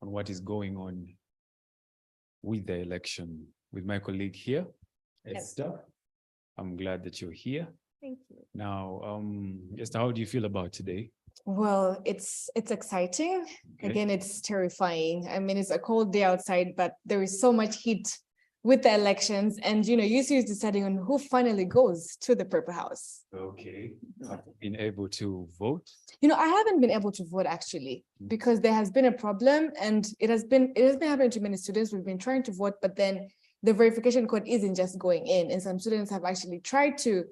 What is going on with the election with my colleague here, Esther. I'm glad that you're here. Thank you. Now, Esther, how do you feel about today? Well, it's exciting. Okay. Again, it's terrifying. I mean, it's a cold day outside, but there is so much heat with the elections, and UC is deciding on who finally goes to the Purple House. Okay. Have you been able to vote? I haven't been able to vote actually, because there has been a problem, and it has been happening to many students. We've been trying to vote, but then the verification code isn't just going in, and some students have actually tried to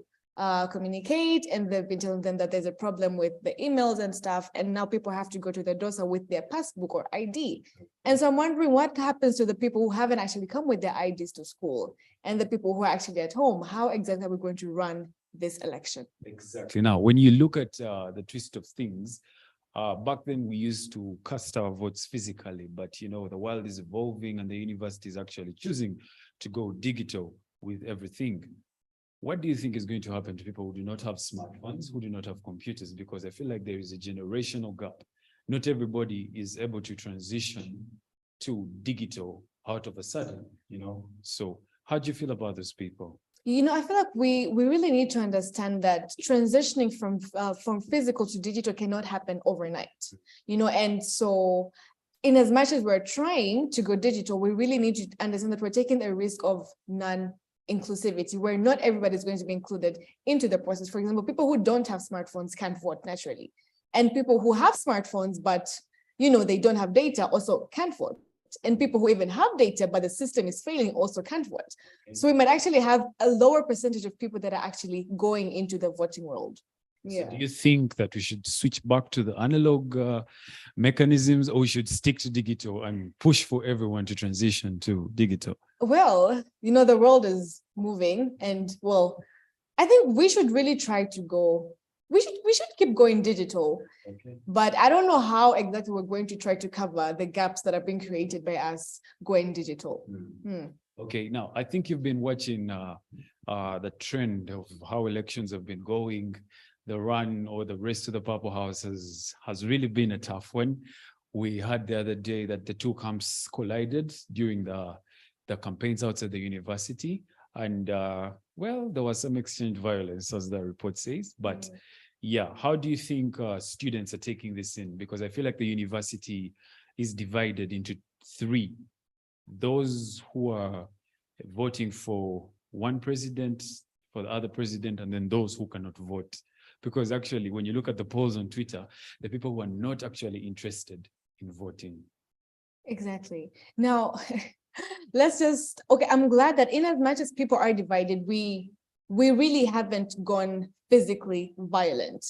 communicate, and they've been telling them that there's a problem with the emails and stuff, and now people have to go to the DOSA with their passbook or ID. And so I'm wondering what happens to the people who haven't actually come with their IDs to school, and the people who are actually at home. How exactly are we going to run this election? Exactly. Now, when you look at the twist of things, back then we used to cast our votes physically, but the world is evolving and the university is actually choosing to go digital with everything. What do you think is going to happen to people who do not have smartphones, who do not have computers? Because I feel like there is a generational gap. Not everybody is able to transition to digital out of a sudden, So how do you feel about those people? I feel like we really need to understand that transitioning from physical to digital cannot happen overnight, and so in as much as we're trying to go digital, we really need to understand that we're taking the risk of non-inclusivity, where not everybody is going to be included into the process. For example, people who don't have smartphones can't vote naturally, and people who have smartphones but they don't have data also can't vote. And people who even have data, but the system is failing, also can't vote. So we might actually have a lower percentage of people that are actually going into the voting world. So do you think that we should switch back to the analog mechanisms, or we should stick to digital and push for everyone to transition to digital? Well, the world is moving, and I think we should really try to go. We should keep going digital, but I don't know how exactly we're going to try to cover the gaps that are being created by us going digital. Okay, now I think you've been watching the trend of how elections have been going. The run or the race to the Purple House has really been a tough one. We had the other day that the two camps collided during the campaigns outside the university. And there was some exchange violence, as the report says. But yeah, how do you think students are taking this in? Because I feel like the university is divided into three. Those who are voting for one president, for the other president, and then those who cannot vote. Because actually, when you look at the polls on Twitter, the people who are not actually interested in voting. Exactly. Now, I'm glad that in as much as people are divided, we really haven't gone physically violent.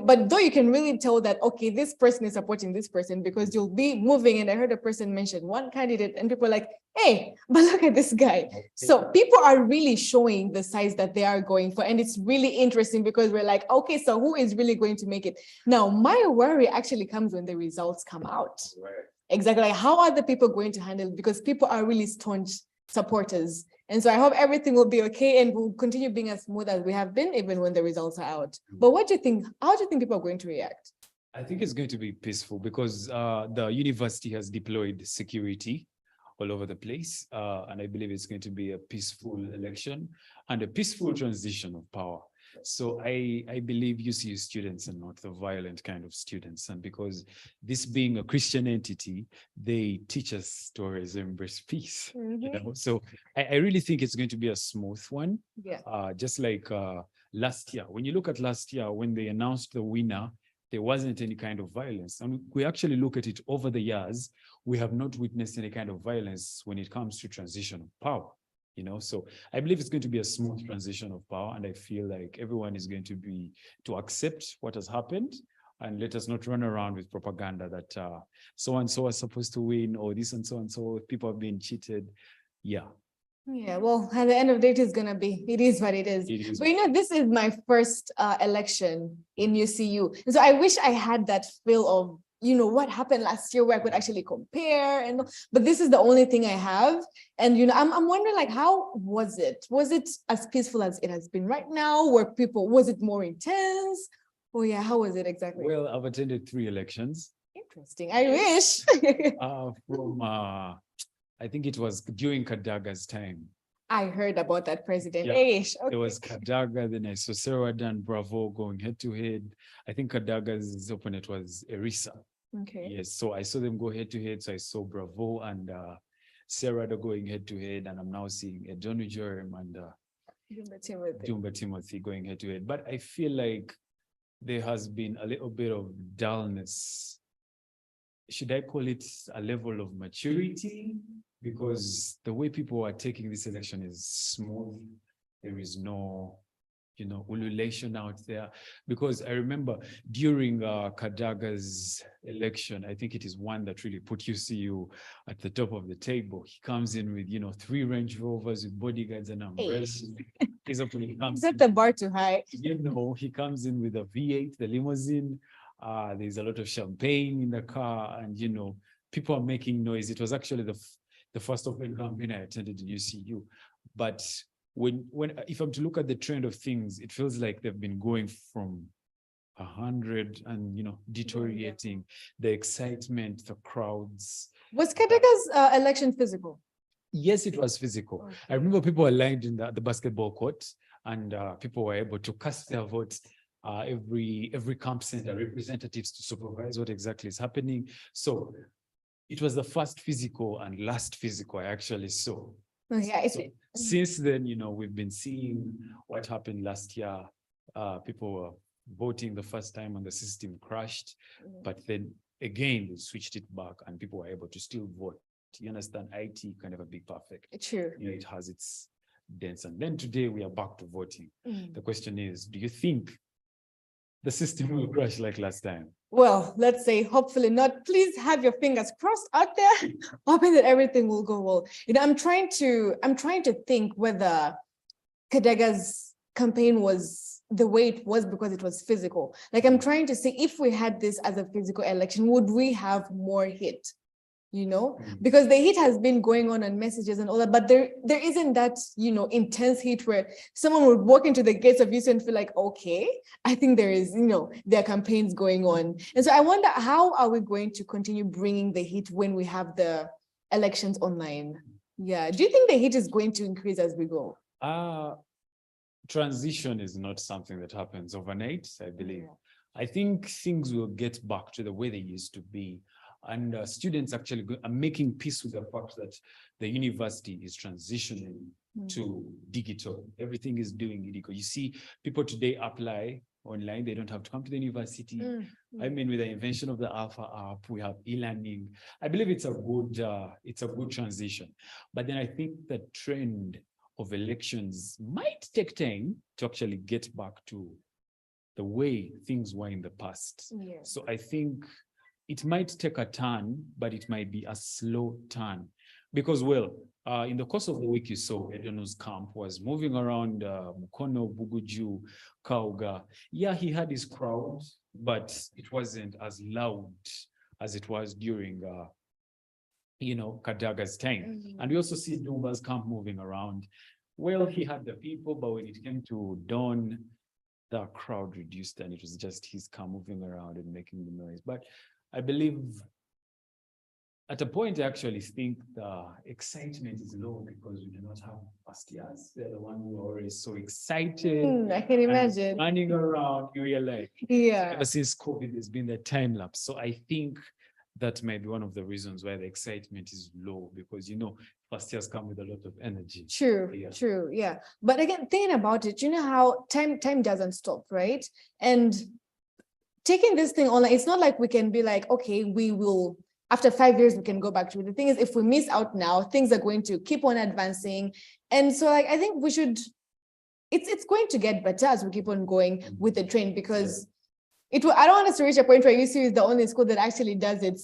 But though you can really tell that, okay, this person is supporting this person, because you'll be moving. And I heard a person mention one candidate and people are like, hey, but look at this guy. Okay. So people are really showing the size that they are going for. And it's really interesting because we're like, okay, so who is really going to make it? Now, my worry actually comes when the results come out. Right. Exactly. Like, how are the people going to handle it? Because people are really staunch supporters. And so I hope everything will be okay and will continue being as smooth as we have been, even when the results are out. But what do you think? How do you think people are going to react? I think it's going to be peaceful because the university has deployed security all over the place. And I believe it's going to be a peaceful election and a peaceful transition of power. So I believe UCU students are not the violent kind of students. And because this being a Christian entity, they teach us to always embrace peace. So I really think it's going to be a smooth one. Yeah. Just like last year. When you look at last year, when they announced the winner, there wasn't any kind of violence. And we actually look at it over the years, we have not witnessed any kind of violence when it comes to transition of power. So I believe it's going to be a smooth transition of power, and I feel like everyone is going to accept what has happened, and let us not run around with propaganda that so and so are supposed to win, or this and so people have been cheated. Yeah, well, at the end of the day, it is what it is. But this is my first election in UCU, and so I wish I had that feel of what happened last year where I could actually compare, but this is the only thing I have. And I'm wondering, like, how was it? Was it as peaceful as it has been right now? Was it more intense? Oh yeah, how was it exactly? Well, I've attended 3 elections. Interesting. I wish. From I think it was during Kadaga's time. I heard about that president. Yeah. Okay. It was Kadaga, then I saw Serwada and Bravo going head to head. I think Kadaga's opponent was Erisa. Okay. Yes, so I saw them go head to head. So I saw Bravo and Serrado going head to head, and I'm now seeing Edonu Jerem and Jumba Timothy going head to head. But I feel like there has been a little bit of dullness. Should I call it a level of maturity? Because the way people are taking this election is smooth. There is no, ululation out there. Because I remember during Kadaga's election, I think it is one that really put UCU at the top of the table. He comes in with, 3 Range Rovers with bodyguards and umbrellas. Is that the bar too high? He comes in with a V8, the limousine. There's a lot of champagne in the car, and people are making noise. It was actually the first open campaign I attended in UCU. But when if I'm to look at the trend of things, it feels like they've been going from 100 and deteriorating. The excitement, the crowds. Was Kadaga's election physical? Yes, it was physical. Okay. I remember people were lined in the basketball court, and people were able to cast their votes. Every camp sent their representatives to supervise what exactly is happening. So it was the first physical and last physical I actually saw. Oh, yeah, So since then, we've been seeing what happened last year. People were voting the first time and the system crashed, but then again, they switched it back and people were able to still vote. You understand, IT kind of a big perfect. True. It has its dents. And then today we are back to voting. Mm. The question is, do you think the system will crash like last time? Well, let's say hopefully not. Please have your fingers crossed out there, hoping that everything will go well. I'm trying to think whether Kadaga's campaign was the way it was because it was physical. Like, I'm trying to see if we had this as a physical election, would we have more hit? Because the heat has been going on messages and all that, but there isn't that, intense heat where someone would walk into the gates of UC and feel like, okay, I think there is, there are campaigns going on. And so I wonder, how are we going to continue bringing the heat when we have the elections online? Yeah. Do you think the heat is going to increase as we go? Transition is not something that happens overnight, I believe. Yeah. I think things will get back to the way they used to be. And students actually are making peace with the fact that the university is transitioning to digital. Everything is doing digital. You see, people today apply online. They don't have to come to the university. I mean, with the invention of the Alpha app, we have e-learning. I believe it's a good transition. But then I think the trend of elections might take time to actually get back to the way things were in the past. Yeah. So I think it might take a turn, but it might be a slow turn. Because, in the course of the week, you saw Edonu's camp was moving around Mukono, Buguju, Kauga. Yeah, he had his crowd, but it wasn't as loud as it was during, Kadaga's time. And we also see Dumba's camp moving around. Well, he had the people, but when it came to Dawn, the crowd reduced and it was just his car moving around and making the noise. But I believe at a point, I actually think the excitement is low because we do not have past years. They're the one who are always so excited. I can imagine. Running around, you realize. Yeah. Ever since COVID, there's been that time lapse. So I think that might be one of the reasons why the excitement is low because, past years come with a lot of energy. True, Yeah. true. Yeah. But again, thinking about it, how time doesn't stop, right? And taking this thing online, it's not like we can be like, okay, we will, after 5 years, we can go back to it. The thing is, if we miss out now, things are going to keep on advancing. And so I think we should, it's going to get better as we keep on going with the trend because I don't want us to reach a point where UCU is the only school that actually does it.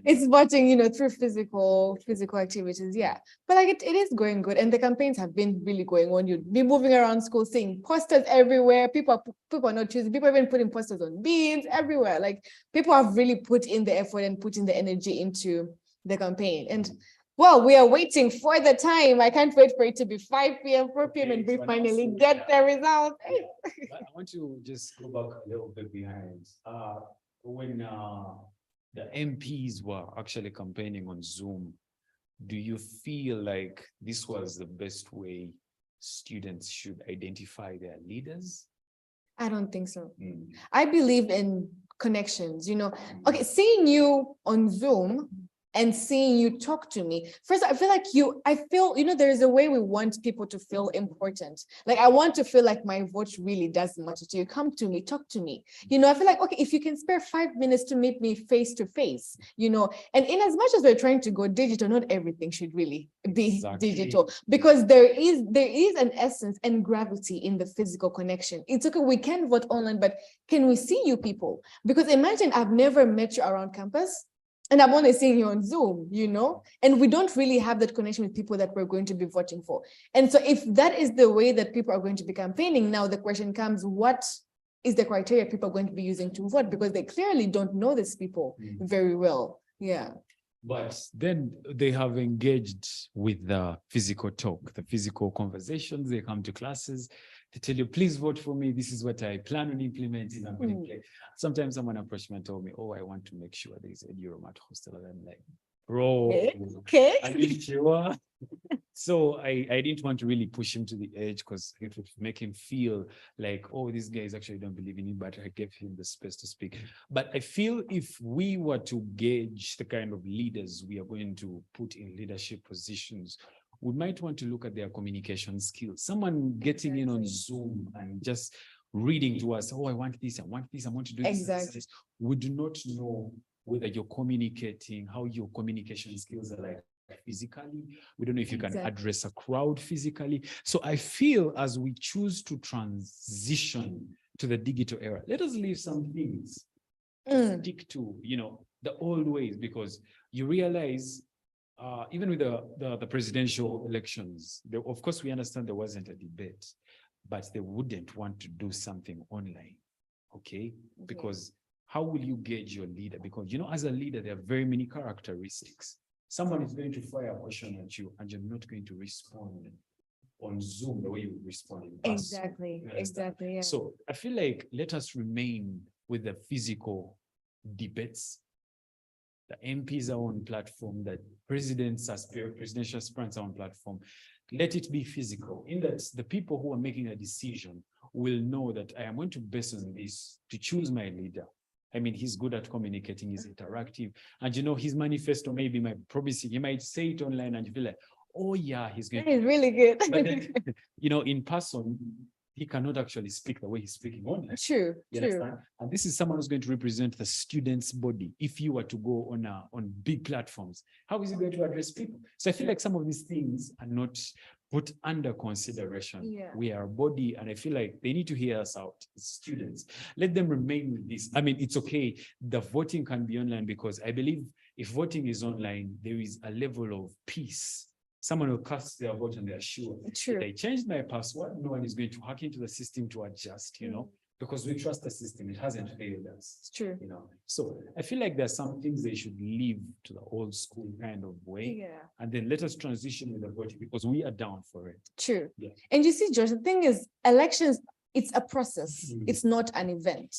It's watching, through physical activities. Yeah. But it is going good. And the campaigns have been really going on. You'd be moving around school, seeing posters everywhere. People are not choosing. People are even putting posters on beans everywhere. Like people have really put in the effort and put in the energy into the campaign. And we are waiting for the time. I can't wait for it to be 5 p.m., 4 p.m. and we finally get the result. I want to just go back a little bit behind. When the MPs were actually campaigning on Zoom, do you feel like this was the best way students should identify their leaders? I don't think so. I believe in connections, okay, seeing you on Zoom and seeing you talk to me. First, I feel, there is a way we want people to feel important. Like, I want to feel like my vote really does matter to you. Come to me, talk to me. I feel like, okay, if you can spare 5 minutes to meet me face to face, and in as much as we're trying to go digital, not everything should really be Exactly. digital, because there is an essence and gravity in the physical connection. It's okay, we can vote online, but can we see you people? Because imagine I've never met you around campus, and I'm only seeing you on Zoom, and we don't really have that connection with people that we're going to be voting for. And so if that is the way that people are going to be campaigning, now the question comes, what is the criteria people are going to be using to vote? Because they clearly don't know these people very well. Yeah. But then they have engaged with the physical talk, the physical conversations. They come to classes, they tell you, please vote for me. This is what I plan on implementing. I'm going to play. Sometimes someone approached me and told me, oh, I want to make sure there's a Euromat hostel. And I'm like, bro, okay. are you sure? So I didn't want to really push him to the edge, because it would make him feel like, oh, these guys actually don't believe in it, but I gave him the space to speak. But I feel if we were to gauge the kind of leaders we are going to put in leadership positions, we might want to look at their communication skills. Someone getting in on Zoom and just reading to us, oh, I want this, I want this, I want to do this. Exactly. We do not know whether you're communicating, how your communication skills are like physically. We don't know if you can address a crowd physically. So I feel as we choose to transition to the digital era, let us leave some things, stick to, the old ways, because you realize even with the presidential elections, of course, we understand there wasn't a debate, but they wouldn't want to do something online, okay? Because how will you gauge your leader? Because, as a leader, there are very many characteristics. Someone is going to fire a question at you, and you're not going to respond on Zoom the way you would respond in person. Exactly. Yeah. So I feel like let us remain with the physical debates. The MPs are on platform, that presidential aspirants are on platform. Let it be physical, in that the people who are making a decision will know that I am going to base on this to choose my leader. I mean, he's good at communicating, he's interactive. And his manifesto maybe might promise you might say it online and you feel like, oh yeah, he's going to. He's really good. But then, in person, he cannot actually speak the way he's speaking online. True. And this is someone who's going to represent the students' body. If you were to go on big platforms, how is he going to address people? So I feel like some of these things are not put under consideration. Yeah. We are a body, and I feel like they need to hear us out, students. Let them remain with this. I mean, it's okay. The voting can be online, because I believe if voting is online, there is a level of peace. Someone will cast their vote and they're sure. True. If I changed my password, no one is going to hack into the system to adjust, because we trust the system. It hasn't failed us. It's true. So I feel like there's some things they should leave to the old school kind of way. Yeah. And then let us transition with the voting, because we are down for it. True. Yeah. And you see, Josh, the thing is, elections, it's a process. It's not an event.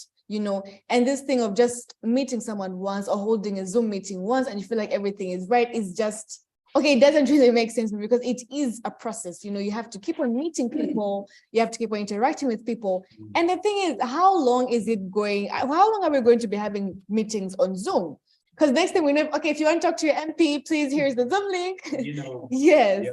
And this thing of just meeting someone once or holding a Zoom meeting once and you feel like everything is right is just, okay, it doesn't really make sense, because it is a process. You have to keep on meeting people, you have to keep on interacting with people. And the thing is, how long is it going? How long are we going to be having meetings on Zoom? Because next thing we know, okay, if you want to talk to your MP, please, here's the Zoom link. Yes.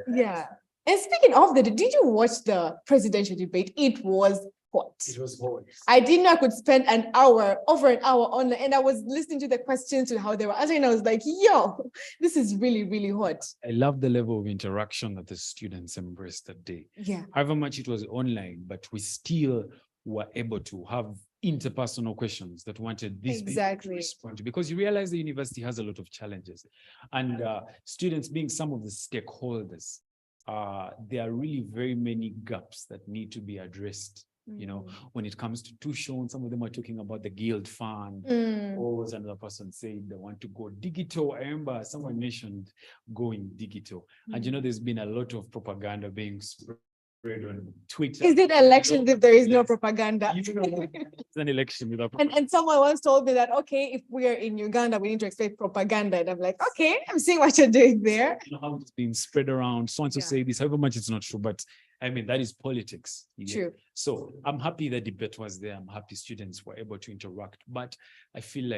Yeah. And speaking of that, did you watch the presidential debate? It was hot. It was hot. I didn't know I could spend over an hour on, and I was listening to the questions to how they were answering. I was like, yo, this is really, really hot. I love the level of interaction that the students embraced that day. Yeah. However much it was online, but we still were able to have interpersonal questions that wanted these people to respond to, because you realize the university has a lot of challenges, and students being some of the stakeholders, there are really very many gaps that need to be addressed. When it comes to tuition, some of them are talking about the Guild Fund. Or as another person said, they want to go digital. I remember someone mentioned going digital. And there's been a lot of propaganda being spread on Twitter. Is it elections if there is no propaganda? It's an election without propaganda. And someone once told me that, okay, if we are in Uganda, we need to expect propaganda. And I'm like, okay, I'm seeing what you're doing there. How it's being spread around. So and so say this, however much it's not true, but I mean, that is politics. True. So I'm happy the debate was there. I'm happy students were able to interact. But I feel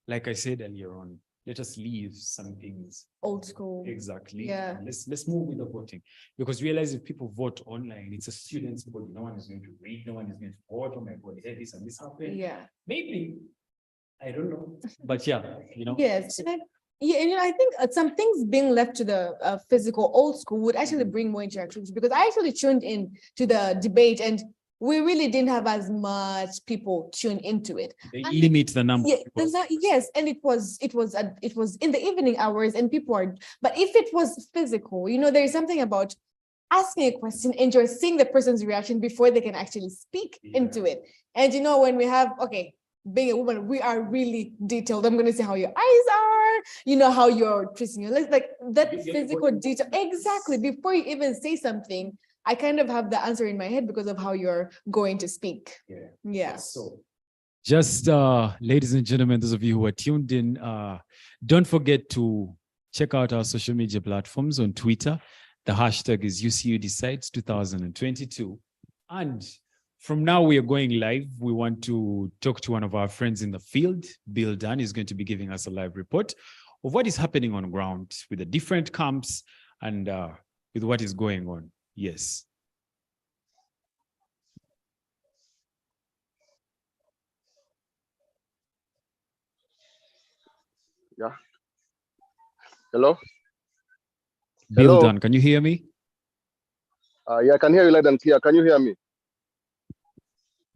like I said earlier on, let us leave some things. Old school. Exactly. Yeah. Let's move with the voting, because realize if people vote online, it's a student's body. No one is going to read. No one is going to vote. Oh my God, hey, this and this happened. Yeah. Maybe, I don't know, but yeah, Yes. Yeah, and I think some things being left to the physical old school would actually bring more interactions, because I actually tuned in to the debate and we really didn't have as much people tune into it. they limit the number. Yeah, yes, and it was in the evening hours and people are, but if it was physical, there's something about asking a question and you're seeing the person's reaction before they can actually speak into it. And when we have, okay, being a woman, we are really detailed. I'm going to say how your eyes are, how you're twisting your legs, like that physical detail. Exactly. Before you even say something, I kind of have the answer in my head because of how you're going to speak. Yeah. So just ladies and gentlemen, those of you who are tuned in, don't forget to check out our social media platforms on Twitter. The hashtag is UCU Decides 2022. And from now, we are going live. We want to talk to one of our friends in the field. Bill Dunn is going to be giving us a live report of what is happening on ground with the different camps and with what is going on. Yes. Yeah. Hello? Bill Hello? Dunn, can you hear me? Yeah, I can hear you loud and clear. Can you hear me?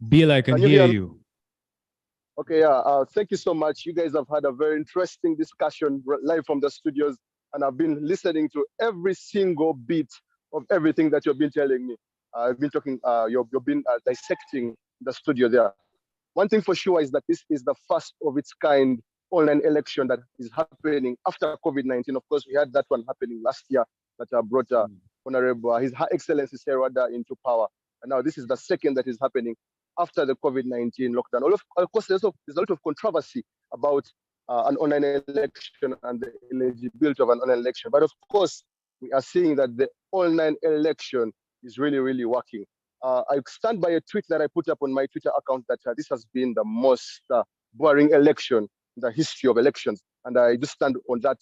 Bill, I can hear you. Okay, yeah. Thank you so much. You guys have had a very interesting discussion live from the studios, and I've been listening to every single bit of everything that you've been telling me. I've been talking, you've been dissecting the studio there. One thing for sure is that this is the first of its kind online election that is happening after COVID-19. Of course, we had that one happening last year that brought Honorable His Excellency Sarah Rada into power. And now this is the second that is happening after the COVID-19 lockdown. Of course, there's a lot of controversy about an online election and the eligibility of an online election. But of course, we are seeing that the online election is really, really working. I stand by a tweet that I put up on my Twitter account that this has been the most boring election in the history of elections. And I just stand on that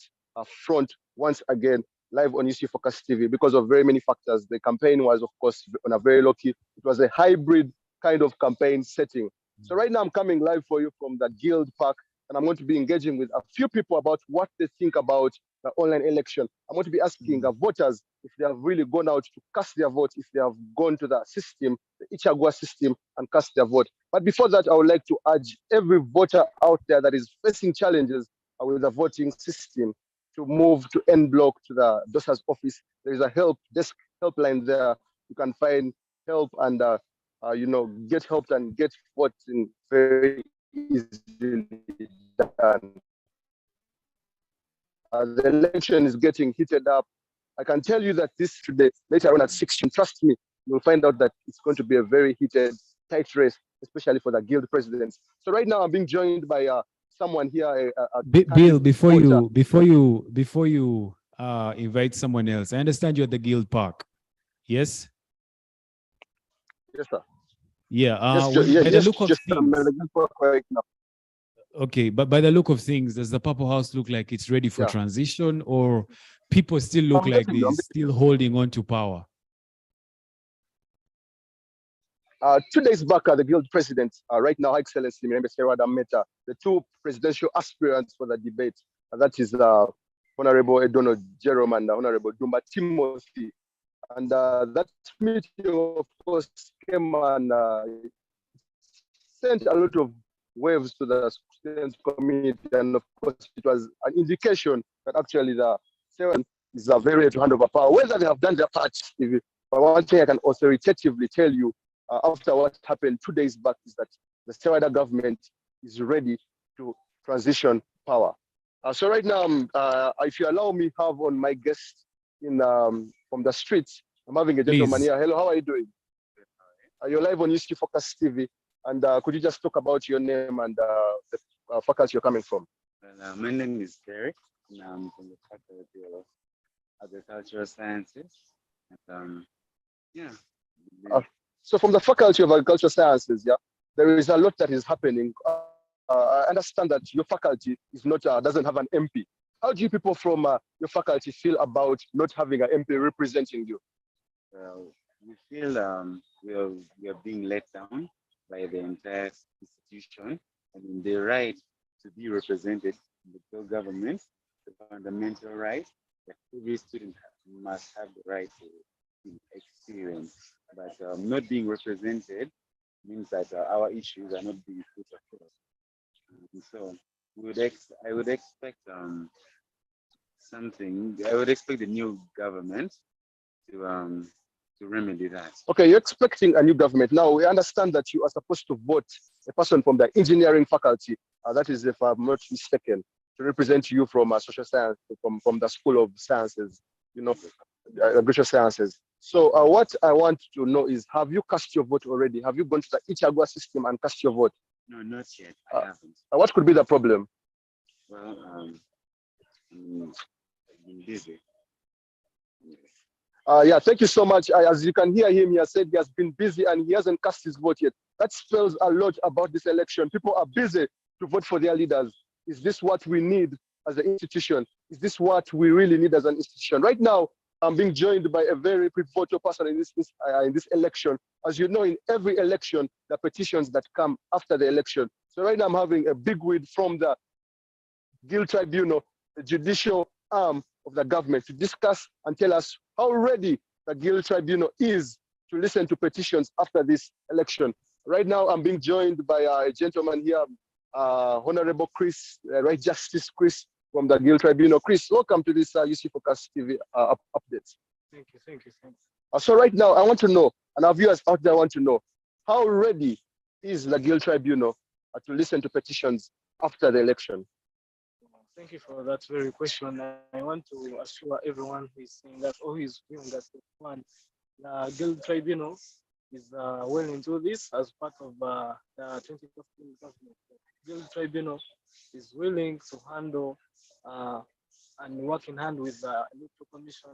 front once again, live on UC Focus TV, because of very many factors. The campaign was, of course, on a very low key. It was a hybrid kind of campaign setting. So right now I'm coming live for you from the Guild Park, and I'm going to be engaging with a few people about what they think about the online election. I'm going to be asking voters if they have really gone out to cast their vote, if they have gone to the system, the Ichagua system, and cast their vote. But before that, I would like to urge every voter out there that is facing challenges with the voting system to move to N Block, to the DOSA's office. There is a helpline there. You can find help and get help and get voting very easily done. The election is getting heated up. I can tell you that this today, later on at 6, trust me, you'll find out that it's going to be a very heated, tight race, especially for the guild presidents. So right now I'm being joined by someone here. Bill, before you invite someone else, I understand you're at the Guild Park. Yes? Yes, sir. Yeah. By the look of things. Right now. Okay, but by the look of things, does the Purple House look like it's ready for transition, or people still look like they're still holding on to power? 2 days back, the guild president, right now, Her Excellency Mirembe Sarah Rada met the two presidential aspirants for the debate. That is Honorable Edono Jerome and Honorable Dumba Timothy. And that meeting, of course, came and sent a lot of waves to the students community. And of course, it was an indication that actually the Sarah is very ready to hand over power. Whether they have done their part, but one thing I can authoritatively tell you after what happened 2 days back is that the Sarah Rada government is ready to transition power. So right now, if you allow me, have on my guest from the streets. I'm having a gentleman here. Hello, how are you doing? You're live on UC Focus TV. And could you just talk about your name and the faculty you're coming from? Well, my name is Derek, and I'm from the Faculty of Agricultural Sciences. And, so from the Faculty of Agricultural Sciences, there is a lot that is happening I understand that your faculty is not doesn't have an MP. How do you people from your faculty feel about not having an MP representing you? We feel we are being let down by the entire institution. I mean, the right to be represented in the government, the fundamental right that every student must have the right to experience. But not being represented means that our issues are not being put across. So I would expect something. I would expect the new government to remedy that. Okay, you're expecting a new government. Now, we understand that you are supposed to vote a person from the engineering faculty. That is, if I'm not mistaken, to represent you from social science, from the School of Sciences, you know, agricultural sciences. So what I want to know is, have you cast your vote already? Have you gone to the Ichagua system and cast your vote? No, not yet. I haven't. What could be the problem? Well, I've been busy. Yeah, thank you so much. As you can hear him, he has said he has been busy and he hasn't cast his vote yet. That spells a lot about this election. People are busy to vote for their leaders. Is this what we need as an institution? Is this what we really need as an institution? Right now, I'm being joined by a very pivotal person in this election. As you know, in every election, there are petitions that come after the election. So right now, I'm having a big word from the Guild Tribunal, the judicial arm of the government, to discuss and tell us how ready the Guild Tribunal is to listen to petitions after this election. Right now, I'm being joined by a gentleman here, Honorable Chris, Right Justice Chris from the Guild Tribunal. Chris, welcome to this UC Focus TV updates. Thank you. So right now, I want to know, and our viewers out there want to know, how ready is the Guild Tribunal to listen to petitions after the election? Thank you for that very question. I want to assure everyone who is saying that or who is viewing us one, the Guild Tribunal is well into this as part of the 2015 government. The Guild Tribunal is willing to handle and work in hand with the Electoral Commission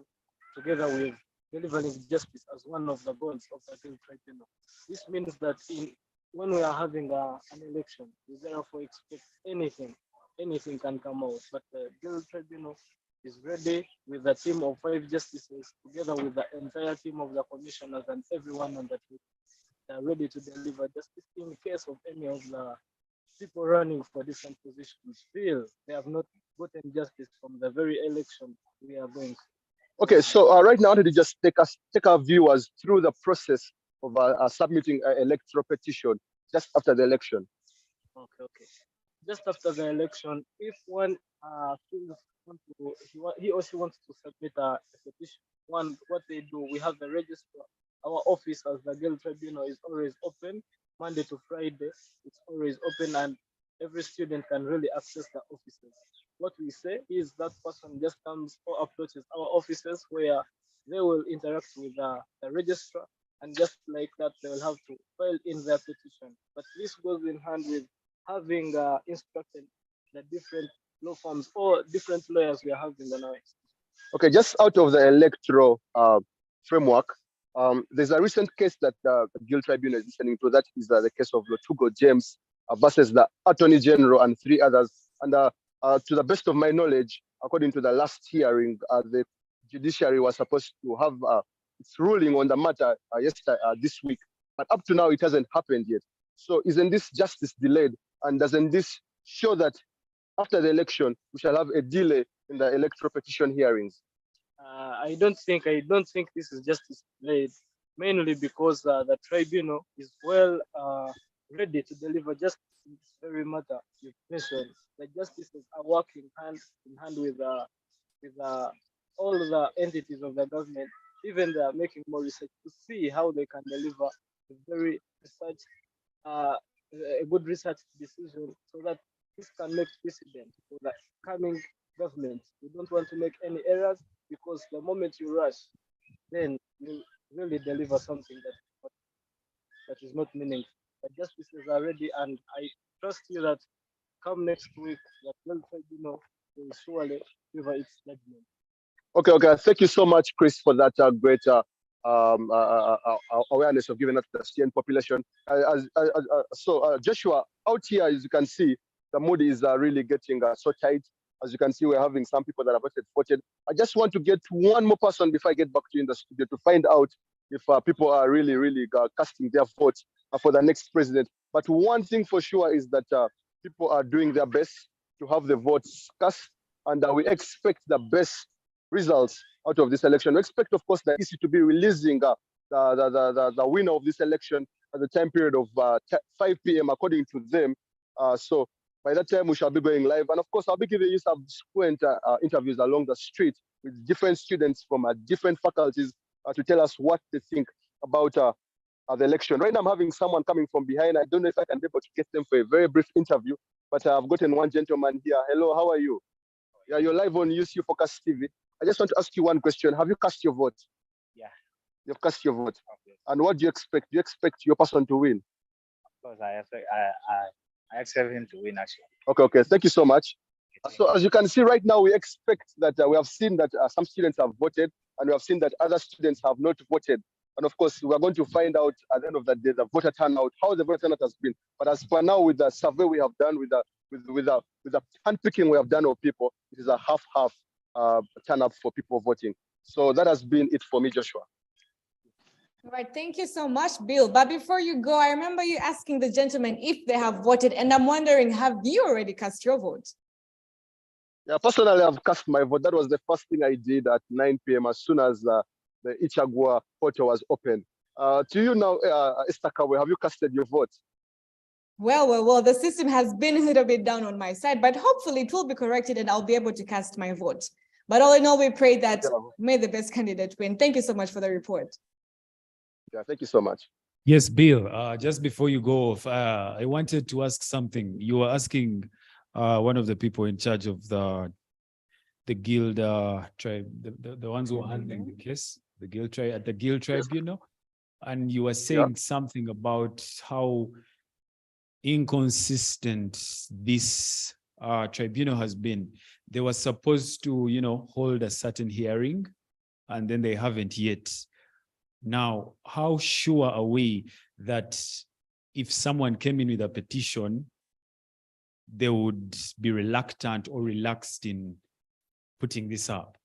together with delivering justice as one of the goals of the Guild Tribunal. This means that when we are having an election, we therefore expect anything can come out. But the Guild Tribunal is ready with a team of 5 justices, together with the entire team of the commissioners and everyone on the team. They are ready to deliver justice in case of any of the people running for different positions feel they have not gotten justice from the very election we are going. Okay, so right now, I wanted to just take our viewers through the process of submitting an electoral petition just after the election. Okay. Just after the election, if one feels he or she wants to submit a petition, what they do, we have the register. Our office as the Guild Tribunal is always open, Monday to Friday. It's always open, and every student can really access the offices. What we say is that person just comes or approaches our offices where they will interact with the registrar, and just like that, they will have to file in their petition. But this goes in hand with having instructed the different law firms or different lawyers we are having on our institution. Okay, just out of the electoral framework, there's a recent case that the Guild Tribunal is listening to. That is the case of Lotugo James versus the Attorney General and 3 others. And to the best of my knowledge, according to the last hearing, the judiciary was supposed to have its ruling on the matter this week. But up to now, it hasn't happened yet. So isn't this justice delayed? And doesn't this show that after the election, we shall have a delay in the electoral petition hearings? I don't think this is justice delayed, mainly because the tribunal is well ready to deliver justice in this very matter you mentioned. The justices are working hand in hand with all the entities of the government. Even they are making more research to see how they can deliver a very research, a good research decision, so that this can make precedent for the coming government. We don't want to make any errors, because the moment you rush, then you really deliver something that is not meaningful. The justices are ready, and I trust you that come next week, the Guild Tribunal will surely deliver its judgment. Okay. Thank you so much, Chris, for that great awareness of giving out to the student population. Joshua, out here, as you can see, the mood is really getting so tight. As you can see, we're having some people that have voted. I just want to get one more person before I get back to you in the studio to find out if people are really casting their votes for the next president. But one thing for sure is that people are doing their best to have the votes cast, and we expect the best results out of this election. We expect, of course, the EC to be releasing the winner of this election at the time period of 5 p.m. according to them. So by that time, we shall be going live. And of course, I'll be giving you some frequent interviews along the street with different students from different faculties to tell us what they think about the election. Right now, I'm having someone coming from behind. I don't know if I can be able to get them for a very brief interview, but I've gotten one gentleman here. Hello, how are you? Yeah, you're live on UCU Focus TV. I just want to ask you one question. Have you cast your vote? Yeah. You've cast your vote. Okay. And what do you expect? Do you expect your person to win? Of course, I expect him to win actually. Okay. Thank you so much. So as you can see right now, we expect that we have seen that some students have voted, and we have seen that other students have not voted. And of course, we are going to find out at the end of the day the voter turnout, how the voter turnout has been. But as for now, with the survey we have done, with the handpicking we have done of people, it is a half turnout for people voting. So that has been it for me, Joshua. All right, thank you so much, Bill. But before you go, I remember you asking the gentleman if they have voted, and I'm wondering, have you already cast your vote? Yeah, personally, I've cast my vote. That was the first thing I did at 9 p.m. as soon as the Ichagua portal was open. To you now, Esther Kawe, have you casted your vote? Well, the system has been a little bit down on my side, but hopefully it will be corrected and I'll be able to cast my vote. But all in all, we pray that may the best candidate win. Thank you so much for the report. Yeah, thank you so much. Yes, Bill, just before you go off, I wanted to ask something. You were asking one of the people in charge of the guild tribe, the ones who are handling the case, the guild tribe at the guild tribunal, and you were saying something about how inconsistent this tribunal has been. They were supposed to, hold a certain hearing, and then they haven't yet. Now, how sure are we that if someone came in with a petition, they would be reluctant or relaxed in putting this up?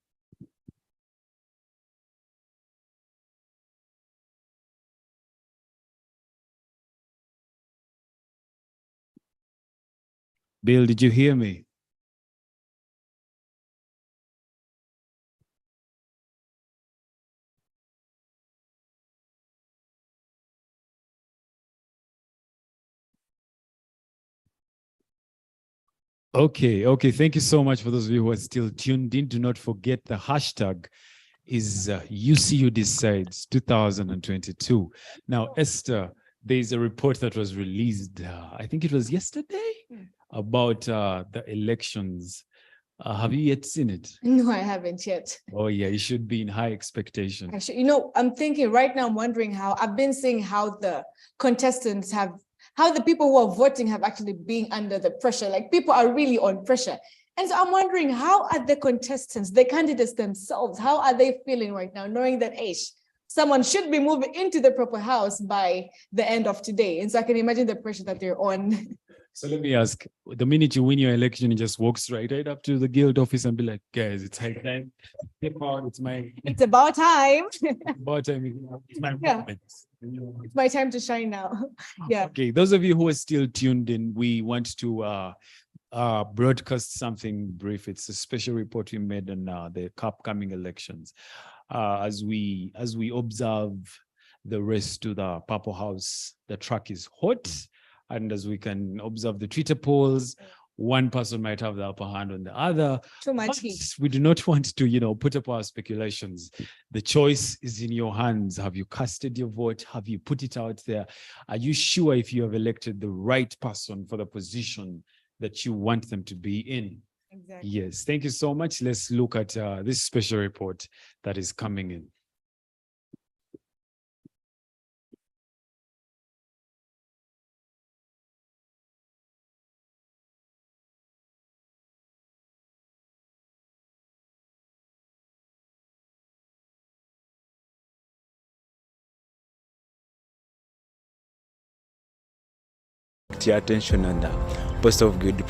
Bill, did you hear me? Okay. Thank you so much for those of you who are still tuned in. Do not forget the hashtag is UCU Decides 2022. Now, Esther, there's a report that was released, I think it was yesterday, about the elections. Have you yet seen it? No, I haven't yet. Oh yeah, you should be in high expectation. Actually, I'm thinking right now, I'm wondering how I've been seeing how the contestants how the people who are voting have actually been under the pressure. Like people are really on pressure. And so I'm wondering, how are the contestants, the candidates themselves, how are they feeling right now, knowing that someone should be moving into the proper house by the end of today? And so I can imagine the pressure that they're on. So let me ask, the minute you win your election, you just walks right up to the guild office and be like, guys, it's high time. It's about time. About time. It's my moment. It's my time to shine now. Yeah. Okay, those of you who are still tuned in, we want to broadcast something brief. It's a special report we made on the upcoming elections. As we observe the race to the Purple House, the track is hot. And as we can observe the Twitter polls, one person might have the upper hand on the other. Too much heat. We do not want to, put up our speculations. The choice is in your hands. Have you casted your vote? Have you put it out there? Are you sure if you have elected the right person for the position that you want them to be in? Exactly. Yes, thank you so much. Let's look at this special report that is coming in. direct your attention on the post of good.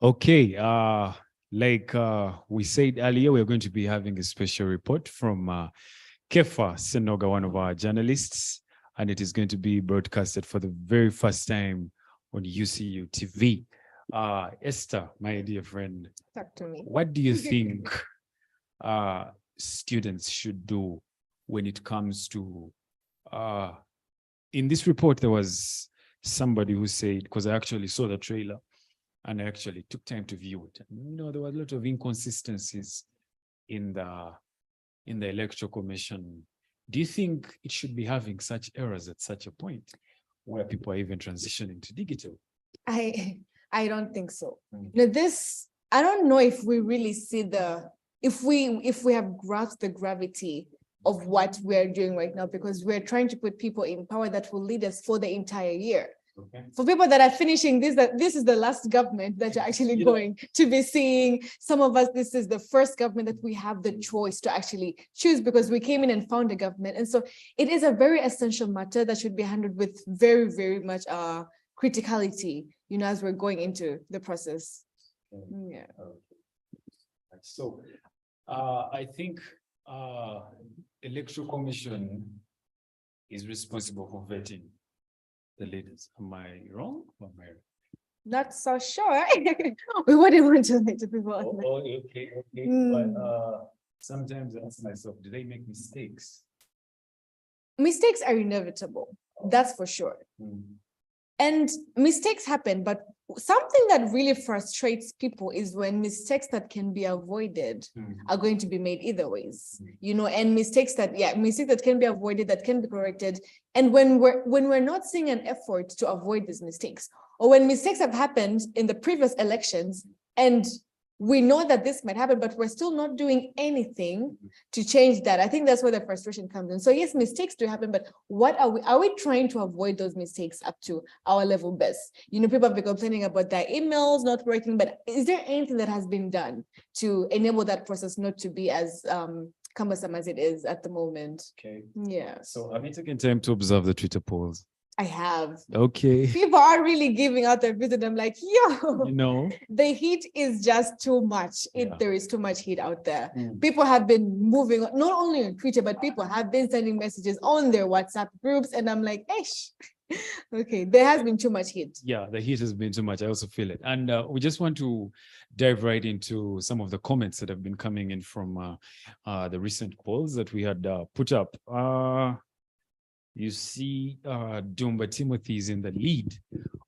Okay, like we said earlier, we're going to be having a special report from Kefa Senoga, one of our journalists, and it is going to be broadcasted for the very first time on UCU TV. Esther, my dear friend, Talk to me. what do you think students should do when it comes to, in this report, there was somebody who said, because I actually saw the trailer, and I actually took time to view it. And, there were a lot of inconsistencies in the electoral commission. Do you think it should be having such errors at such a point where people are even transitioning to digital? I don't think so. Mm. I don't know if we really see if we have grasped the gravity of what we're doing right now, because we're trying to put people in power that will lead us for the entire year. Okay. For people that are finishing this, that this is the last government that you're actually going to be seeing. Some of us, this is the first government that we have the choice to actually choose, because we came in and found a government. And so it is a very essential matter that should be handled with very, very much criticality, as we're going into the process. Yeah. So I think electoral commission is responsible for vetting the leaders. Am I wrong? Or am I right? Not so sure. We wouldn't want to lie to people. Okay. But sometimes I ask myself, do they make mistakes? Mistakes are inevitable. That's for sure. Mm. And mistakes happen, but something that really frustrates people is when mistakes that can be avoided are going to be made either ways, and mistakes that can be avoided, that can be corrected. And when we're not seeing an effort to avoid these mistakes, or when mistakes have happened in the previous elections and we know that this might happen, but we're still not doing anything to change that, I think that's where the frustration comes in. So yes, mistakes do happen, but what are we trying to avoid those mistakes up to our level best? People have been complaining about their emails not working, but is there anything that has been done to enable that process not to be as cumbersome as it is at the moment? Okay. Yeah. So have you taken time to observe the Twitter polls? I have. Okay. People are really giving out their views, and I'm like, No. the heat is just too much. Yeah. There is too much heat out there. Mm. People have been moving, not only on Twitter, but people have been sending messages on their WhatsApp groups. And I'm like, okay, there has been too much heat. Yeah, the heat has been too much. I also feel it. And we just want to dive right into some of the comments that have been coming in from the recent polls that we had put up. You see Dumba Timothy is in the lead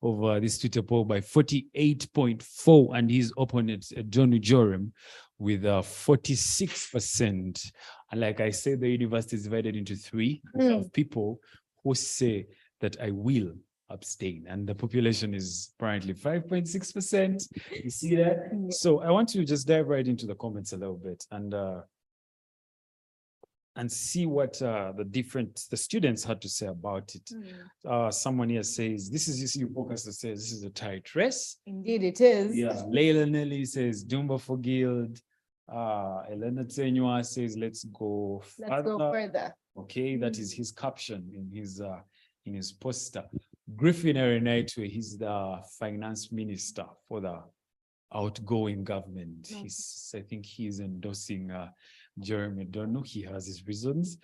over this Twitter poll by 48.4, and his opponent, Johnny Joram, with 46%. And like I said, the university is divided into three. We have people who say that I will abstain, and the population is apparently 5.6%. You see that? So I want to just dive right into the comments a little bit and see what the students had to say about it. Someone here says, this is UCU Focus that says this is a tight race. Indeed, it is. Yeah, Leila Nelly says Dumba for Guild. Elena Tsenywa says let's go further. Okay, that is his caption in his poster. Griffin Arenaitwe, he's the finance minister for the outgoing government. I think he's endorsing Jeremy Donu. He has his reasons.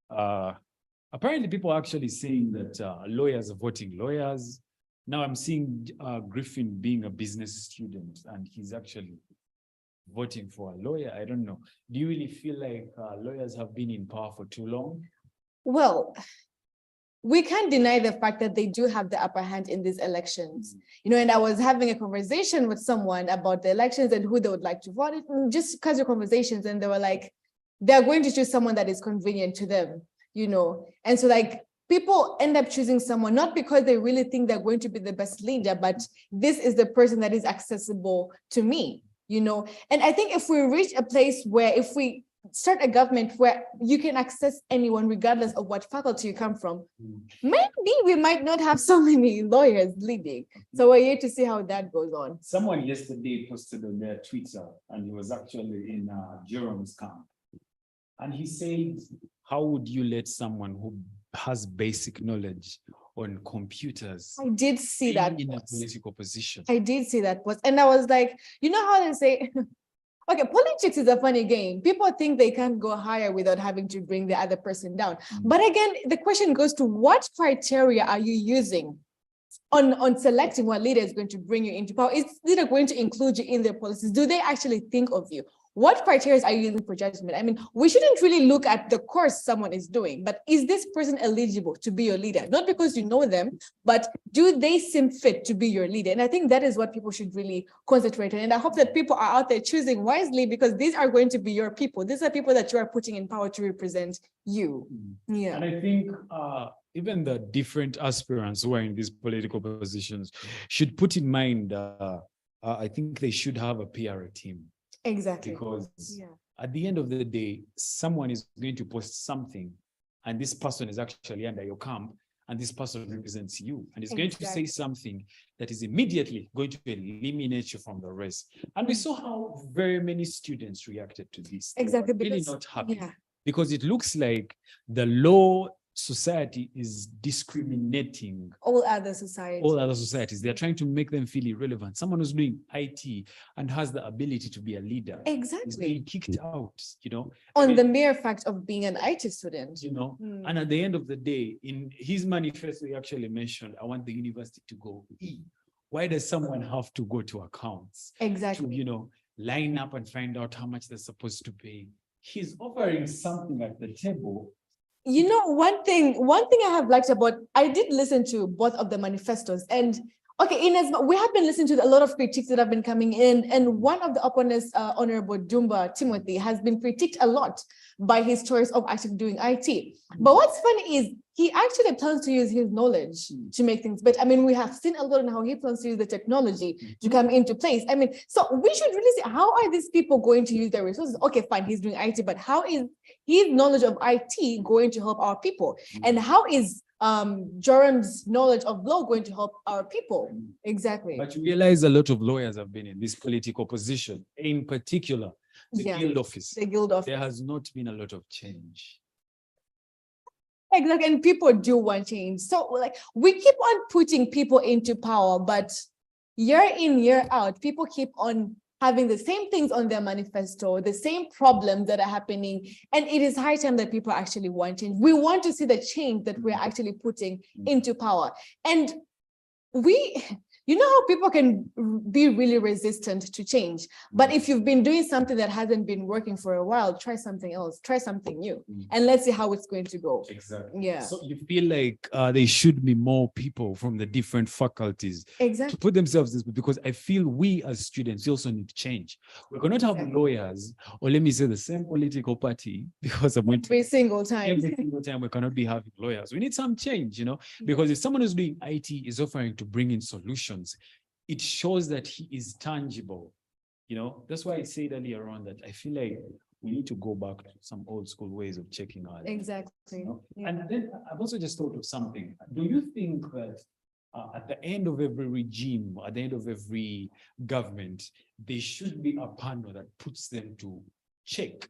Apparently, people are actually saying that lawyers are voting lawyers. Now I'm seeing Griffin being a business student, and he's actually voting for a lawyer. I don't know. Do you really feel like lawyers have been in power for too long? Well, we can't deny the fact that they do have the upper hand in these elections. And I was having a conversation with someone about the elections and who they would like to vote, just casual conversations. And they were like, they're going to choose someone that is convenient to them, And so people end up choosing someone, not because they really think they're going to be the best leader, but this is the person that is accessible to me, And I think if we reach a place where if we start a government where you can access anyone regardless of what faculty you come from, maybe we might not have so many lawyers leading. So we're here to see how that goes on. Someone yesterday posted on their Twitter, and he was actually in Jerome's camp. And he said, how would you let someone who has basic knowledge on computers I did see that. in a political position? I did see that post. And I was like, you know how they say, okay, politics is a funny game. People think they can't go higher without having to bring the other person down. But again, the question goes to what criteria are you using on selecting what leader is going to bring you into power? Is leader going to include you in their policies? Do they actually think of you? What criteria are you using for judgment? I mean, we shouldn't really look at the course someone is doing, but is this person eligible to be your leader? Not because you know them, but do they seem fit to be your leader? And I think that is what people should really concentrate on. And I hope that people are out there choosing wisely, because these are going to be your people. These are people that you are putting in power to represent you. Yeah. And I think even the different aspirants who are in these political positions should put in mind, I think they should have a PR team. Exactly. Because Yeah. at the end of the day, someone is going to post something, and this person is actually under your camp, and this person represents you, and is going to say Exactly. something that is immediately going to eliminate you from the rest. And we saw how very many students reacted to this. They were Exactly, really because- not happy, Yeah. because it looks like the law society is discriminating All other societies. all other societies. They're trying to make them feel irrelevant. Someone who's doing IT and has the ability to be a leader is Exactly. being kicked out, you know, On the mere fact of being an IT student. you know. Hmm. And at the end of the day, in his manifesto, he actually mentioned, I want the university to go E. Why does someone have to go to accounts to, Exactly. you know, line up and find out how much they're supposed to pay? He's offering something at the table. You know, one thing I have liked about, I did listen to both of the manifestos, and okay, Ines, we have been listening to a lot of critiques that have been coming in, and one of the opponents, Honorable Dumba Timothy, has been critiqued a lot by his choice of actually doing IT. But what's funny is he actually plans to use his knowledge to make things better. I mean, we have seen a lot on how he plans to use the technology to come into place. I mean, so we should really see, how are these people going to use their resources? Okay, fine, he's doing IT, but how is his knowledge of IT going to help our people? And how is Joram's knowledge of law going to help our people? Exactly. But you realize a lot of lawyers have been in this political position, in particular, the Yeah. guild office. The guild of There has not been a lot of change. exactly, and people do want change. So like we keep on putting people into power, but year in, year out, people keep on having the same things on their manifesto, the same problems that are happening. And it is high time that people actually want change. We want to see the change that we're actually putting into power. And we, you know how people can be really resistant to change, but if you've been doing something that hasn't been working for a while, try something else, try something new, and let's see how it's going to go. Exactly. Yeah, So you feel like there should be more people from the different faculties to exactly. put themselves this, because I feel we as students we also need to change. We cannot have Exactly. lawyers, or let me say the same political party, because I'm going to Every single time. every single time we cannot be having lawyers. We need some change, you know, because if someone who's doing IT is offering to bring in solutions, it shows that he is tangible. You know, that's why I said earlier on that I feel like we need to go back to some old school ways of checking our. Exactly. You know? Yeah. And then I've also just thought of something. Do you think that at the end of every regime, at the end of every government, there should be a panel that puts them to check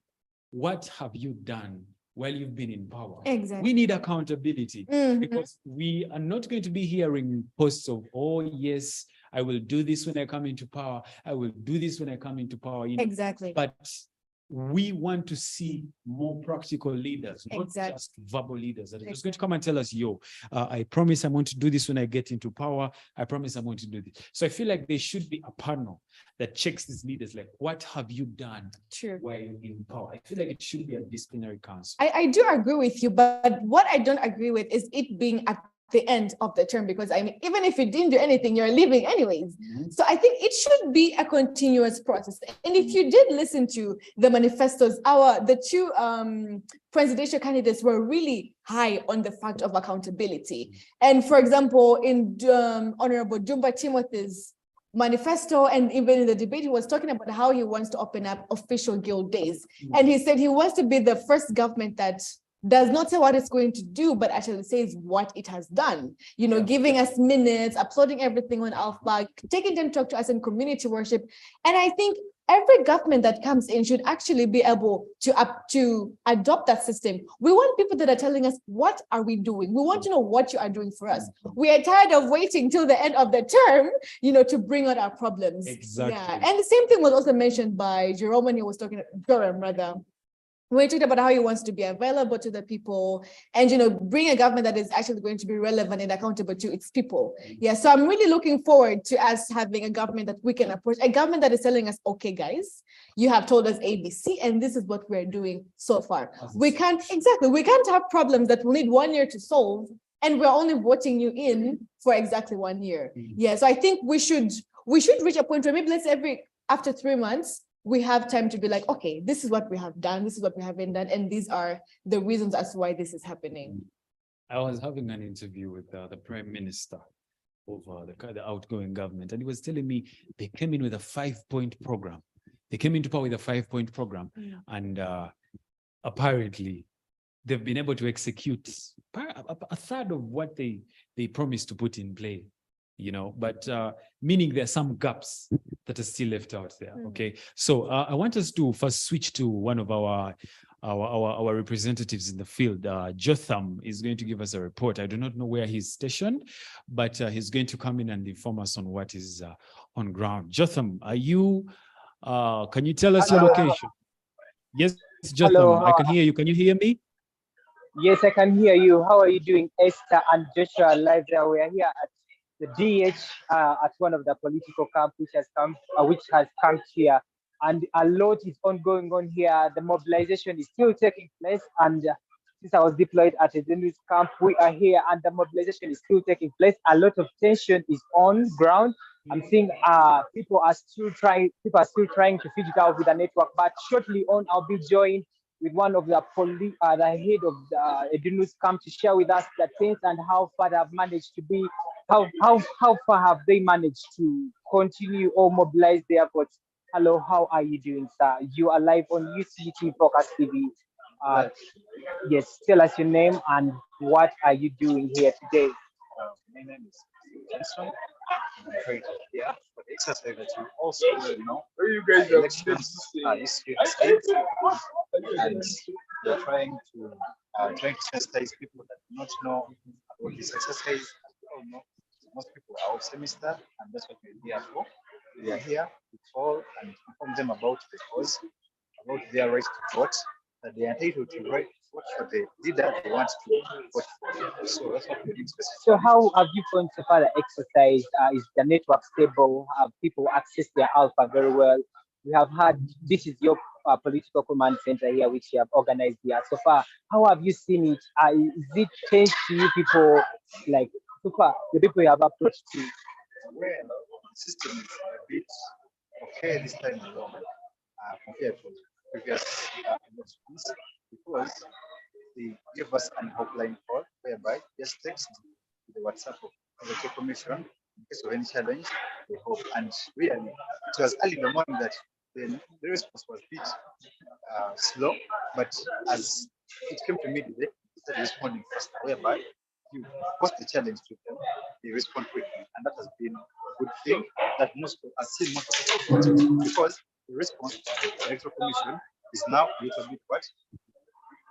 what have you done while you've been in power? Exactly. We need accountability, Mhm. because we are not going to be hearing posts of, oh, yes, I will do this when I come into power. I will do this when I come into power. You know, Exactly. but we want to see more practical leaders, not Exactly. just verbal leaders that are just going to come and tell us, yo, I promise I'm going to do this when I get into power. I promise I'm going to do this. So I feel like there should be a panel that checks these leaders, like, what have you done True. while in power? I feel like it should be a disciplinary council. I do agree with you, but what I don't agree with is it being at the end of the term, because I mean, even if you didn't do anything, you're leaving anyways. Mhm. So I think it should be a continuous process. And if you did listen to the manifestos, the two presidential candidates were really high on the fact of accountability. And for example, in Honorable Dumba Timothy's manifesto, and even in the debate, he was talking about how he wants to open up official guild days. And he said he wants to be the first government that does not say what it's going to do, but actually says what it has done, giving us minutes, uploading everything on Alpha, taking time to talk to us in community worship. And I think every government that comes in should actually be able to adopt that system. We want people that are telling us, what are we doing? We want to know what you are doing for us. We are tired of waiting till the end of the term, to bring out our problems. Exactly. Yeah. And the same thing was also mentioned by Jerome when he was talking, Joram rather. We talked about how he wants to be available to the people and, bring a government that is actually going to be relevant and accountable to its people. Yeah, so I'm really looking forward to us having a government that we can approach, a government that is telling us, okay, guys, you have told us ABC, and this is what we're doing so far. We can't have problems that will need 1 year to solve, and we're only voting you in for exactly 1 year. Yeah, so I think we should reach a point where maybe after 3 months, we have time to be like, okay, this is what we have done, this is what we haven't done, and these are the reasons as to why this is happening. I was having an interview with the Prime Minister of the outgoing government, and he was telling me they came in with a 5-point program. They came into power with a 5-point program, and apparently they've been able to execute a third of what they promised to put in play. But meaning there are some gaps that are still left out there. Okay, so I want us to first switch to one of our representatives in the field. Jotham is going to give us a report. I do not know where he's stationed, but he's going to come in and inform us on what is on ground. Jotham, are you? Can you tell us your location? Yes, Jotham, Hello. I can hear you. Can you hear me? Yes, I can hear you. How are you doing, Esther and Joshua? Live there. We are here at the DH at one of the political camp which has come here, and a lot is ongoing on here. The mobilization is still taking place, and since I was deployed at a Dennis camp, we are here, and the mobilization is still taking place. A lot of tension is on ground. I'm seeing people are still trying to figure it out with the network. But shortly on, I'll be joined with one of the head of the Edunus camp to share with us the things and how far they've managed to be. How far have they managed to continue or mobilize their efforts? Hello, how are you doing, sir? You are live on UCT Focus TV. Yes, tell us your name and what are you doing here today? My name is Jenson. I'm a trader here for the exercise that you also know. Elections this year, and they're trying to sensitize people that do not know about this exercise. Most people are off semester, and that's what we're here for. We are here to call and inform them about the cause, about their right to vote, that they are entitled to vote for the leader they want to vote for. So that's what we're doing specifically. So how have you found so far the exercise? Is the network stable? Have people access their alpha very well? We have had, this is your political command center here, which you have organized here. So far, how have you seen it? Is it changed to you people, like, so far, the people you have approached to? Well, the system is a bit okay this time around compared to previous elections, because they give us an hotline call whereby just text the WhatsApp of the commission in case of any challenge. They hope, and really, it was early in the morning that the response was a bit slow, but as it came to me today, they started responding faster, whereby you post the challenge to them, they respond quickly, and that has been a good thing that most of us see most of the people, because the response to the electoral commission is now a little bit what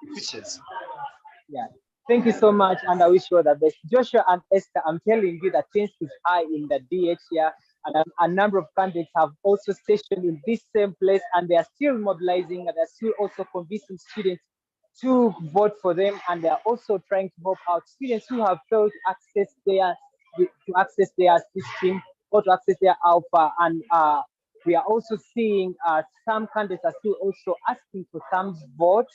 efficient. Yeah, thank you so much, and I wish you all the best. Joshua and Esther, I'm telling you that tension is high in the DH here, and a number of candidates have also stationed in this same place, and they are still mobilizing, and they're still also convincing students to vote for them, and they are also trying to help out students who have failed to access their system or to access their alpha. And we are also seeing some candidates are still also asking for some votes.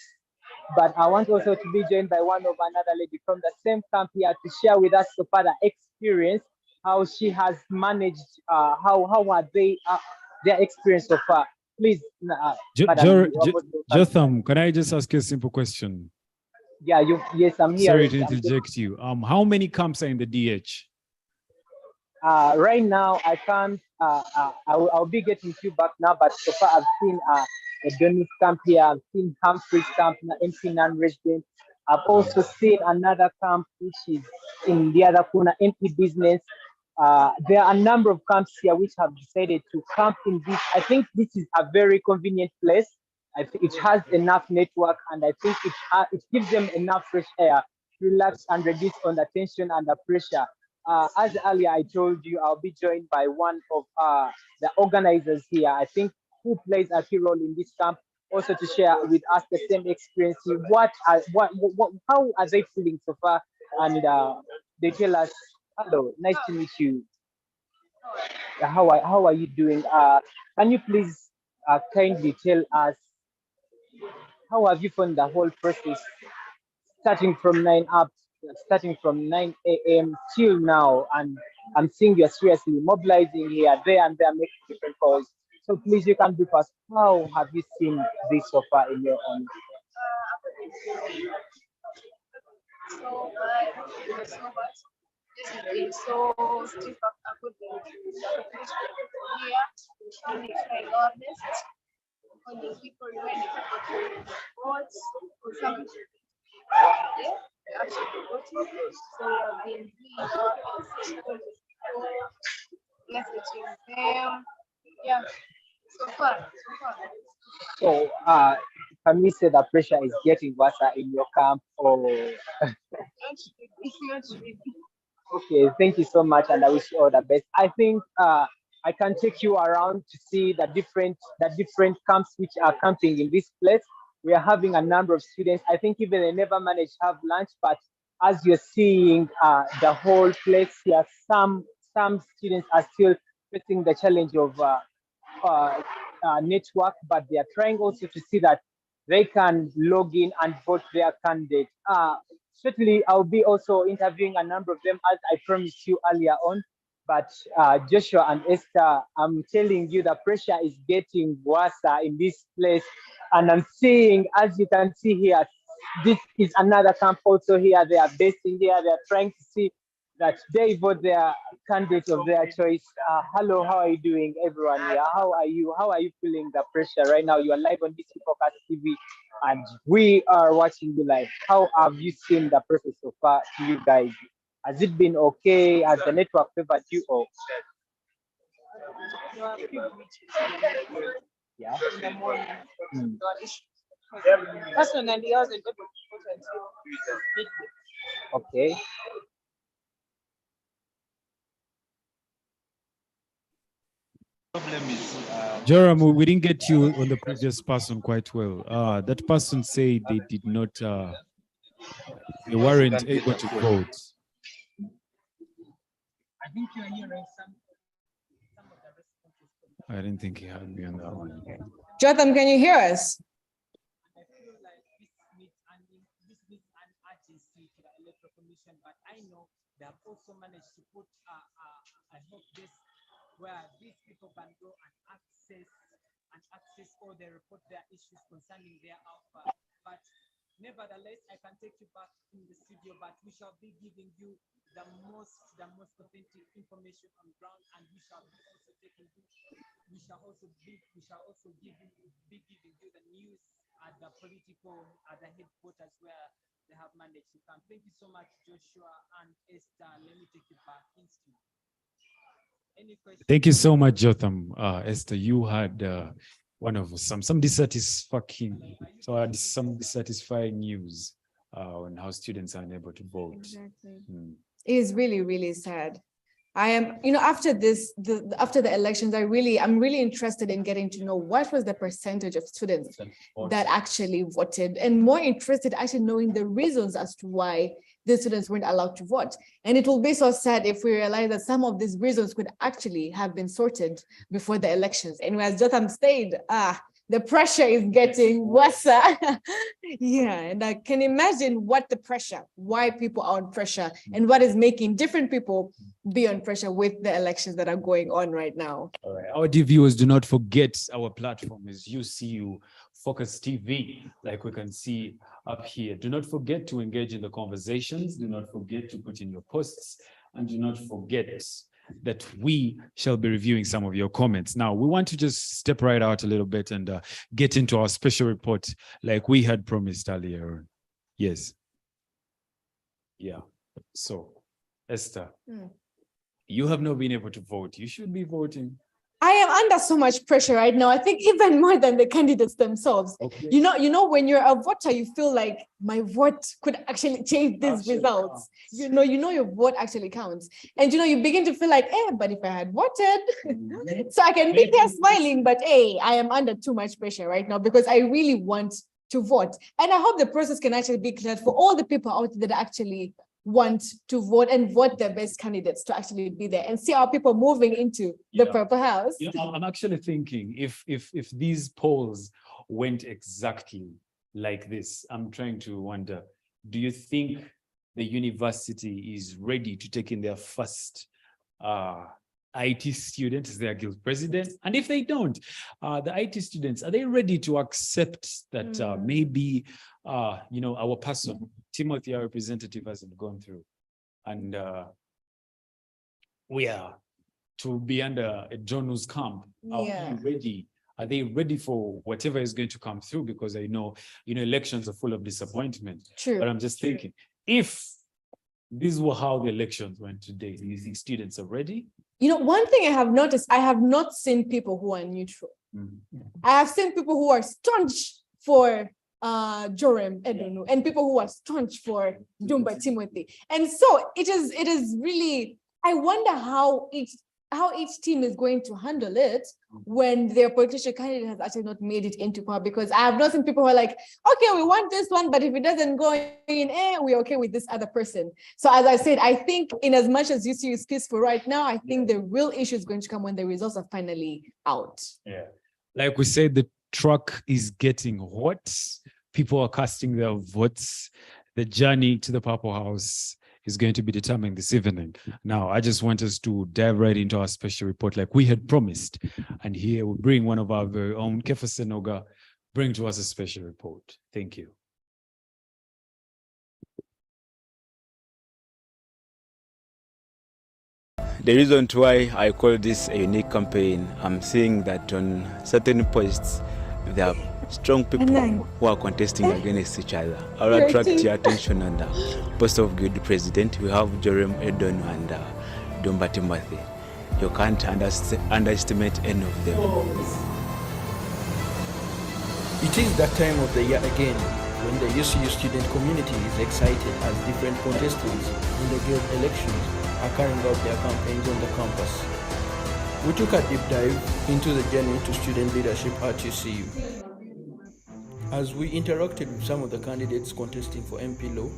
But I want also to be joined by another lady from the same camp here to share with us so far the experience, how she has managed, how are they their experience so far. Please, Jotham, can I just ask you a simple question? Yeah, yes, I'm here. Sorry to interject you. How many camps are in the DH? Right now, I can't. I'll be getting you back now, but so far I've seen the Dennis camp here. I've seen Humphreys camp, MP non-resident. I've also seen another camp which is in the other corner, MP business. There are a number of camps here which have decided to camp in this. I think this is a very convenient place. I think it has enough network, and I think it gives them enough fresh air to relax and reduce on the tension and the pressure. As earlier I told you, I'll be joined by one of the organizers here, I think, who plays a key role in this camp, also to share with us the same experience. How are they feeling so far? And they tell us, hello, nice to meet you. How are you doing? Can you please kindly tell us how have you found the whole process, starting from 9 a.m. till now, and I'm seeing you're seriously mobilizing here, there, and there, making different calls. So please, you can brief us. How have you seen this so far in your own? So this has been so stiff of a good here, and it's my honest. Only people when votes for some actually voting. So I've been messaging them. Yeah, so far. So, can we say the pressure is getting worse in your camp, or? Not really. Okay, thank you so much, and I wish you all the best. I think I can take you around to see the different camps which are camping in this place. We are having a number of students. I think even they never managed to have lunch, but as you're seeing the whole place here, some students are still facing the challenge of network, but they are trying also to see that they can log in and vote their candidate. Certainly, I'll be also interviewing a number of them, as I promised you earlier on. But Joshua and Esther, I'm telling you, the pressure is getting worse in this place. And I'm seeing, as you can see here, this is another camp also here. They are basing here. They are trying to see that they vote their candidate of their choice. Hello, how are you doing, everyone here? How are you? How are you feeling the pressure right now? You are live on DC Focus TV, and we are watching you live. How have you seen the process so far to you guys? Has it been okay? Has the network favored you? Or yeah. In the morning. Mm. Personally, I wasn't able to vote until midday. Okay. Problem is, Joram, we didn't get you on the previous person quite well. That person said they did not, they weren't able to vote. I think you're hearing some of the responses. I didn't think he had me on that one. Jotham, can you hear us? I feel like this needs an urgency to the Electoral Commission, but I know they have also managed to put a help desk where these people can go and access or they report their issues concerning their offer. But nevertheless, I can take you back in the studio, but we shall be giving you the most authentic information on ground, and we shall also giving you the news at the headquarters where they have managed to come. Thank you so much, Joshua and Esther. Let me take you back in studio. Any questions? Thank you so much, Jotham. Esther, you had one of some dissatisfying news on how students are unable to vote. Exactly. Mm. It is really, really sad. I am, after after the elections, I'm really interested in getting to know what was the percentage of students that actually voted, and more interested actually knowing the reasons as to why the students weren't allowed to vote. And it will be so sad if we realize that some of these reasons could actually have been sorted before the elections. And as Jotham said, the pressure is getting worse. Yeah, and I can imagine why people are on pressure, and what is making different people be on pressure with the elections that are going on right now. All right. Our dear viewers, do not forget our platform is UCU Focus TV, like we can see up here. Do not forget to engage in the conversations. Do not forget to put in your posts, and do not forget that we shall be reviewing some of your comments. Now, we want to just step right out a little bit and get into our special report like we had promised earlier. Yes. Yeah. So, Esther, you have not been able to vote. You should be voting. I am under so much pressure right now. I think even more than the candidates themselves. Okay. You know, when you're a voter, you feel like my vote could actually change these results. You know your vote actually counts. And you begin to feel like, but if I had voted, so I can be there smiling, but I am under too much pressure right now because I really want to vote. And I hope the process can actually be cleared for all the people out there that actually want to vote and vote their best candidates to actually be there and see our people moving into the Purple House. I'm actually thinking if these polls went exactly like this, I'm trying to wonder, do you think the university is ready to take in their first IT student as their guild president? And if they don't, the IT students, are they ready to accept that maybe our person, Timothy, our representative, hasn't gone through, and we are to be under a Jonu's camp? Are we ready? Are they ready for whatever is going to come through? Because I know, elections are full of disappointment. True. But I'm just thinking, if these were how the elections went today, do you think students are ready? One thing I have noticed, I have not seen people who are neutral. I have seen people who are staunch for Joram Edonu and people who are staunch for Dumba Timothy. And so it is really, I wonder how each team is going to handle it when their political candidate has actually not made it into power, because I have not seen people who are like, okay, we want this one, but if it doesn't go in, we're okay with this other person. So as I said, I think in as much as UCU is peaceful right now, I think the real issue is going to come when the results are finally out. Yeah. Like we said, the truck is getting hot. People are casting their votes. The journey to the Purple House is going to be determined this evening. Now, I just want us to dive right into our special report like we had promised. And here we bring one of our very own, Kefa Senoga, bring to us a special report. Thank you. The reason why I call this a unique campaign, I'm seeing that on certain posts, there are strong people who are contesting against each other. I'll attract your attention on the post of guild president. We have Joram Edonu and Dumba Timothy. You can't underestimate any of them. It is that time of the year again when the UCU student community is excited as different contestants in the guild elections are carrying out their campaigns on the campus. We took a deep dive into the journey to student leadership at UCU. As we interacted with some of the candidates contesting for MP Law,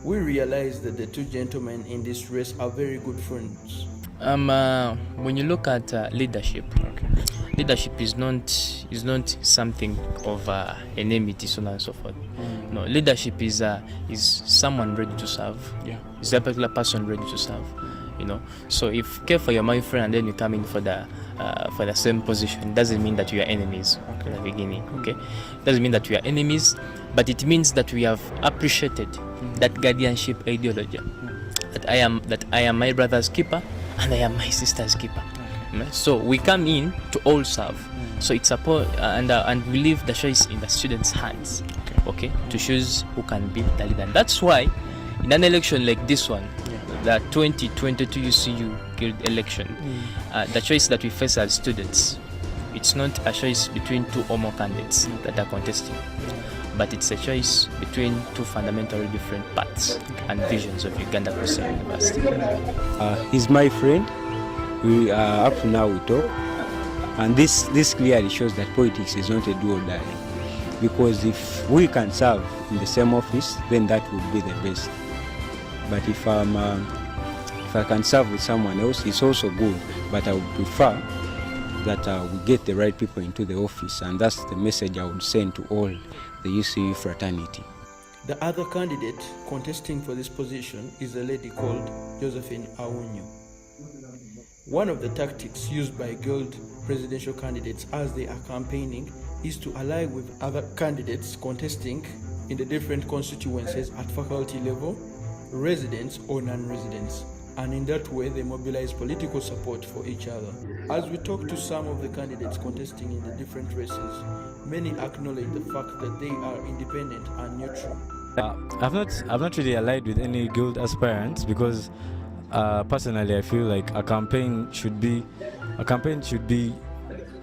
we realized that the two gentlemen in this race are very good friends. When you look at leadership, leadership is not something of enmity, so on and so forth. No, leadership is someone ready to serve. Yeah. Is a particular person ready to serve. So if Kefa, you're my friend, and then you come in for the same position, doesn't mean that we are enemies at the beginning. Okay, doesn't mean that we are enemies, but it means that we have appreciated that guardianship ideology. That I am my brother's keeper and I am my sister's keeper. So we come in to all serve. So it's and we leave the choice in the students' hands. Okay, to choose who can be the leader. And that's why in an election like this one, the 2022 UCU Guild election, the choice that we face as students, it's not a choice between two or more candidates that are contesting, but it's a choice between two fundamentally different paths and visions of Uganda Christian University. He's my friend. We are up to now we talk, and this clearly shows that politics is not a do or die. Because if we can serve in the same office, then that would be the best. But if I can serve with someone else, it's also good. But I would prefer that we get the right people into the office, and that's the message I would send to all the UCU fraternity. The other candidate contesting for this position is a lady called Josephine Aunyu. One of the tactics used by Guild presidential candidates as they are campaigning is to ally with other candidates contesting in the different constituencies at faculty level, residents or non-residents. and in that way they mobilize political support for each other. As we talk to some of the candidates contesting in the different races, many acknowledge the fact that they are independent and neutral. I've not really allied with any guild aspirants because personally I feel like a campaign should be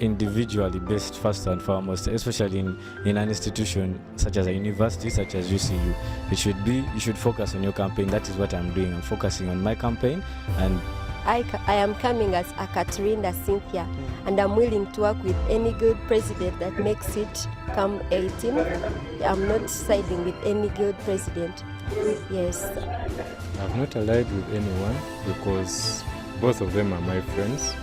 individually based first and foremost, especially in an institution such as a university, such as UCU. You should focus on your campaign. That is what I'm doing. I'm focusing on my campaign, and I am coming as a Katrina Cynthia, and I'm willing to work with any guild president that makes it come 18. I'm not siding with any guild president. Yes. I've not allied with anyone because both of them are my friends.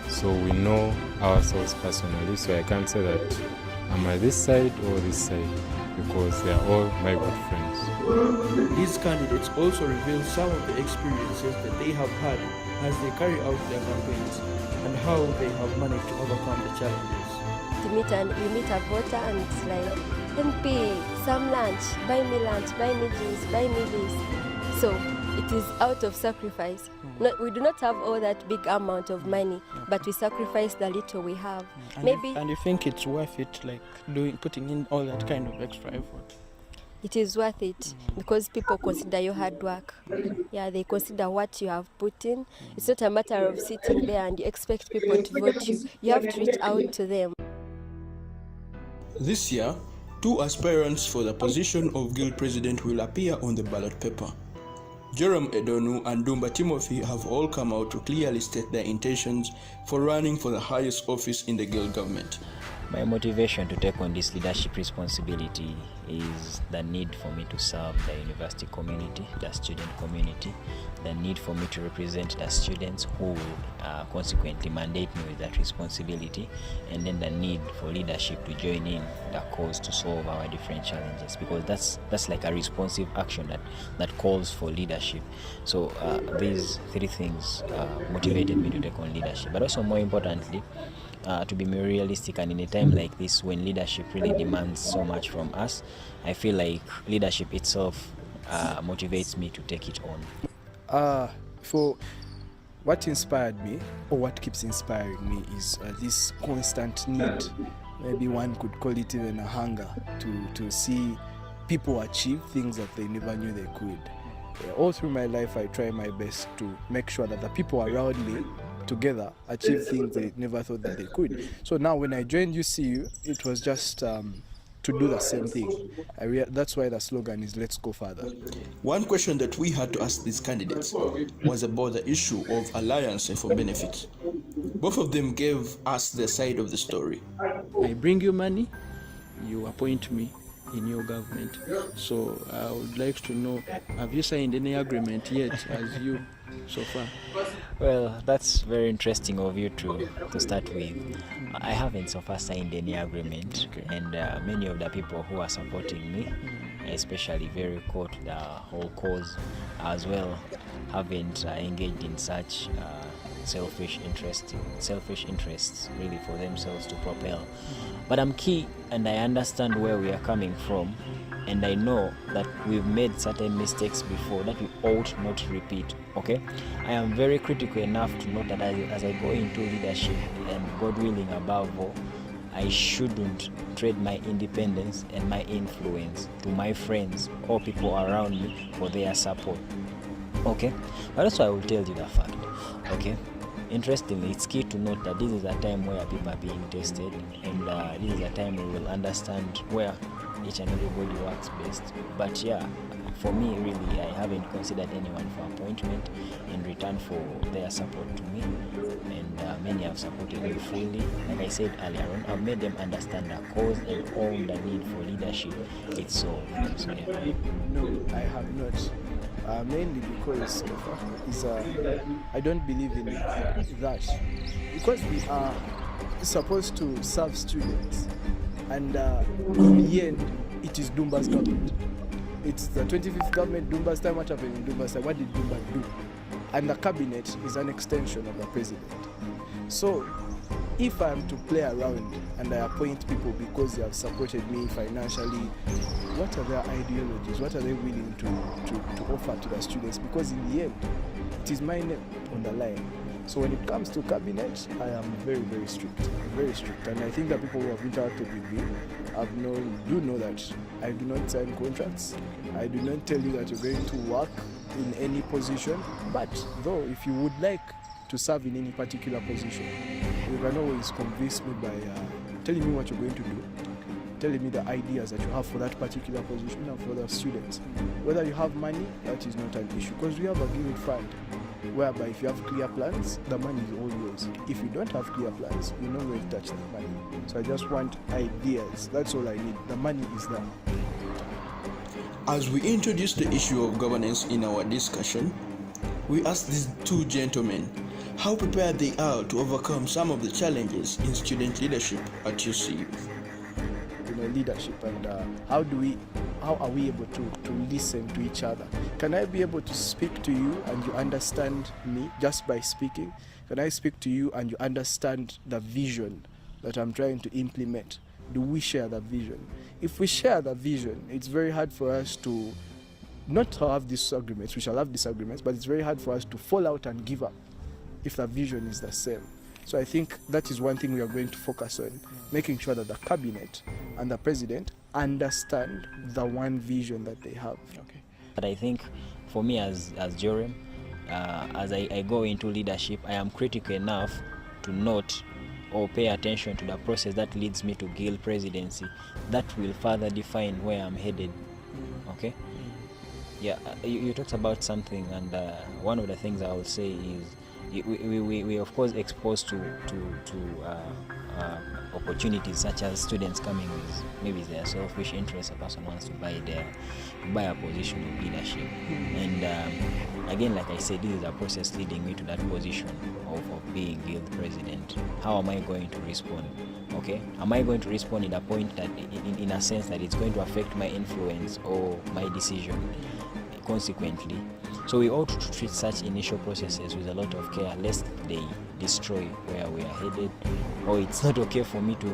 So we know ourselves personally, so I can't say that I'm at this side or this side because they are all my good friends. These candidates also reveal some of the experiences that they have had as they carry out their campaigns and how they have managed to overcome the challenges. You meet a voter and it's like, MP, some lunch, buy me juice, buy me this. So it is out of sacrifice. We do not have all that big amount of money, but we sacrifice the little we have. And you think it's worth it, like putting in all that kind of extra effort? It is worth it because people consider your hard work. Yeah, they consider what you have put in. It's not a matter of sitting there and you expect people to vote you. You have to reach out to them. This year, 2 aspirants for the position of guild president will appear on the ballot paper. Joram Edonu and Dumba Timothy have all come out to clearly state their intentions for running for the highest office in the guild government. My motivation to take on this leadership responsibility is the need for me to serve the university community, the student community, the need for me to represent the students who will consequently mandate me with that responsibility, and then the need for leadership to join in the cause to solve our different challenges, because that's like a responsive action that calls for leadership. So these 3 things motivated me to take on leadership, but also more importantly, to be more realistic, and in a time like this when leadership really demands so much from us, I feel like leadership itself motivates me to take it on. For what inspired me, or what keeps inspiring me, is this constant need, maybe one could call it even a hunger, to see people achieve things that they never knew they could. All through my life I try my best to make sure that the people around me together achieve things they never thought that they could. So now when I joined UCU, it was just to do the same thing. That's why the slogan is "Let's go further." One question that we had to ask these candidates was about the issue of alliance and for benefits. Both of them gave us their side of the story. I bring you money, you appoint me in your government. So I would like to know, have you signed any agreement yet as you so far? Well, that's very interesting of you to start with. I haven't so far signed any agreement, and many of the people who are supporting me, especially very core to the whole cause as well, haven't engaged in such selfish interests really for themselves to propel. But I'm key, and I understand where we are coming from, and I know that we've made certain mistakes before that we ought not to repeat. Okay, I am very critical enough to know that as I go into leadership, and God willing above all, I shouldn't trade my independence and my influence to my friends or people around me for their support. Okay, but that's why I will tell you the fact. Okay, interestingly, it's key to note that this is a time where people are being tested, and this is a time we will understand where each and everybody works best. But yeah, for me, really, I haven't considered anyone for appointment in return for their support to me, and many have supported me fully. Like I said earlier on, I've made them understand the cause and all the need for leadership itself. So, yeah. No, I have not. Mainly because I don't believe in that. Because we are supposed to serve students, and in the end, it is Dumba's government. It's the 25th government, Dumba's time. What happened in Dumba's time? What did Dumba do? And the cabinet is an extension of the president. So if I am to play around and I appoint people because they have supported me financially, what are their ideologies? What are they willing to offer to the students? Because in the end, it is my name on the line. So when it comes to cabinet, I am very, very strict, and I think that people who have interacted with me do know that I do not sign contracts. I do not tell you that you're going to work in any position, but though if you would like to serve in any particular position, you can always convince me by telling me what you're going to do, telling me the ideas that you have for that particular position and for the students. Whether you have money, that is not an issue, because we have a guild fund whereby if you have clear plans, the money is all yours. If you don't have clear plans, you're not going to touch the money. So I just want ideas. That's all I need. The money is there. As we introduce the issue of governance in our discussion, we asked these two gentlemen how prepared they are to overcome some of the challenges in student leadership at UCU. Leadership, and how are we able to listen to each other? Can I be able to speak to you and you understand me just by speaking? Can I speak to you and you understand the vision that I'm trying to implement? Do we share the vision? If we share the vision, it's very hard for us to not have disagreements. We shall have disagreements, but it's very hard for us to fall out and give up if the vision is the same. So I think that is one thing we are going to focus on, making sure that the cabinet and the president understand the one vision that they have. Okay. But I think for me as Jerem, as I go into leadership, I am critical enough to note or pay attention to the process that leads me to Guild presidency. That will further define where I'm headed. Okay? Yeah, you talked about something, and one of the things I will say is we of course exposed to opportunities such as students coming with maybe their selfish interest. A person wants to buy a position of leadership, and again, like I said, this is a process leading me to that position of being Guild president. How am I going to respond? Okay, am I going to respond in a point that in a sense that it's going to affect my influence or my decision consequently? So we ought to treat such initial processes with a lot of care, lest they destroy where we are headed. Or it's not okay for me to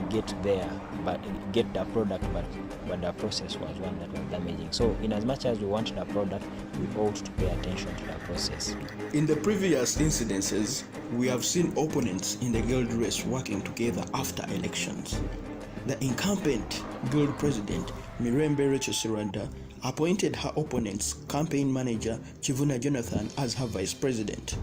get there, but get the product, but the process was one that was damaging. So in as much as we want the product, we ought to pay attention to the process. In the previous incidences, we have seen opponents in the Guild race working together after elections. The incumbent Guild president, Mirembe Rachel Siranda, appointed her opponent's campaign manager, Chivuna Jonathan, as her vice president.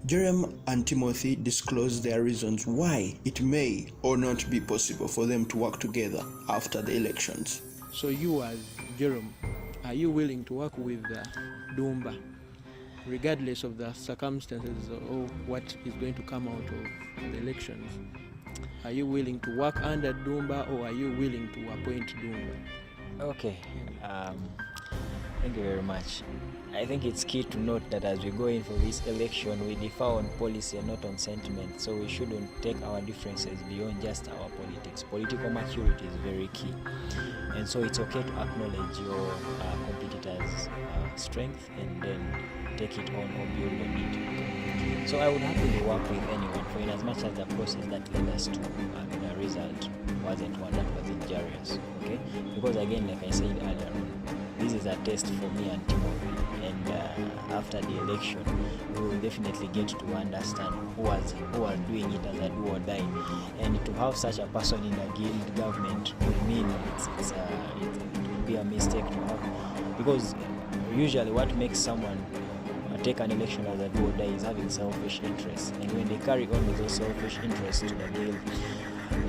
Jerem and Timothy disclosed their reasons why it may or not be possible for them to work together after the elections. So you as Jerem, are you willing to work with Dumba, regardless of the circumstances or what is going to come out of the elections? Are you willing to work under Dumba, or are you willing to appoint Dumba? Okay, thank you very much. I think it's key to note that as we go in for this election, we differ on policy and not on sentiment. So we shouldn't take our differences beyond just our politics. Political maturity is very key. And so it's okay to acknowledge your competitor's strength and then take it on or build on it. So I would happily work with anyone, for in as much as the process that led us to the result wasn't one that was injurious. Okay? Because again, like I said earlier on, this is a test for me and Timothy. And after the election, we will definitely get to understand who was doing it as a do or die. And to have such a person in the Guild government would mean it would be a mistake to have. Because usually what makes someone take an election as a do or die is having selfish interests. And when they carry on with those selfish interests to the Guild,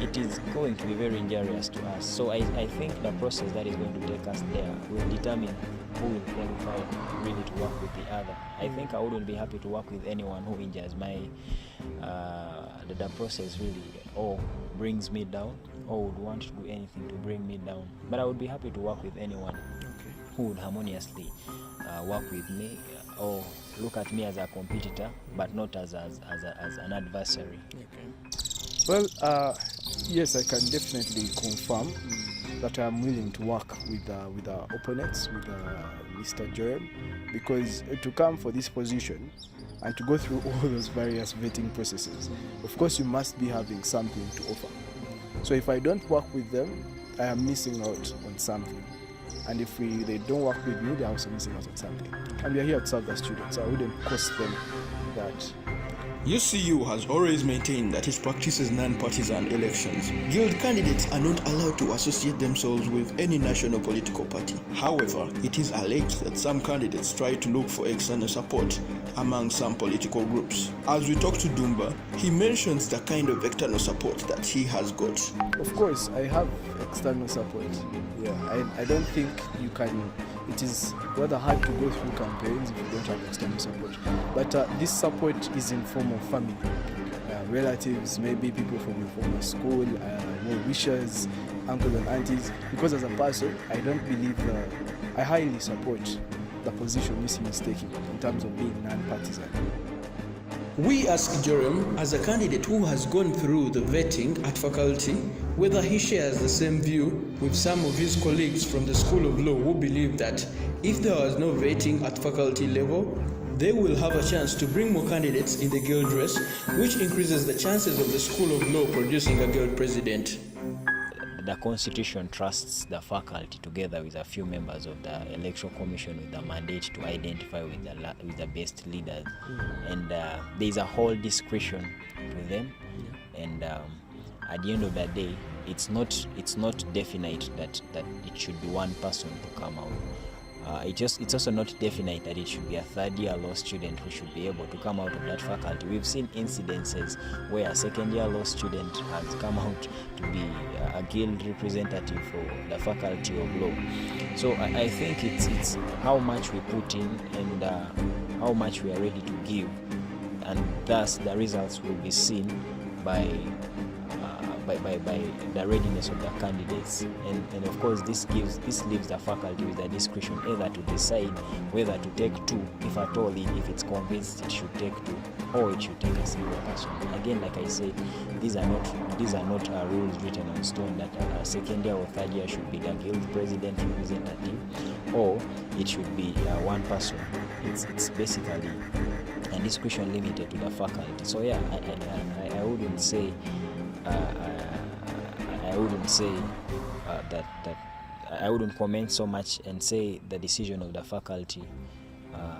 it is going to be very injurious to us. So I think the process that is going to take us there will determine who will qualify really to work with the other. I think I wouldn't be happy to work with anyone who injures my the process really, or brings me down, or would want to do anything to bring me down. But I would be happy to work with anyone who would harmoniously work with me or look at me as a competitor, but not as an adversary. Okay. Well, yes, I can definitely confirm that I'm willing to work with our opponents, with Mr. Jerem, because to come for this position and to go through all those various vetting processes, of course you must be having something to offer. So if I don't work with them, I am missing out on something. And if they don't work with me, they're also missing out on something. And we are here to serve the students, so I wouldn't cost them that. UCU has always maintained that it practices non-partisan elections. Guild candidates are not allowed to associate themselves with any national political party. However, it is alleged that some candidates try to look for external support among some political groups. As we talk to Dumba, he mentions the kind of external support that he has got. Of course, I have external support. Yeah, I don't think you can. It is rather hard to go through campaigns if you don't have external support. But this support is in form of family, relatives, maybe people from your former school, well-wishers, uncles and aunties. Because as a person, I don't believe I highly support the position UCU is taking in terms of being non-partisan. We asked Jerome, as a candidate who has gone through the vetting at faculty, whether he shares the same view with some of his colleagues from the School of Law who believe that if there was no vetting at faculty level, they will have a chance to bring more candidates in the guild race, which increases the chances of the School of Law producing a guild president. The Constitution trusts the faculty together with a few members of the Electoral Commission with the mandate to identify with the best leaders. And there is a whole discretion to them. And at the end of the day, it's not definite that it should be one person to come out. It's also not definite that it should be a third-year law student who should be able to come out of that faculty. We've seen incidences where a second-year law student has come out to be a guild representative for the faculty of law. So I think it's how much we put in and how much we are ready to give, and thus the results will be seen by the readiness of the candidates, and of course this leaves the faculty with the discretion either to decide whether to take two, if at all, if it's convinced it should take two, or it should take a single person. Again, like I said, these are not rules written on stone that a second year or third year should be the guild president representative, or it should be one person. It's basically a discretion limited to the faculty. So yeah, I wouldn't say. I wouldn't comment so much and say the decision of the faculty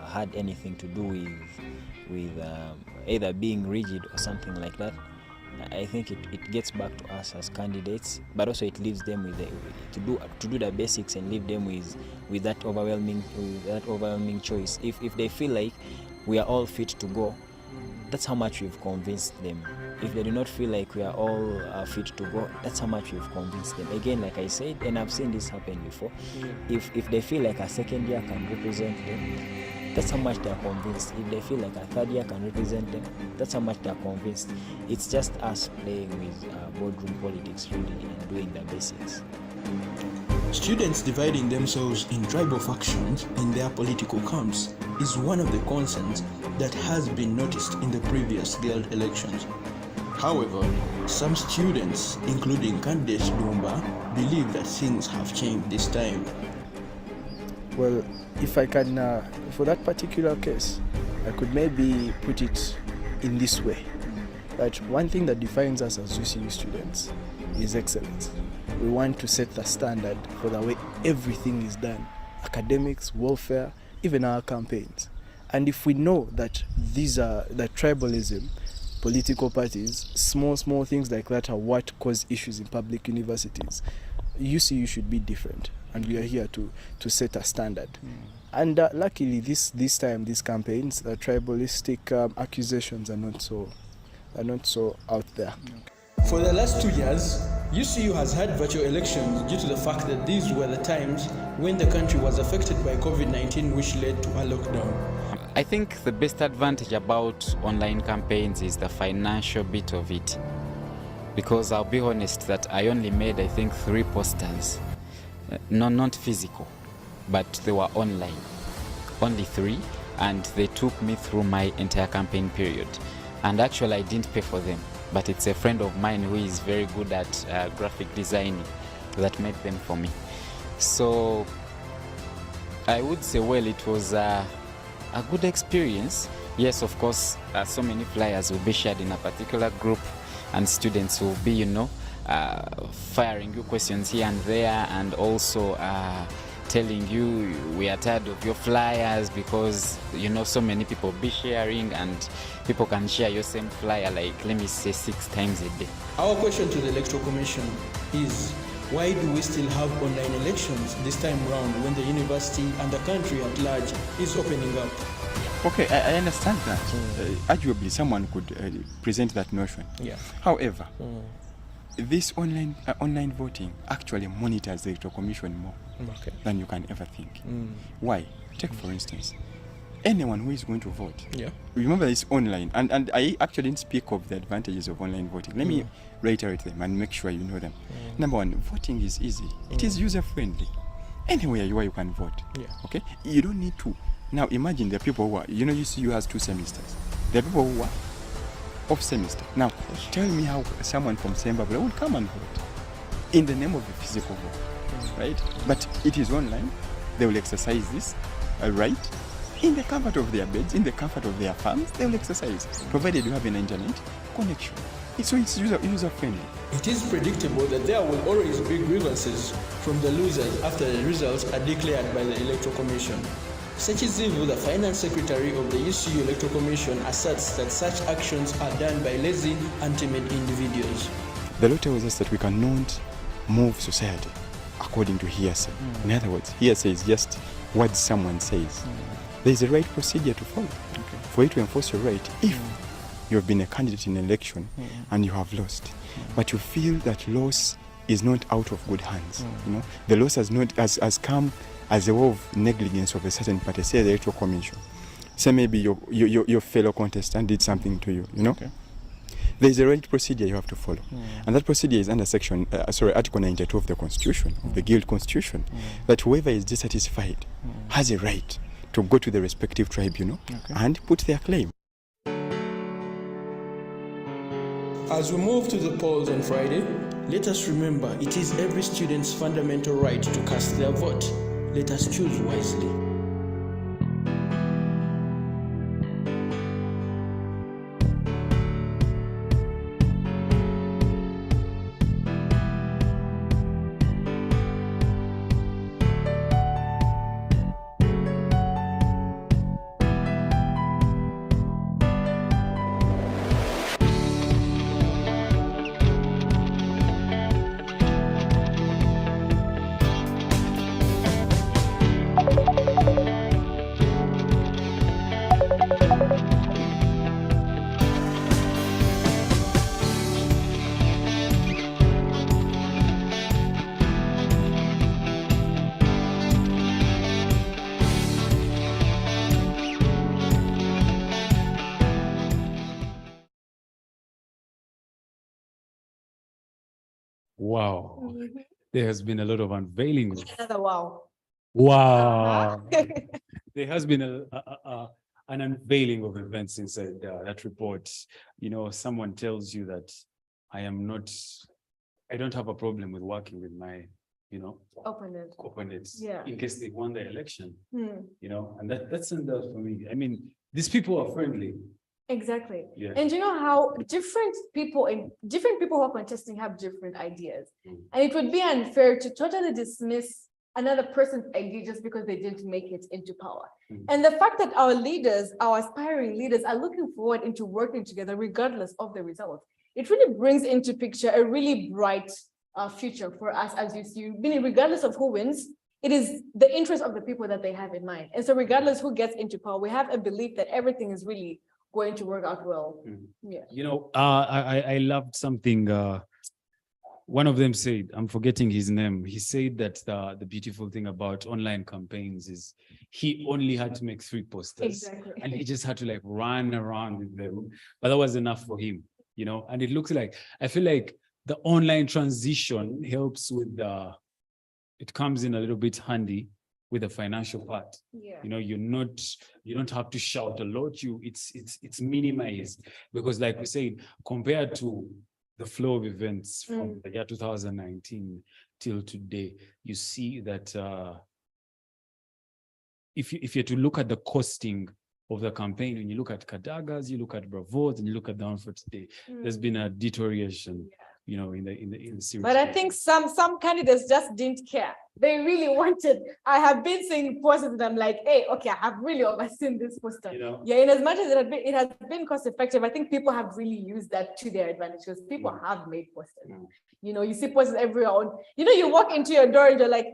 had anything to do with either being rigid or something like that. I think it gets back to us as candidates, but also it leaves them with to do the basics and leave them with that overwhelming choice. If they feel like we are all fit to go, that's how much we've convinced them. If they do not feel like we are all fit to go, that's how much we've convinced them. Again, like I said, and I've seen this happen before, if they feel like a second year can represent them, that's how much they're convinced. If they feel like a third year can represent them, that's how much they're convinced. It's just us playing with boardroom politics really and doing the basics. Students dividing themselves in tribal factions in their political camps is one of the concerns that has been noticed in the previous guild elections. However, some students, including candidate Dumba, believe that things have changed this time. Well, if I can, for that particular case, I could maybe put it in this way. That one thing that defines us as UCU students is excellence. We want to set the standard for the way everything is done. Academics, welfare, even our campaigns. And if we know that these are the tribalism, political parties, small things like that are what cause issues in public universities, UCU should be different. And we are here to set a standard. And luckily this time, these campaigns, the tribalistic accusations are not so out there. For the last 2 years, UCU has had virtual elections due to the fact that these were the times when the country was affected by COVID-19, which led to a lockdown. I think the best advantage about online campaigns is the financial bit of it. Because I'll be honest that I only made, I think, 3 posters. Not physical, but they were online. Only 3, and they took me through my entire campaign period. And actually I didn't pay for them, but it's a friend of mine who is very good at graphic designing that made them for me. So I would say, well, it was a good experience. Yes, of course, so many flyers will be shared in a particular group, and students will be, firing you questions here and there, and also telling you we are tired of your flyers because so many people be sharing, and people can share your same flyer like, let me say, 6 times a day. Our question to the Electoral Commission is, why do we still have online elections this time around when the university and the country at large is opening up? Okay, I understand that. Arguably, someone could present that notion. Yeah. However, this online voting actually monitors the Electoral Commission more than you can ever think. Why? Take, for instance, anyone who is going to vote. Yeah. Remember, it's online, and I actually didn't speak of the advantages of online voting. Let me reiterate them and make sure you know them. Number one, voting is easy. It is user-friendly. Anywhere you are, you can vote. Yeah. Okay? You don't need to. Now, imagine the people who are, you has 2 semesters. The people who are off semester. Now, tell me how someone from Zimbabwe would come and vote in the name of the physical vote, right? But it is online. They will exercise this right in the comfort of their beds, in the comfort of their farms. They will exercise, provided you have an internet connection. So it's user-friendly. It is predictable that there will always be grievances from the losers after the results are declared by the Electoral Commission. Sachi Zivu, the Finance Secretary of the UCU Electoral Commission, asserts that such actions are done by lazy and timid individuals. The law tells us that we cannot move society according to hearsay. In other words, hearsay is just what someone says. There is a right procedure to follow for you to enforce your right. If you have been a candidate in an election and you have lost, but you feel that loss is not out of good hands, the loss has come as a way of negligence of a certain party, say the Electoral Commission. Say maybe your fellow contestant did something to you, There is a right procedure you have to follow. And that procedure is under Article 92 of the Constitution, of the Guild Constitution, that whoever is dissatisfied has a right to go to the respective tribunal and put their claim. As we move to the polls on Friday, let us remember it is every student's fundamental right to cast their vote. Let us choose wisely. Wow. There has been a lot of unveiling. Another wow. Wow. There has been an unveiling of events inside that report. Someone tells you that I don't have a problem with working with my, opponents in case they won the election, and that's enough for me. I mean, these people are friendly. Exactly. Yeah. And you know how different people who are contesting have different ideas. And it would be unfair to totally dismiss another person's idea just because they didn't make it into power. And the fact that our leaders, our aspiring leaders, are looking forward into working together regardless of the results, it really brings into picture a really bright future for us as UCU, meaning regardless of who wins, it is the interest of the people that they have in mind. And so regardless who gets into power, we have a belief that everything is really going to work out well. Yeah. I loved something one of them said, I'm forgetting his name. He said that the beautiful thing about online campaigns is he only had to make 3 posters. Exactly. And he just had to run around with them, but that was enough for him, and it looks like, I feel like the online transition helps with it comes in a little bit handy with the financial part. Yeah. You don't have to shout a lot. It's minimized, because like we said, compared to the flow of events from the year 2019 till today, you see that if you're to look at the costing of the campaign, when you look at Kadagas, you look at Bravos, and you look at the one for today, there's been a deterioration, in the series. But I think some candidates just didn't care. They really wanted. I have been seeing posters and I'm like, hey, okay, I have really overseen this poster. You know? Yeah, in as much as it has been cost effective, I think people have really used that to their advantage because people have made posters. You know, you see posters everywhere on, you know, you walk into your door and you're like,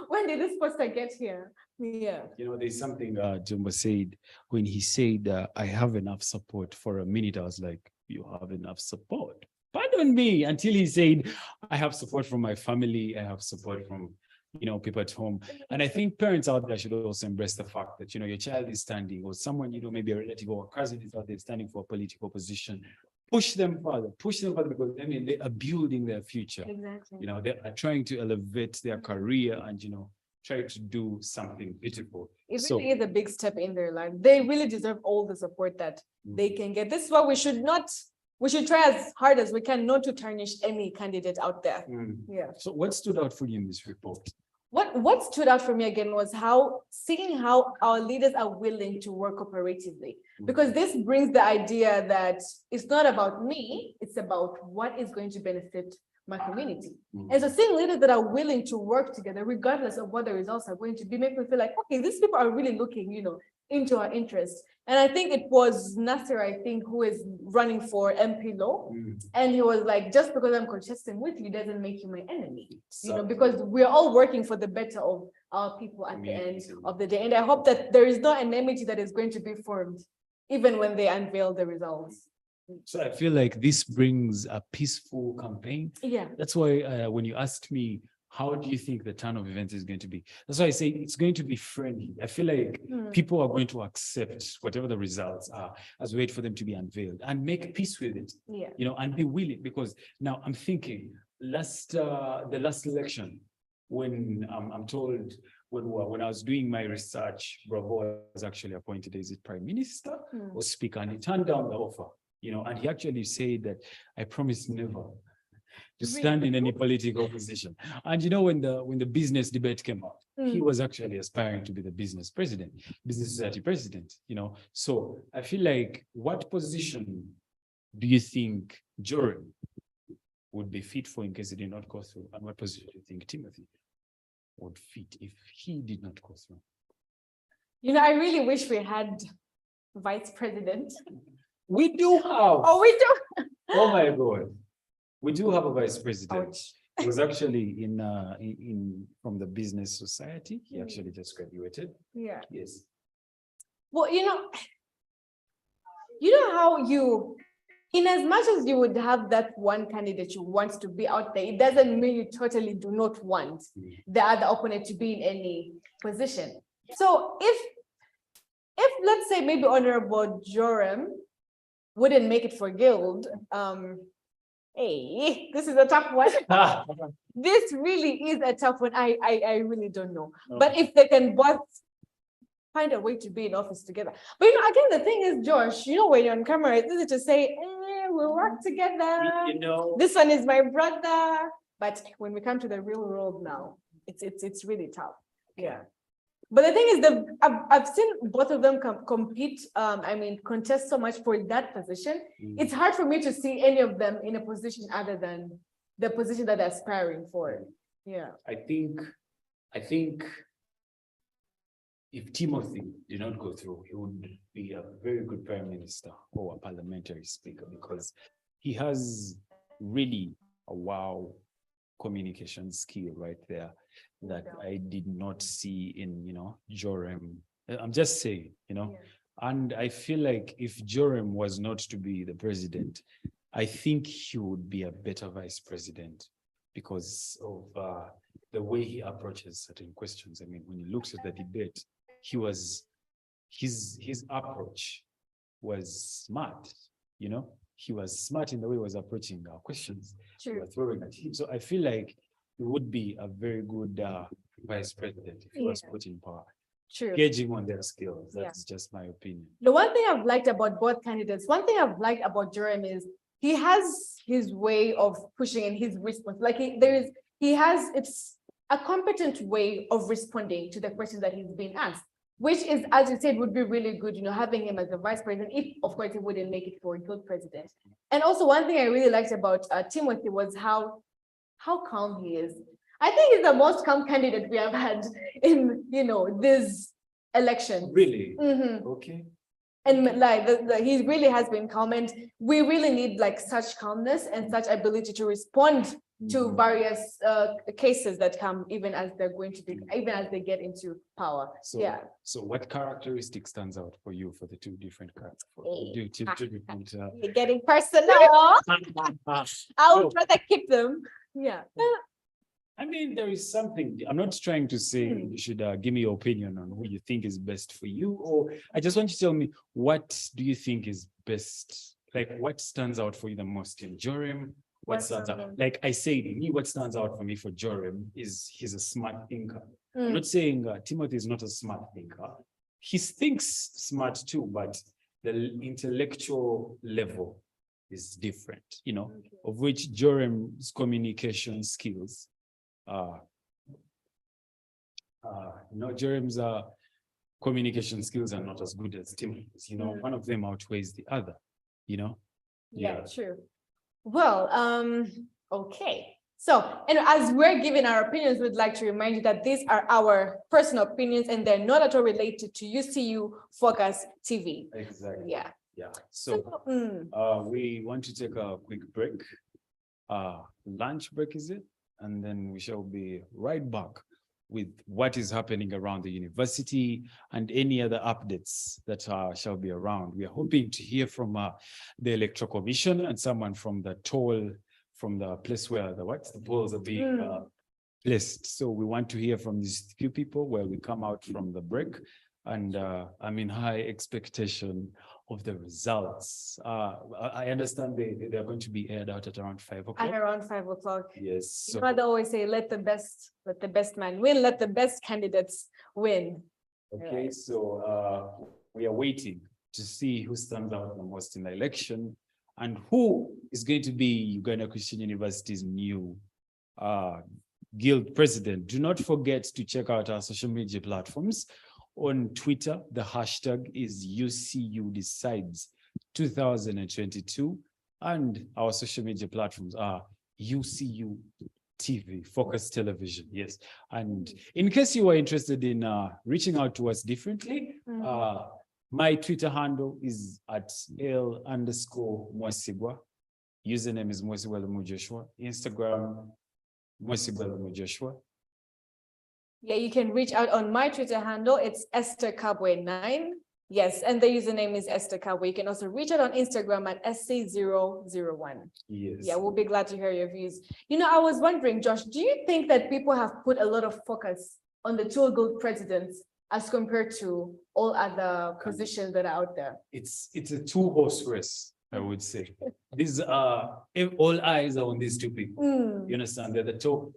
when did this poster get here? Yeah. You know, there's something Jumbo said when he said, I have enough support. For a minute, I was like, you have enough support? Pardon me, until he said, I have support from my family, I have support from, you know, people at home. And I think parents out there should also embrace the fact that, you know, your child is standing, or someone, you know, maybe a relative or a cousin is out there standing for a political position. Push them further, because I mean, they are building their future. Exactly. You know, they are trying to elevate their career and, you know, try to do something beautiful. It really is a big step in their life. They really deserve all the support that they can get. This is why we should try as hard as we can not to tarnish any candidate out there. Yeah. So what stood out for you in this report? What stood out for me again was seeing how our leaders are willing to work cooperatively, because this brings the idea that it's not about me, it's about what is going to benefit my community. And so seeing leaders that are willing to work together, regardless of what the results are going to be, make me feel like, okay, these people are really looking, you know, into our interests. And I think it was Nasser, I think, who is running for MP Law. And he was like, just because I'm contesting with you doesn't make you my enemy. You know, because we're all working for the better of our people at the end of the day. And I hope that there is no enmity that is going to be formed, even when they unveil the results. So I feel like this brings a peaceful campaign. Yeah. That's why when you asked me, how do you think the turn of events is going to be? That's why I say it's going to be friendly. I feel like people are going to accept whatever the results are as we wait for them to be unveiled and make peace with it. Yeah. You know, and be willing, because now I'm thinking the last election, when I'm told when I was doing my research, Bravo was actually appointed as prime minister or speaker, and he turned down the offer. You know, and he actually said that I promise never to stand in any political position. And you know, when the business debate came out, he was actually aspiring to be the business society president, you know. So I feel like, what position do you think Joram would be fit for in case he did not go through? And what position do you think Timothy would fit if he did not go through? You know, I really wish we had vice president. We do have. Oh, we do. Oh my God. We do have a vice president. He was actually in from the business society. He actually just graduated. Yeah. Yes. Well, you know how in as much as you would have that one candidate you want to be out there, it doesn't mean you totally do not want the other opponent to be in any position. So if let's say maybe Honorable Joram wouldn't make it for Guild, hey, this is a tough one. This really is a tough one. I really don't know. But if they can both find a way to be in office together. But you know, again, the thing is, Josh, you know, when you're on camera, it's easy to say, we'll work together. You know, this one is my brother. But when we come to the real world now, it's really tough. Yeah. But the thing is, I've seen both of them compete, contest so much for that position. It's hard for me to see any of them in a position other than the position that they're aspiring for. Yeah. I think if Timothy did not go through, he would be a very good prime minister or a parliamentary speaker, because he has really a wow communication skill right there that I did not see in, you know, Joram. I'm just saying, you know, and I feel like if Joram was not to be the president, I think he would be a better vice president because of the way he approaches certain questions. I mean, when he looks at the debate, his approach was smart, you know, he was smart in the way he was approaching our questions. We were throwing at him. So I feel like he would be a very good vice president if he was put in power. Gauging on their skills. That's just my opinion. The one thing I've liked about both candidates, one thing I've liked about Joram is he has his way of pushing in his response. Like it's a competent way of responding to the questions that he's being asked, which is, as you said, would be really good, you know, having him as the vice president, if of course he wouldn't make it for a good president. And also one thing I really liked about Timothy was how calm he is. I think he's the most calm candidate we have had in, this election. Really? Mhm. Okay. And like he really has been calm, and we really need like such calmness and such ability to respond to various cases that come even as they're going to be, even as they get into power. So, Yeah. so what characteristic stands out for you for the two different characters? You're getting personal. I would rather keep them. Yeah. I mean, there is something, I'm not trying to say you should give me your opinion on who you think is best for you, or I just want you to tell me, what do you think is best? Like, what stands out for you the most in Joram? What stands out? Like I said, me, what stands out for me for Joram is he's a smart thinker. I'm not saying Timothy is not a smart thinker. He thinks smart too, but the intellectual level is different, of which Joram's communication skills Joram's communication skills are not as good as Timothy's, one of them outweighs the other, Yeah, true. Well, okay. So, and as we're giving our opinions, we'd like to remind you that these are our personal opinions and they're not at all related to UCU Focus TV. Exactly. Yeah. Yeah. So we want to take a quick break. Lunch break, is it? And then we shall be right back with what is happening around the university and any other updates that shall be around. We are hoping to hear from the Electoral Commission and someone from the toll, from the place where the polls are being placed. So we want to hear from these few people where we come out from the break. And I'm in high expectation of the results. I understand they're going to be aired out at around 5 o'clock. At around 5 o'clock. Yes. So, My father always say, let the best man win, let the best candidates win. okay, so we are waiting to see who stands out the most in the election and who is going to be Uganda Christian University's new guild president. Do not forget to check out our social media platforms. On Twitter, the hashtag is UCU Decides 2022, and our social media platforms are UCU TV, Focus Television. Yes. And in case you are interested in reaching out to us differently, my Twitter handle is at L_Mwesigwa. Username is Mwesigwa Joshua. Instagram, Mwesigwa Joshua. Yeah, you can reach out on my Twitter handle. It's Esther Kabwe 9. Yes, and the username is Esther Kabwe. You can also reach out on Instagram at SC001. Yes. Yeah, we'll be glad to hear your views. I was wondering, Josh, do you think that people have put a lot of focus on the two guild presidents as compared to all other positions that are out there? It's a two-horse race, I would say. These are, all eyes are on these two people. You understand? They're the top.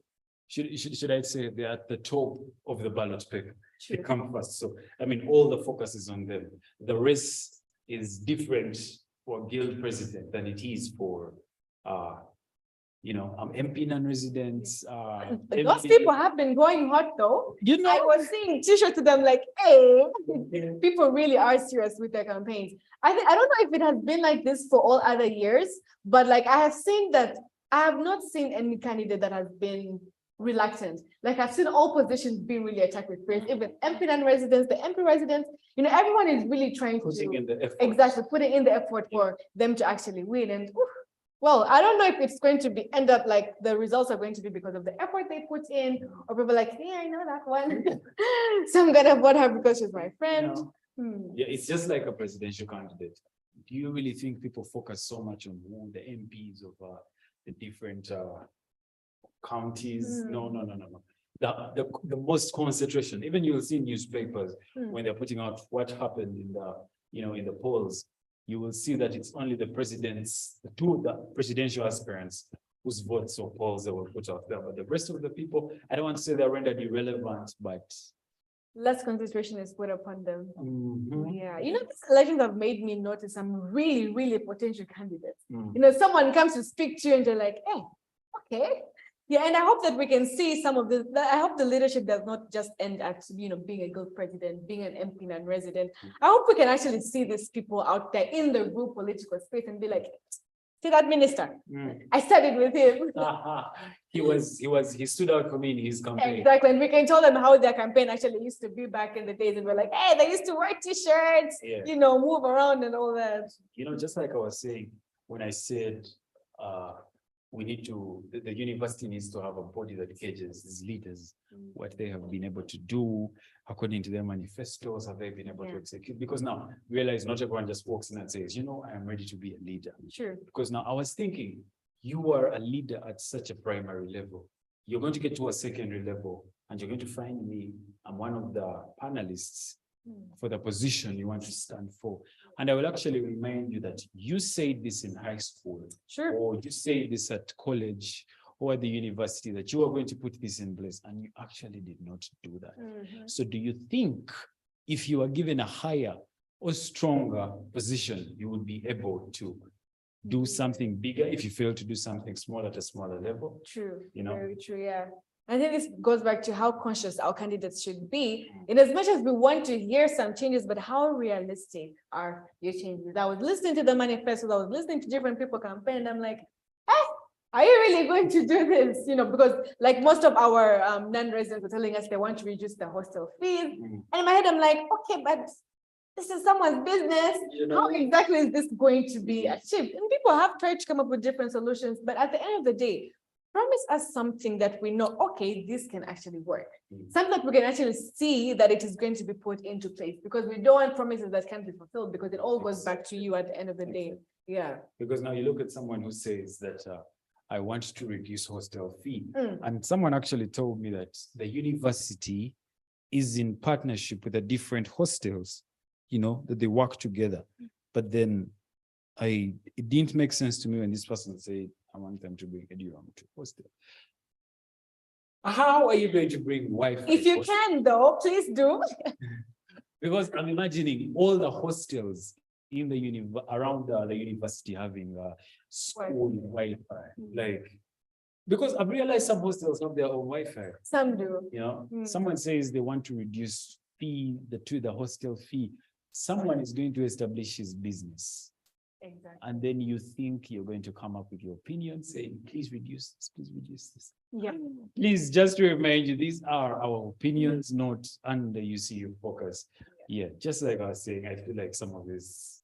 Should I say they're at the top of the ballot paper? They come first. So, I mean, all the focus is on them. The race is different for guild president than it is for, MP non-residents. Those people have been going hot though. I was seeing t-shirts to them like, hey, people really are serious with their campaigns. I don't know if it has been like this for all other years, but like I have seen that, I have not seen any candidate that has been reluctant. Like I've seen all positions being really attacked with praise, even MP non-residents, the MP residents, everyone is really trying to putting in the effort. Exactly, putting in the effort for them to actually win. And well, I don't know if it's going to end up like the results are going to be because of the effort they put in, or people like, yeah, I know that one. So I'm gonna vote her because she's my friend. Yeah, it's just like a presidential candidate. Do you really think people focus so much on who the MPs of the different counties? No. The most concentration, even you'll see newspapers when they're putting out what happened in the polls, you will see that it's only the presidential aspirants whose votes or polls that were put out there. But the rest of the people, I don't want to say they're rendered irrelevant, but less concentration is put upon them. Yeah, these elections have made me notice some really, really potential candidates. Someone comes to speak to you and they're like, hey, okay. Yeah, and I hope that we can see some of this. I hope the leadership does not just end at, being a guild president, being an MP non-resident. I hope we can actually see these people out there in the real political space and be like, See that minister? Mm. I studied with him. He stood out for me in his campaign. Exactly. And we can tell them how their campaign actually used to be back in the days. And we're like, hey, they used to wear t-shirts, Yeah. you know, move around and all that. You know, just like I was saying, when I said, the university needs to have a body that gauges these leaders, what they have been able to do, according to their manifestos, have they been able to execute? Because now realize not everyone just walks in and says, you know, I am ready to be a leader. Sure. Because now I was thinking, you are a leader at such a primary level. You're going to get to a secondary level and you're going to find me, I'm one of the panelists for the position you want to stand for. And I will actually remind you that you said this in high school. Sure. Or you said this at college or at the university that you are going to put this in place and you actually did not do that. So do you think if you are given a higher or stronger position, you would be able to do something bigger if you fail to do something small at a smaller level? True. You know? Very true. Yeah. I think this goes back to how conscious our candidates should be, in as much as we want to hear some changes, but how realistic are your changes? I was listening to the manifesto, I was listening to different people campaign, and I'm like, are you really going to do this? You know, because like most of our non-residents were telling us they want to reduce the hostel fees. And in my head, I'm like, okay, but this is someone's business. You know, how exactly is this going to be achieved? And people have tried to come up with different solutions, but at the end of the day, promise us something that we know, okay, this can actually work. Something that we can actually see that it is going to be put into place, because we don't want promises that can't be fulfilled, because it all goes back to you at the end of the day. Yeah. Because now you look at someone who says that I want to reduce hostel fee. Mm. And someone actually told me that the university is in partnership with the different hostels, you know, that they work together. But then it didn't make sense to me when this person said, I want them to bring Eduram to hostel. How are you going to bring Wi-Fi? If you can though, please do. Because I'm imagining all the hostels in the around the university having school Wi-Fi. Like, because I've realized some hostels have their own Wi-Fi. Some do. You know, Mm. someone says they want to reduce the hostel fee. Someone is going to establish his business. Exactly. And then you think you're going to come up with your opinion saying, please reduce this, please reduce this. Yeah. Please, just to remind you, these are our opinions, not under UCU focus. Yeah, just like I was saying, I feel like some of these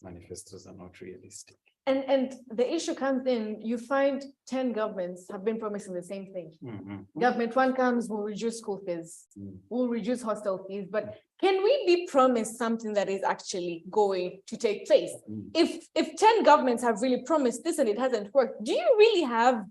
manifestos are not realistic. And the issue comes in, you find 10 governments have been promising the same thing. Government one comes, will reduce school fees, will reduce hostel fees, but can we be promised something that is actually going to take place? If 10 governments have really promised this and it hasn't worked, do you really have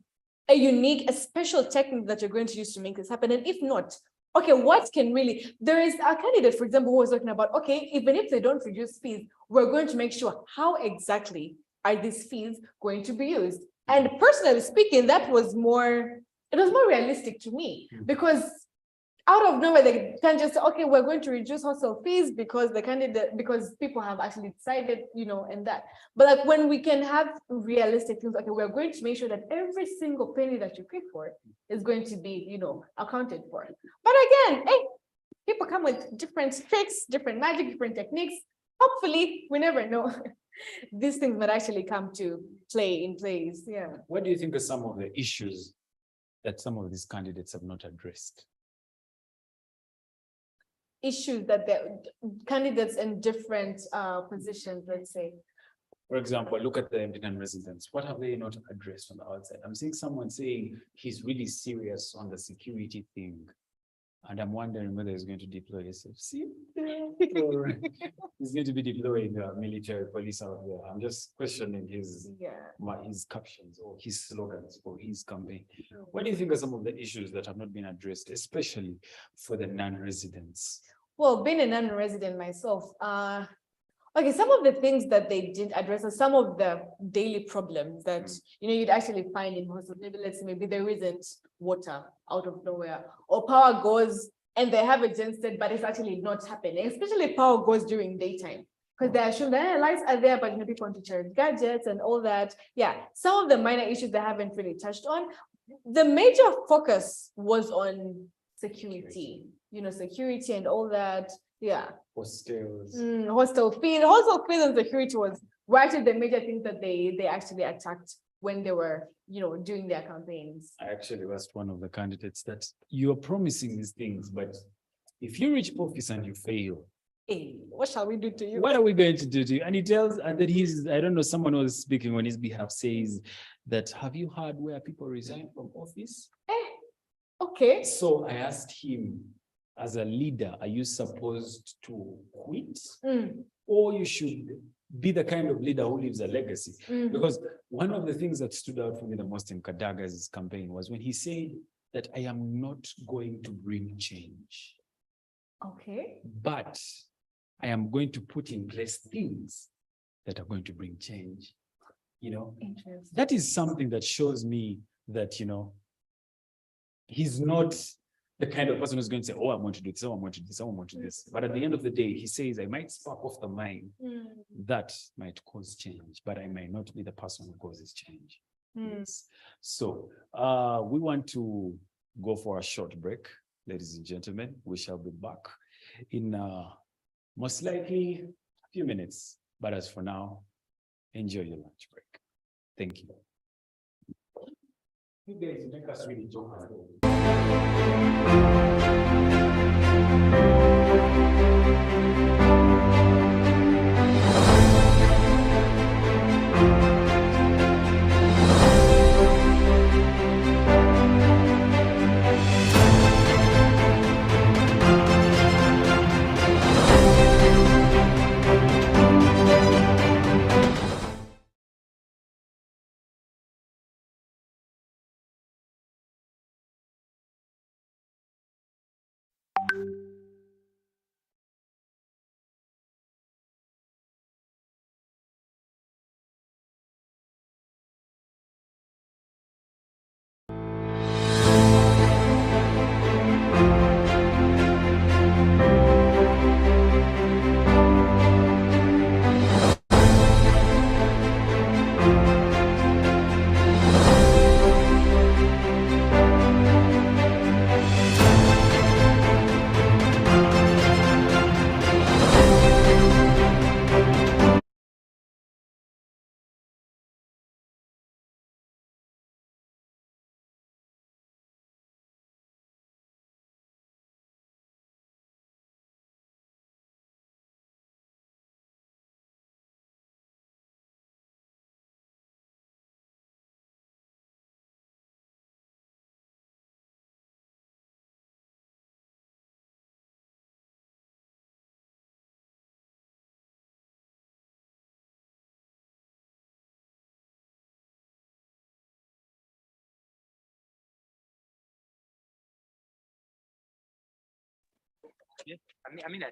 a special technique that you're going to use to make this happen? And if not, okay, what can really, there is a candidate, for example, who was talking about, okay, even if they don't reduce fees, we're going to make sure how exactly are these fees going to be used? And personally speaking, it was more realistic to me, because out of nowhere, they can't just say, okay, we're going to reduce hostel fees because because people have actually decided, you know, and that. But like when we can have realistic things, okay, we're going to make sure that every single penny that you pay for is going to be, you know, accounted for. But again, hey, people come with different tricks, different magic, different techniques. Hopefully, we never know. These things might actually come to play in place. Yeah. What do you think are some of the issues that some of these candidates have not addressed? Issues that the candidates in different positions, let's say. For example, look at the empty non-residents. What have they not addressed on the outside? I'm seeing someone saying he's really serious on the security thing. And I'm wondering whether he's going to deploy SFC. Or he's going to be deploying military police out there. I'm just questioning his captions or his slogans for his campaign. What do you think are some of the issues that have not been addressed, especially for the non-residents? Well, being a non-resident myself, okay, some of the things that they did address are some of the daily problems that, you know, you'd actually find in hostels. Maybe let's say maybe there isn't water out of nowhere, or power goes and they have it genset, but it's actually not happening, especially power goes during daytime. Because they assume that lights are there, but you know, people want to charge gadgets and all that. Yeah, some of the minor issues they haven't really touched on. The major focus was on security, you know, security and all that. Yeah. Hostels. Hostel fees and security was what are the major things that they actually attacked when they were, doing their campaigns? I actually was one of the candidates that you are promising these things, but if you reach office and you fail, Hey, what shall we do to you? what are we going to do to you? And he tells, and that I don't know, someone was speaking on his behalf, says that, have you heard where people resign from office? Okay. So I asked him, as a leader, are you supposed to quit? Or you should be the kind of leader who leaves a legacy? Because one of the things that stood out for me the most in Kadaga's campaign was when he said that I am not going to bring change, Okay. but I am going to put in place things that are going to bring change. Interesting. That is something that shows me that, he's not the kind of person who's going to say, oh, I want to do this, oh, I want to do this, oh, I want to do this. But at the end of the day, he says, I might spark off the mind that might cause change, but I might not be the person who causes change. Yes. So we want to go for a short break, ladies and gentlemen. We shall be back in most likely a few minutes. But as for now, enjoy your lunch break. Thank you. You guys make us really joke. I mean,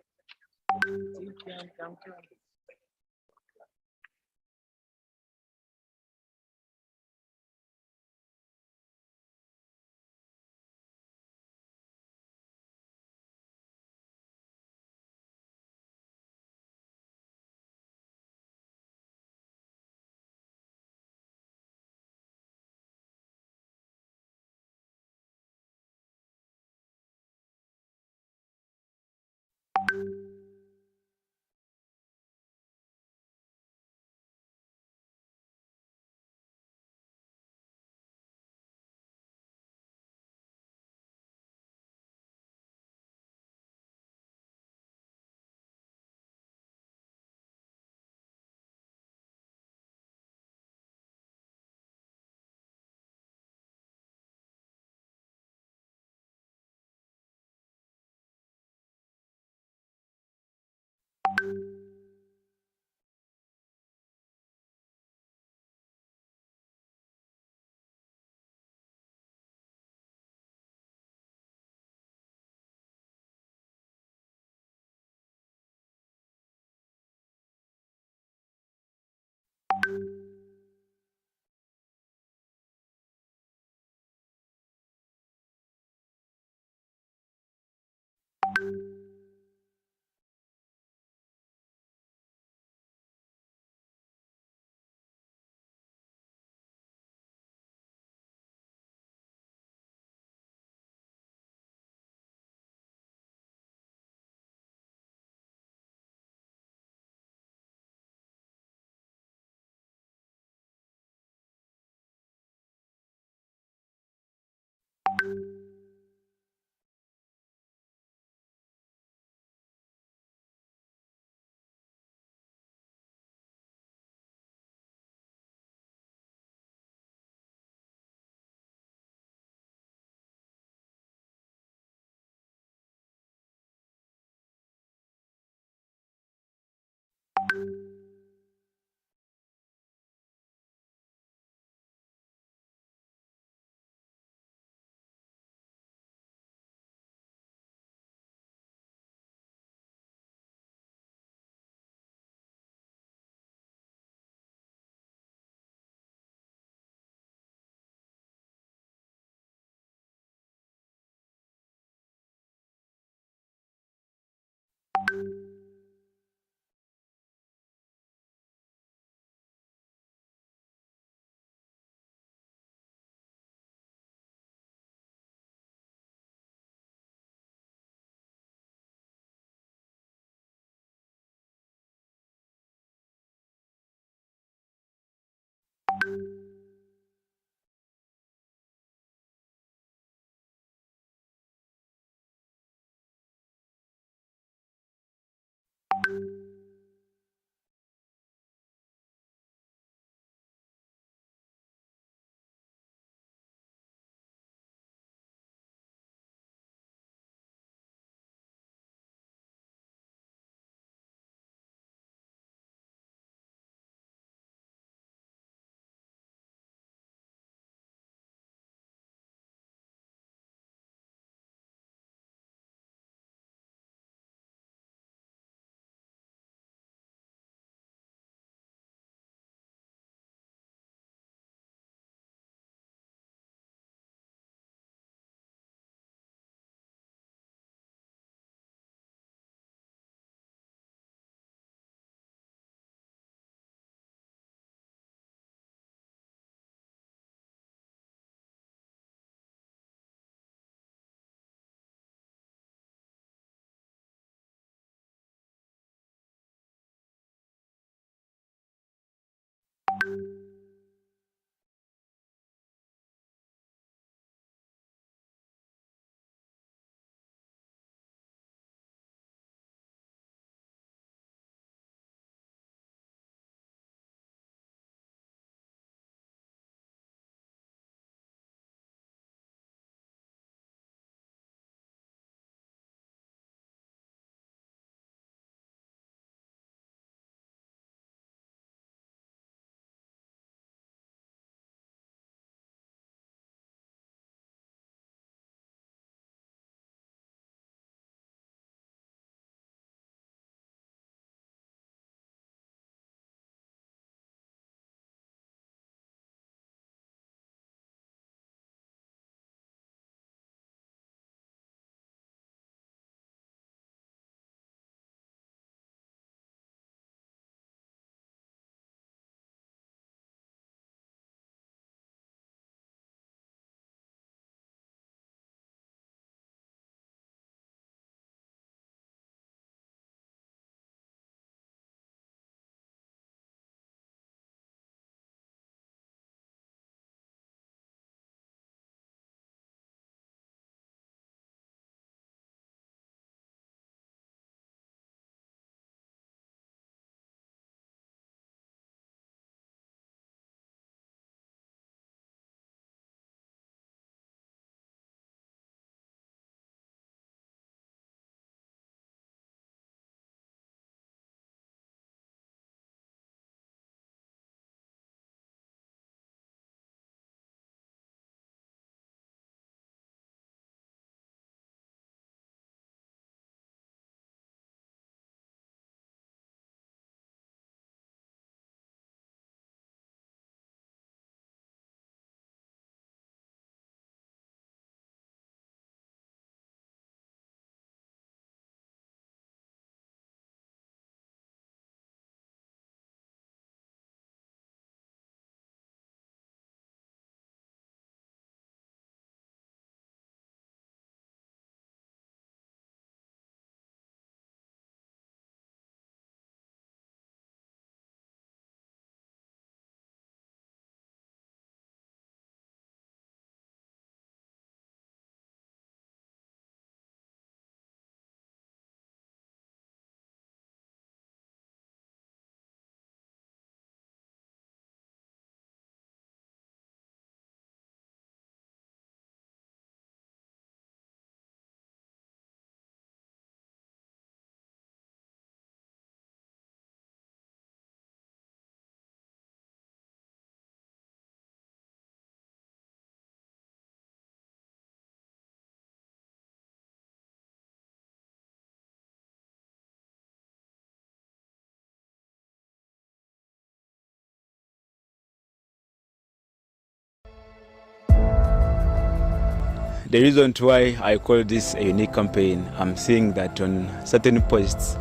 The reason why I call this a unique campaign, I'm seeing that on certain posts,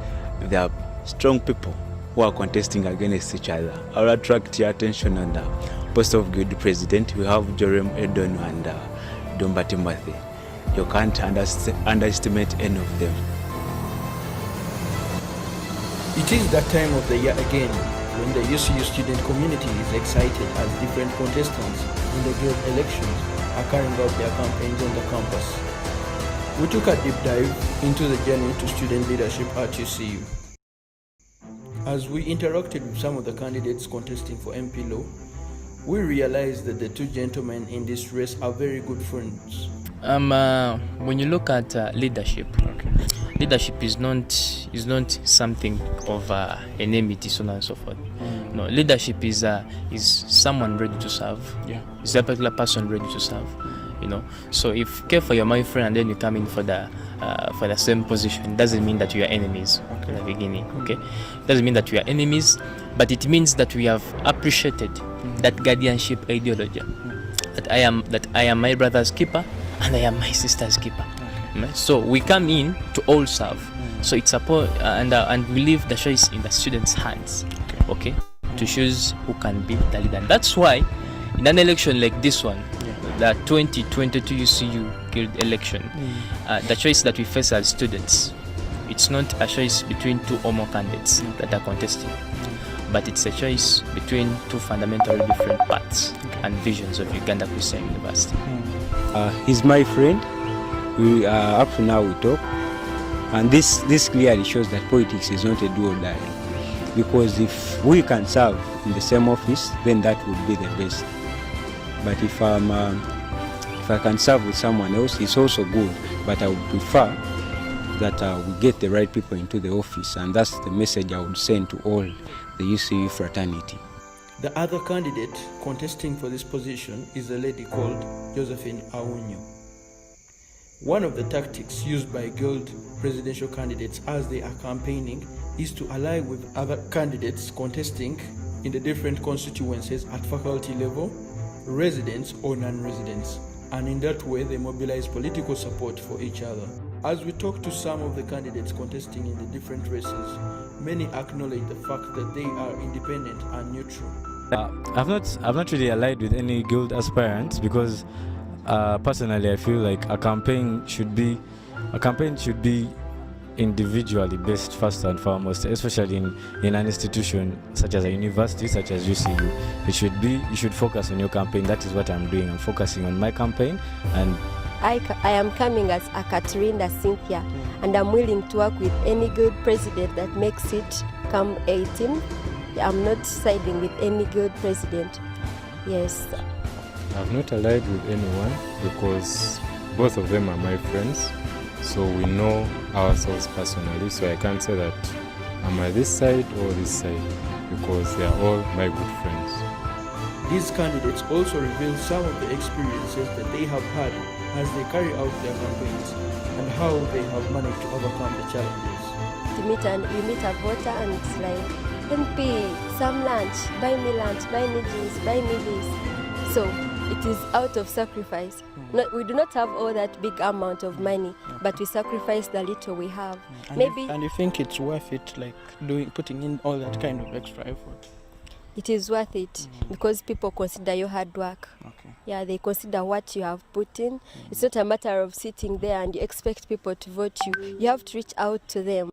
there are strong people who are contesting against each other. I'll attract your attention on the post of Guild President. We have Jerome Edonu and Dumba Timothy. You can't underestimate any of them. It is that time of the year again when the UCU student community is excited as different contestants in the guild elections are carrying out their campaigns on the campus. We took a deep dive into the journey to student leadership at UCU. As we interacted with some of the candidates contesting for MP Law, we realized that the two gentlemen in this race are very good friends. When you look at leadership, leadership is not something of enmity, so on and so forth. No, leadership is someone ready to serve. Yeah. Is a particular person ready to serve. You know, so if you care for your my friend and then you come in for the same position, it doesn't mean that you are enemies in the beginning. Okay, it doesn't mean that we are enemies, but it means that we have appreciated that guardianship ideology. That I am my brother's keeper and I am my sister's keeper. So we come in to all serve. So it's and we leave the choice in the students' hands. Okay, to choose who can be the leader. And that's why in an election like this one, the 2022 UCU Guild election, the choice that we face as students, it's not a choice between two or more candidates that are contesting, but it's a choice between two fundamentally different paths and visions of Uganda Christian University. He's my friend. We up to now we talk, and this clearly shows that politics is not a do or die. Because if we can serve in the same office, then that would be the best. But if I can serve with someone else, it's also good. But I would prefer that we get the right people into the office, and that's the message I would send to all the UCU fraternity. The other candidate contesting for this position is a lady called Josephine Aunyo. One of the tactics used by Guild presidential candidates as they are campaigning is to ally with other candidates contesting in the different constituencies at faculty level, residents or non-residents, and in that way they mobilize political support for each other. As we talk to some of the candidates contesting in the different races, many acknowledge the fact that they are independent and neutral. I've not really allied with any guild aspirants because personally I feel like a campaign should be individually based first and foremost, especially in an institution such as a university, such as UCU. You should focus on your campaign. That is what I'm doing. I'm focusing on my campaign. And I am coming as a Katrina Cynthia, and I'm willing to work with any guild president that makes it come 18. I'm not siding with any guild president. Yes. I've not allied with anyone because both of them are my friends. So we know ourselves personally, so I can't say that I'm at this side or this side because they are all my good friends. These candidates also reveal some of the experiences that they have had as they carry out their campaigns and how they have managed to overcome the challenges. You meet a voter and it's like, MP, some lunch, buy me juice, buy me this. So it is out of sacrifice. We do not have all that big amount of money, but we sacrifice the little we have. And you think it's worth it, like putting in all that kind of extra effort? It is worth it because people consider your hard work. Yeah, they consider what you have put in. It's not a matter of sitting there and you expect people to vote you. You have to reach out to them.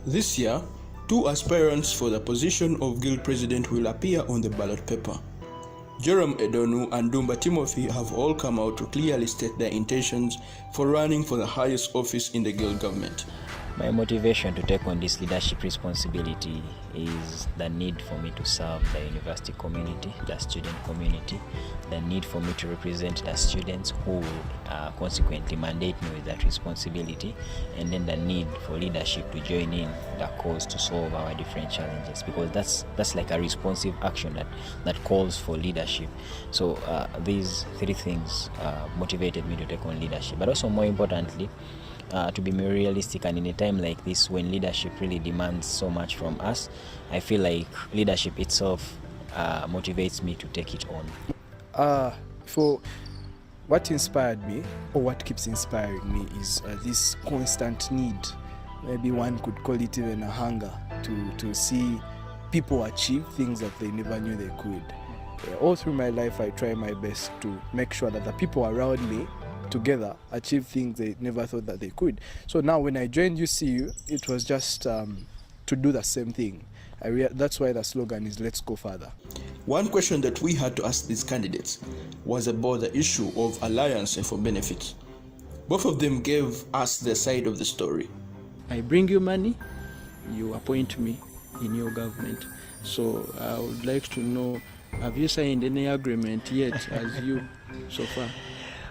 This year, 2 aspirants for the position of Guild President will appear on the ballot paper. Jerome Edonu and Dumba Timothy have all come out to clearly state their intentions for running for the highest office in the Guild government. My motivation to take on this leadership responsibility is the need for me to serve the university community, the student community, the need for me to represent the students who consequently mandate me with that responsibility, and then the need for leadership to join in the cause to solve our different challenges, because that's like a responsive action that calls for leadership. So these 3 things motivated me to take on leadership, but also more importantly, to be more realistic, and in a time like this when leadership really demands so much from us, I feel like leadership itself motivates me to take it on. For what inspired me, or what keeps inspiring me, is this constant need. Maybe one could call it even a hunger to see people achieve things that they never knew they could. All through my life, I try my best to make sure that the people around me together achieve things they never thought that they could. So now when I joined UCU, it was just to do the same thing. That's why the slogan is "Let's go further." One question that we had to ask these candidates was about the issue of alliance and for benefits. Both of them gave us their side of the story. I bring you money, you appoint me in your government. So I would like to know, have you signed any agreement yet as you so far?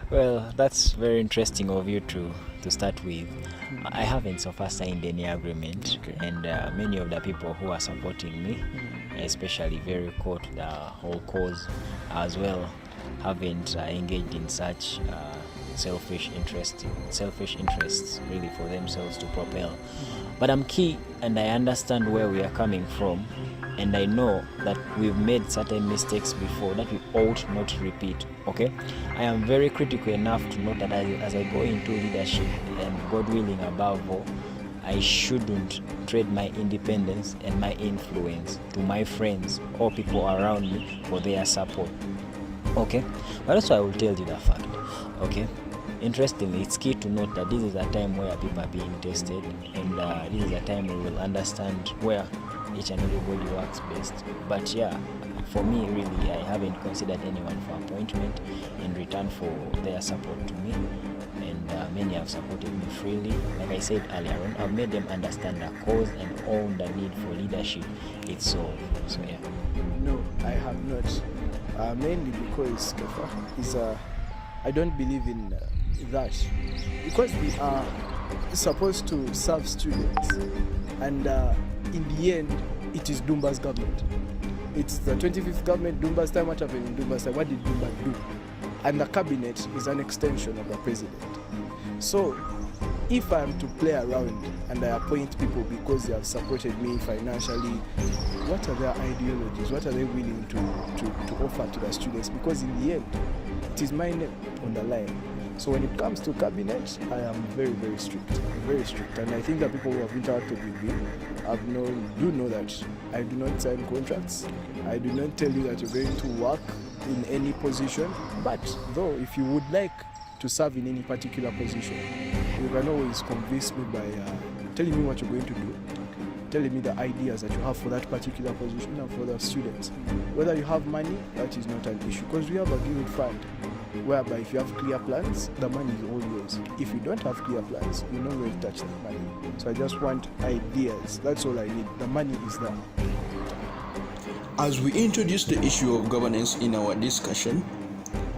Well, that's very interesting of you to start with. I haven't so far signed any agreement, and many of the people who are supporting me, especially very core to the whole cause as well, haven't engaged in such selfish interests really for themselves to propel. But I'm key, and I understand where we are coming from, and I know that we've made certain mistakes before that we ought not to repeat. Okay, I am very critical enough to know that as I go into leadership, and God willing above all, I shouldn't trade my independence and my influence to my friends or people around me for their support. Okay, but also I will tell you the fact. Okay, interestingly, it's key to note that this is a time where people are being tested, and this is a time we will understand where each and everybody works best. But yeah, for me, really, I haven't considered anyone for appointment in return for their support to me, and many have supported me freely. Like I said earlier on, I've made them understand the cause and own the need for leadership itself. So yeah. No, I have not. Mainly because I don't believe in that. Because we are supposed to serve students, and in the end, it is Dumba's government. It's the 25th government, Dumba's time. What happened in Dumba's time? What did Dumba do? And the cabinet is an extension of the president. So if I am to play around and I appoint people because they have supported me financially, what are their ideologies? What are they willing to offer to the students? Because in the end, it is my name on the line. So when it comes to cabinet, I am very, very strict. And I think that people who have interacted with me know that I do not sign contracts. I do not tell you that you're going to work in any position. But though, if you would like to serve in any particular position, you can always convince me by telling me what you're going to do, telling me the ideas that you have for that particular position and for the students. Whether you have money, that is not an issue, because we have a guild fund whereby if you have clear plans, the money is all yours. If you don't have clear plans, you're not going to touch the money. So I just want ideas. That's all I need. The money is there. As we introduce the issue of governance in our discussion,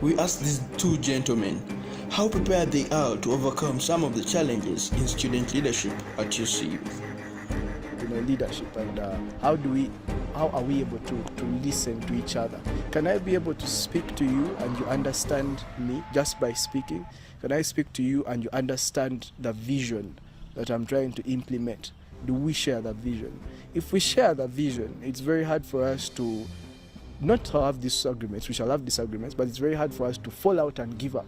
we asked these two gentlemen how prepared they are to overcome some of the challenges in student leadership at UCU. Leadership, and how are we able to listen to each other? Can I be able to speak to you and you understand me just by speaking? Can I speak to you and you understand the vision that I'm trying to implement? Do we share the vision? If we share the vision, it's very hard for us to not have disagreements. We shall have disagreements, but it's very hard for us to fall out and give up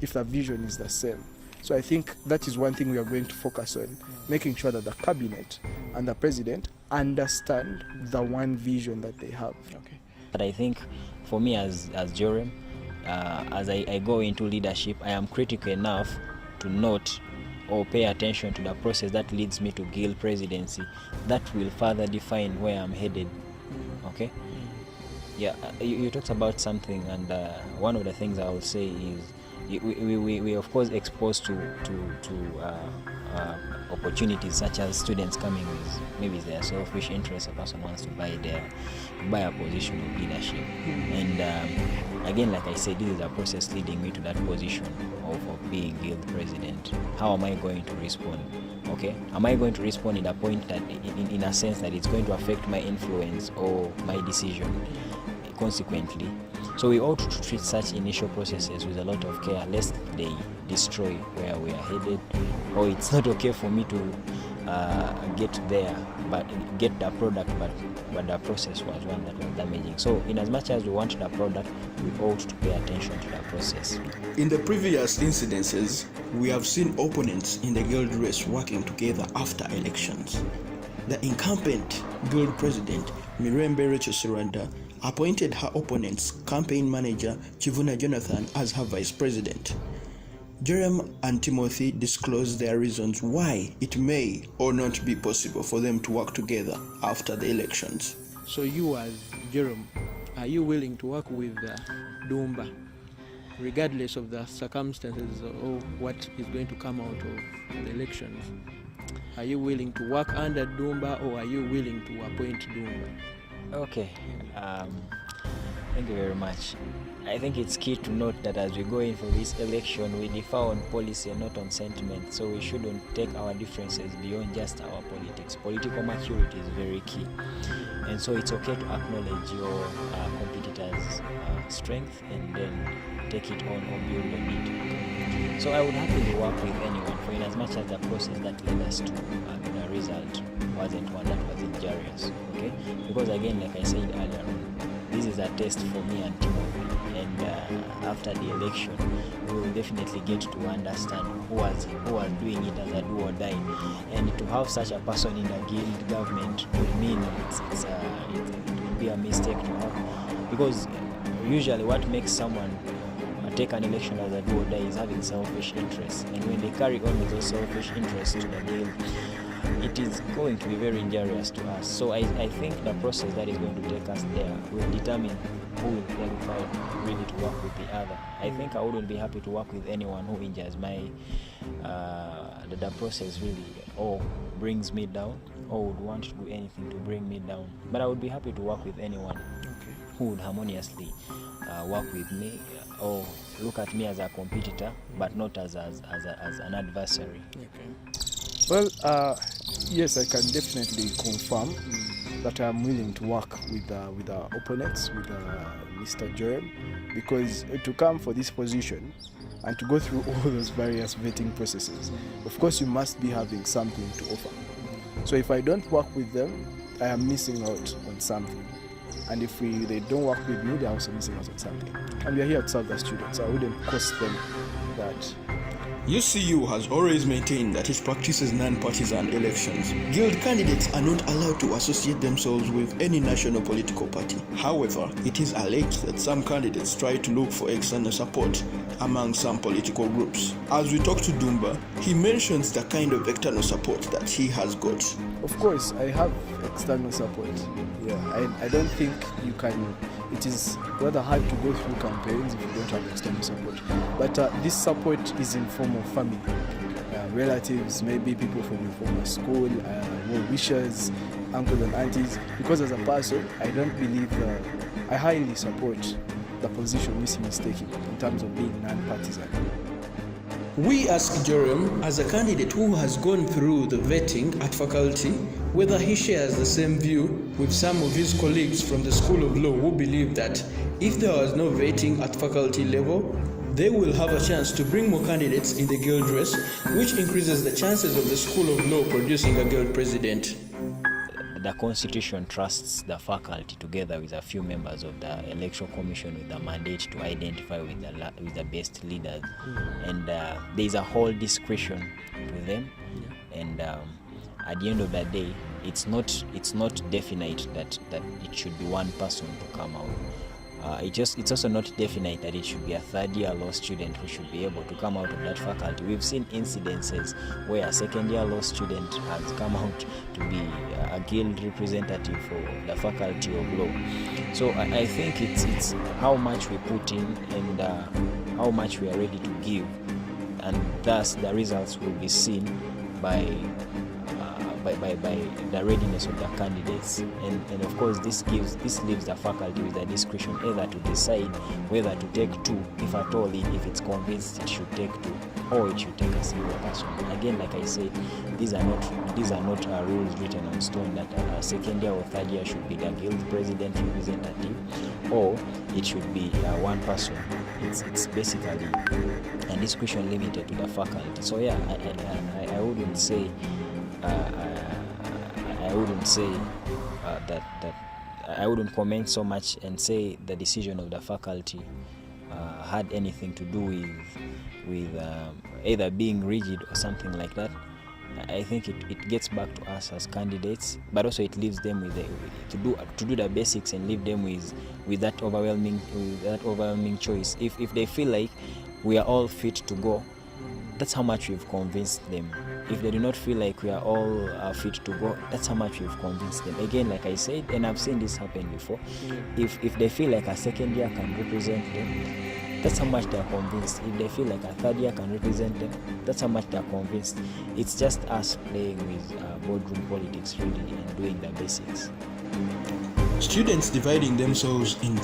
if the vision is the same. So I think that is one thing we are going to focus on, making sure that the cabinet and the president understand the one vision that they have. Okay. But I think for me as Joram, as I go into leadership, I am critical enough to note or pay attention to the process that leads me to guild presidency. That will further define where I'm headed. Okay? Yeah, you talked about something, and one of the things I will say is we of course exposed to opportunities such as students coming with maybe their selfish interest. A person wants to buy a position of leadership, and again, like I said, this is a process leading me to that position of being guild president. How am I going to respond? Okay, am I going to respond in a point that in a sense that it's going to affect my influence or my decision consequently? So we ought to treat such initial processes with a lot of care, lest they destroy where we are headed. Or it's not okay for me to get there, but get the product, but the process was one that was damaging. So in as much as we want the product, we ought to pay attention to the process. In the previous incidences, we have seen opponents in the guild race working together after elections. The incumbent guild president, Mirembe Rachel Suranda, appointed her opponent's campaign manager, Chivuna Jonathan, as her vice president. Jerem and Timothy disclosed their reasons why it may or not be possible for them to work together after the elections. So you as Jerem, are you willing to work with Dumba, regardless of the circumstances or what is going to come out of the elections? Are you willing to work under Dumba, or are you willing to appoint Dumba? Okay, thank you very much. I think it's key to note that as we go in for this election, we differ on policy and not on sentiment. So we shouldn't take our differences beyond just our politics. Political maturity is very key. And so it's okay to acknowledge your competitors' strength and then take it on or build on it. So I would happily work with anyone, for in as much as the process that led us to the result wasn't one that was injurious. Okay? Because again, like I said earlier on, this is a test for me and Timothy. And after the election, we will definitely get to understand who was doing it as a do or die. And to have such a person in a guild government would mean it would be a mistake to have. Because usually what makes someone take an election as a do or die is having selfish interests. And when they carry on with those selfish interests to the guild, it is going to be very injurious to us. So I think the process that is going to take us there will determine who will qualify really to work with the other. I think I wouldn't be happy to work with anyone who injures my the process really, or brings me down, or would want to do anything to bring me down. But I would be happy to work with anyone who would harmoniously work with me or look at me as a competitor, but not as an adversary. Well, yes, I can definitely confirm that I'm willing to work with our opponents, with Mr. Jerem, because to come for this position and to go through all those various vetting processes, of course you must be having something to offer. So if I don't work with them, I am missing out on something. And if they don't work with me, they're also missing out on something. And we are here to serve the students, so I wouldn't cost them that. UCU has always maintained that it practices non-partisan elections. Guild candidates are not allowed to associate themselves with any national political party. However, it is alleged that some candidates try to look for external support among some political groups. As we talk to Dumba, he mentions the kind of external support that he has got. Of course, I have external support. Yeah, I don't think you can. It is rather hard to go through campaigns if you don't have external support. But this support is in form of family, relatives, maybe people from your former school, well-wishers, uncles and aunties. Because as a person, I don't believe I highly support the position UCU is taking in terms of being non-partisan. We asked Jerem, as a candidate who has gone through the vetting at faculty, whether he shares the same view with some of his colleagues from the School of Law who believe that if there was no vetting at faculty level, they will have a chance to bring more candidates in the guild race, which increases the chances of the School of Law producing a guild president. The Constitution trusts the faculty together with a few members of the Electoral Commission with the mandate to identify with the best leaders. And there is a whole discretion to them. And at the end of the day, it's not definite that it should be one person to come out. It's also not definite that it should be a third-year law student who should be able to come out of that faculty. We've seen incidences where a second-year law student has come out to be a guild representative for the faculty of law. So I think it's how much we put in and how much we are ready to give, and thus the results will be seen by the readiness of the candidates, and of course this leaves the faculty with the discretion either to decide whether to take two, if at all, if it's convinced it should take two, or it should take a single person. Again, like I said, these are not rules written on stone that a second year or third year should be the guild president representative, or it should be one person. It's basically a discretion limited to the faculty. So yeah, I wouldn't say I wouldn't say that I wouldn't comment so much and say the decision of the faculty had anything to do with either being rigid or something like that. I think it gets back to us as candidates, but also it leaves them with to do the basics and leave them with that overwhelming choice. If they feel like we are all fit to go, that's how much we've convinced them. If they do not feel like we are all fit to go, that's how much we've convinced them. Again, like I said, and I've seen this happen before, if they feel like a second year can represent them, that's how much they're convinced. If they feel like a third year can represent them, that's how much they're convinced. It's just us playing with boardroom politics really and doing the basics. Students dividing themselves in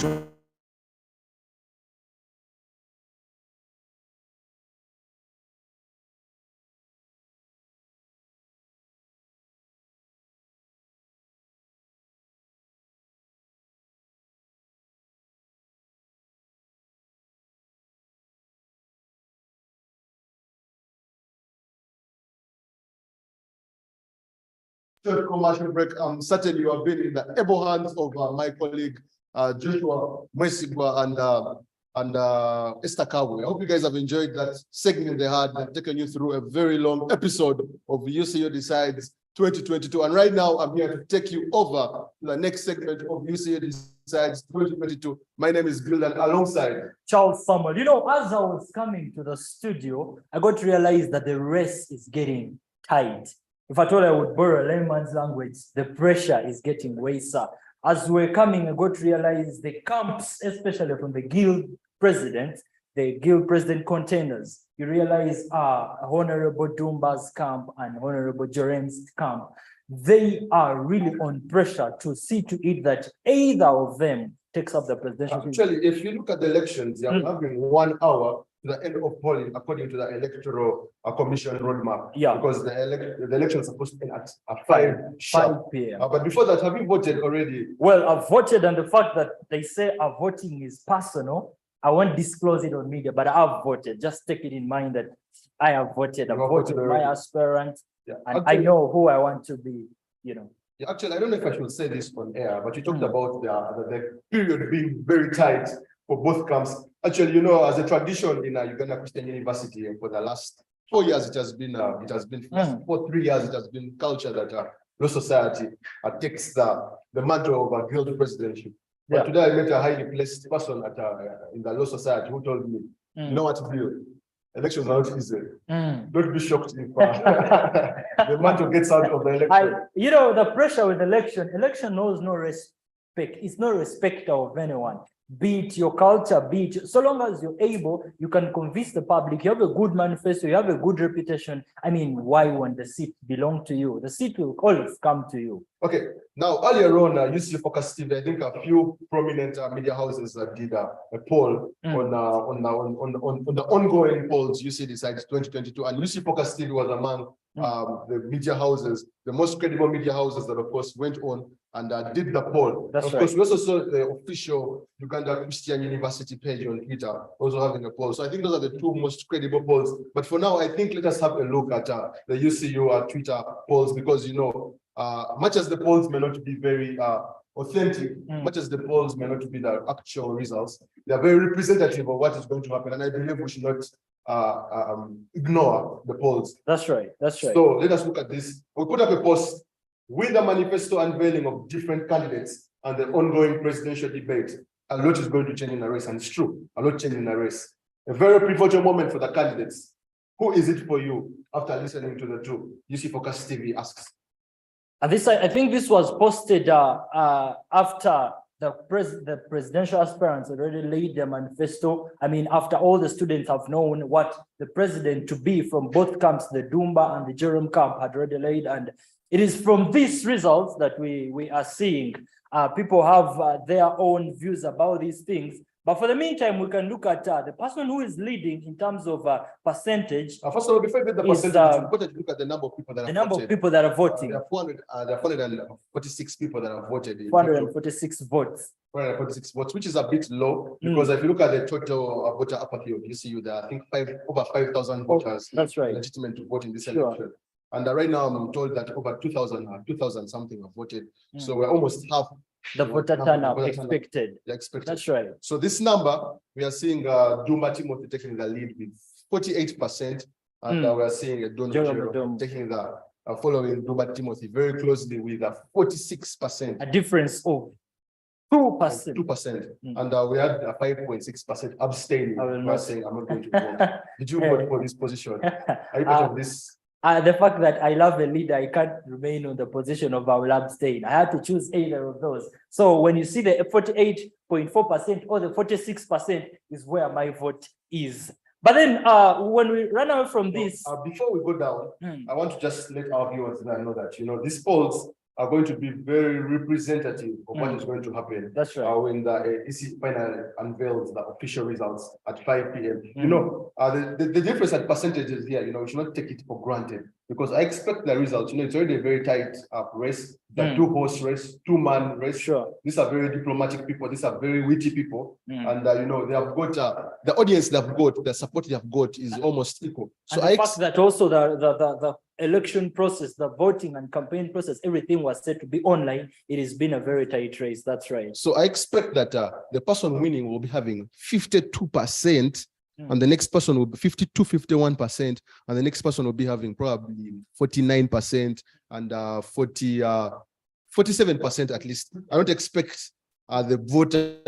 Third commercial break. Certainly you have been in the able hands of my colleague Joshua Mwesigwa and Esther Kawe. I hope you guys have enjoyed that segment they had and taken you through a very long episode of UCU Decides 2022. And right now I'm here to take you over to the next segment of UCU Decides 2022. My name is Gildan alongside Charles Samuel. You know, as I was coming to the studio, I got to realize that the race is getting tight. If I told I would borrow a layman's language, the pressure is getting worse. As we're coming, I got to realize the camps, especially from the guild president, the guild president containers, you realize Honorable Dumba's camp and Honorable Jerem's camp, they are really on pressure to see to it that either of them takes up the presidential. Actually, if you look at the elections, they are having 1 hour to the end of polling according to the electoral commission roadmap. Yeah. Because the election is supposed to end at 5 sharp. p.m. But before that, have you voted already? Well, I've voted, and the fact that they say our voting is personal, I won't disclose it on media, but I've voted. Just take it in mind that I have voted. I've voted my aspirant, and Actually, I know who I want to be, you know. Yeah, actually, I don't know if I should say this on air, but you talked about the period being very tight for both camps. Actually, you know, as a tradition in Uganda Christian University, for the last 4 years, it has been for 3 years, it has been culture that Law Society takes the mantle of a guild presidency. But today I met a highly placed person in the Law Society who told me, you know what, Bill, elections are not easy. Don't be shocked if the mantle gets out of the election. You know, the pressure with election knows no respect. It's no respect of anyone. Be it your culture, be it, so long as you're able, you can convince the public, you have a good manifesto, you have a good reputation. I mean, why won't the seat belong to you? The seat will always come to you. Okay, now earlier on, UCU Focus TV, I think a few prominent media houses did a poll on the ongoing polls UCU Decides 2022, and UCU Focus TV was among the media houses, the most credible media houses that of course went on and did the poll. That's of course, we also saw the official Uganda Christian University page on Twitter also having a poll. So I think those are the two most credible polls. But for now, I think let us have a look at the UCU Twitter polls, because you know, much as the polls may not be very authentic, much as the polls may not be the actual results, they are very representative of what is going to happen. And I believe we should not ignore the polls. That's right. That's right. So let us look at this. We put up a post with the manifesto unveiling of different candidates and the ongoing presidential debate. A lot is going to change in the race, and it's true. A lot changed in the race. A very pivotal moment for the candidates. Who is it for you after listening to the two? UCU Focus TV asks. And this, I think this was posted after the presidential aspirants already laid their manifesto. I mean, after all the students have known what the president to be from both camps, the Dumba and the Jerome camp, had already laid. And it is from these results that we are seeing people have their own views about these things. But for the meantime, we can look at the person who is leading in terms of percentage. First of all, before we get the percentage, it's important to look at the number of people that the number of people that are voting. There are 446 people that have voted. 446 votes. 446 votes, which is a bit low, because if you look at the total voter apathy of UCU, there are, I think, over 5,000 voters. That's right. Legitimate to vote in this election. And right now I'm told that over 2,000 something have voted. So we're almost half. The voter turnout expected. Expected. That's right. So this number, we are seeing Dumba Timothy taking the lead with 48%. And we are seeing Dono Jero taking the following Dumba Timothy very closely with 46%. A difference of 2%. 2%. And we had a 5.6% abstaining. I will not saying I'm not going to vote. Did you vote for this position? Are you part of this? The fact that I love a leader, I can't remain on the position of I will abstain. I had to choose either of those. So when you see the 48.4% or the 46% is where my vote is. But then when we run away from this. Before we go down, I want to just let our viewers know that, these polls are going to be very representative of what is going to happen. That's right. When the EC finally unveils the official results at 5 p.m. The difference at percentages here, we should not take it for granted, because I expect the results. It's already a very tight race, the two-horse race, two-man race. Sure. These are very diplomatic people. These are very witty people. And, they have got, the audience they have got, the support they have got is almost equal. So and the fact that also the election process, the voting and campaign process, everything was said to be online. It has been a very tight race. That's right. So I expect that the person winning will be having 52%, and the next person will be 51%, and the next person will be having probably 49% and 47% at least. I don't expect the voter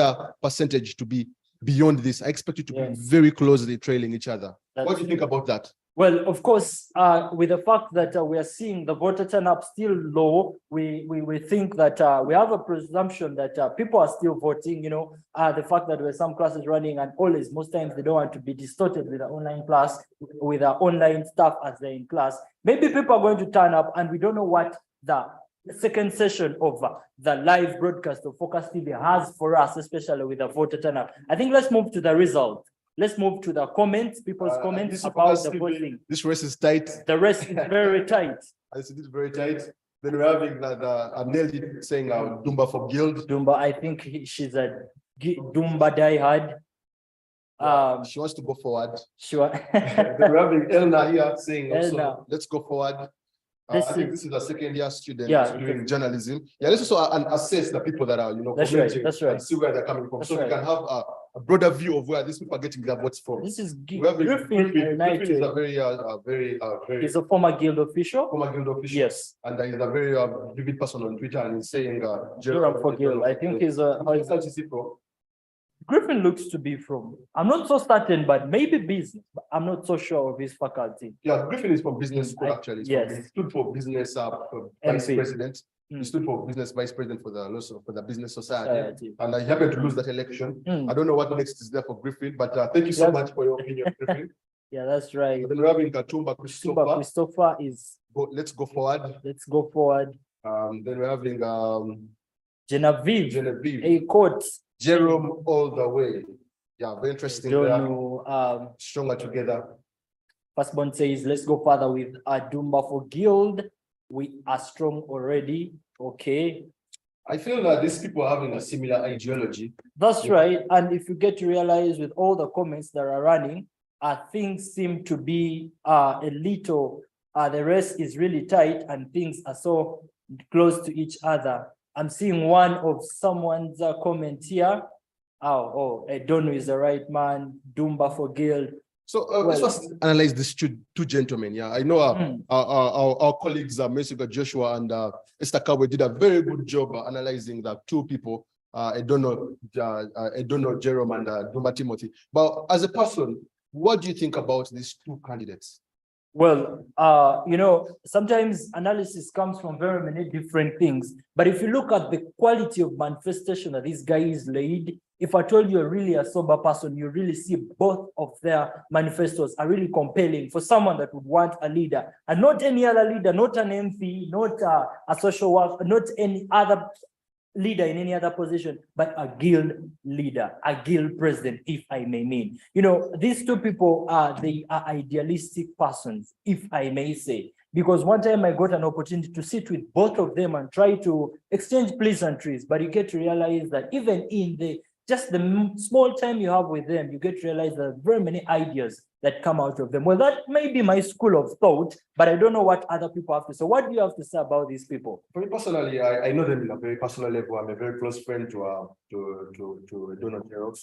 percentage to be beyond this. I expect it to be very closely trailing each other. What do you think about that? Well, of course, with the fact that we are seeing the voter turnout still low, we think that we have a presumption that people are still voting. The fact that there are some classes running, and always most times they don't want to be distorted with the online class, with the online stuff as they're in class. Maybe people are going to turn up, and we don't know what the second session of the live broadcast of Focus TV has for us, especially with the voter turnout. I think let's move to the result. Let's move to the comments, people's comments about the voting. This race is tight. The race is very tight. It is very tight. Then we're having Nelly saying Dumba for Guild. Dumba, I think she's a Dumba diehard. She wants to go forward. Sure. Then we're having Elna here saying also, Elna. let's go forward. I think this is a second-year student doing journalism. Let's also assess the people that are, That's commenting right. and see where they're coming from. That's So right. we can have a broader view of where these people are getting their votes from. This is Griffin United. is a very He's a former guild official. Former guild official. Yes. And he's a very vivid person on Twitter, and he's saying Jerome for guild. I think he's a. Griffin looks to be from, I'm not so certain, but maybe business, but I'm not so sure of his faculty. Yeah, Griffin is from business school, actually. Yes. He stood for business vice president. He stood for business vice president for the business society. And he happened to lose that election. I don't know what next is there for Griffin, but thank you so much for your opinion, Griffin. Yeah, that's right. And then we're having Katumba Christopher. Christopher is. Let's go forward. Let's go forward. Then we're having Genevieve. A court. Jerome all the way. Yeah, very interesting. Stronger together. Firstborn says, let's go further with Dumba for Guild. We are strong already. Okay. I feel that these people are having a similar ideology. That's right. And if you get to realize with all the comments that are running, things seem to be a little, the rest is really tight and things are so close to each other. I'm seeing one of someone's comment here. Dono is the right man. Dumba for Guild. So let's first analyze these two gentlemen. Yeah, I know our colleagues, Mesiga Joshua and Esther Kawe, did a very good job analyzing the two people, Dono Jerome and Dumba Timothy. But as a person, what do you think about these two candidates? Well, sometimes analysis comes from very many different things. But if you look at the quality of manifestation that these guys laid, if I told you you're really a sober person, you really see both of their manifestos are really compelling for someone that would want a leader, and not any other leader, not an MP, not a social worker, not any other leader in any other position, but a guild leader, a guild president, if I may mean. These two people they are idealistic persons, if I may say, because one time I got an opportunity to sit with both of them and try to exchange pleasantries, but you get to realize that even in just the small time you have with them, you get to realize there are very many ideas that come out of them. Well, that may be my school of thought, but I don't know what other people have to say. What do you have to say about these people? For me personally, I know them in a very personal level. I'm a very close friend to Donald Gerald,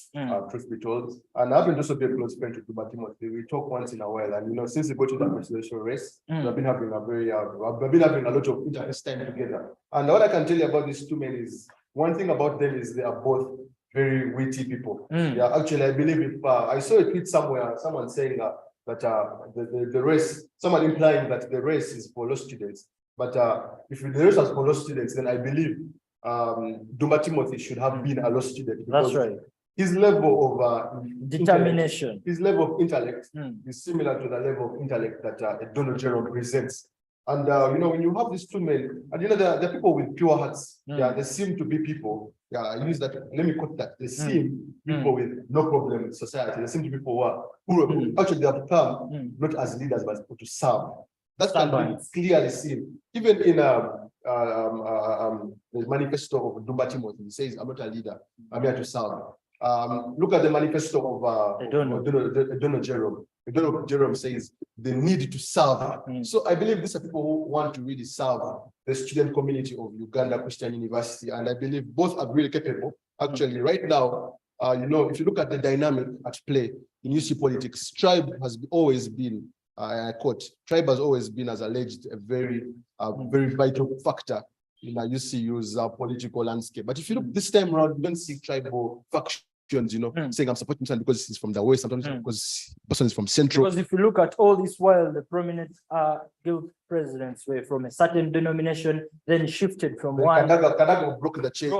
truth be told. And I happen to also be a close friend to Duma Timothy. We talk once in a while. And, you know, since we got to the presidential race, we've been having a lot of interest time together. And all I can tell you about these two men is, one thing about them is they are both very witty people. Yeah, actually, I believe if I saw a tweet somewhere, someone saying that the race, someone implying that the race is for law students. But if the race was for law students, then I believe Duma Timothy should have been a law student. That's right. His level of determination, his level of intellect is similar to the level of intellect that Donald Gerald presents. And you know, when you have these two men, and you know, they're people with pure hearts. Yeah, they seem to be people. Yeah, I use that. Let me quote that. They seem people with no problem with society. They seem to be people who actually they have come not as leaders but to serve. That can be clearly seen. Even in the manifesto of Duma Timothy, he says, "I'm not a leader. I'm here to serve." Look at the manifesto of Donald Jerome. Donald Jerome says they need to serve. So I believe these are people who want to really serve the student community of Uganda Christian University, and I believe both are really capable. Actually, right now, you know, if you look at the dynamic at play in UC politics, tribe has always been, I quote, tribe has always been, as alleged, a very vital factor in a UCU's political landscape. But if you look this time around, you don't see tribal factions, you know, saying I'm supporting someone because he's from the west, sometimes because the person is from central. Because if you look at all this while the prominent guild presidents were from a certain denomination, then shifted from one. Kadaga broke the chain.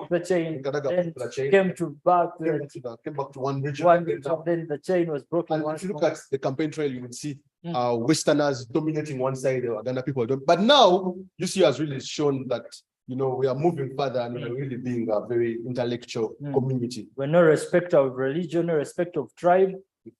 Came back to one region. Then the chain was broken. And if you look at the campaign trail, you would see Westerners dominating one side, the Uganda people don't. But now UC has really shown that, you know, we are moving further and we are really being a very intellectual community. We're no respect of religion, no respect of tribe.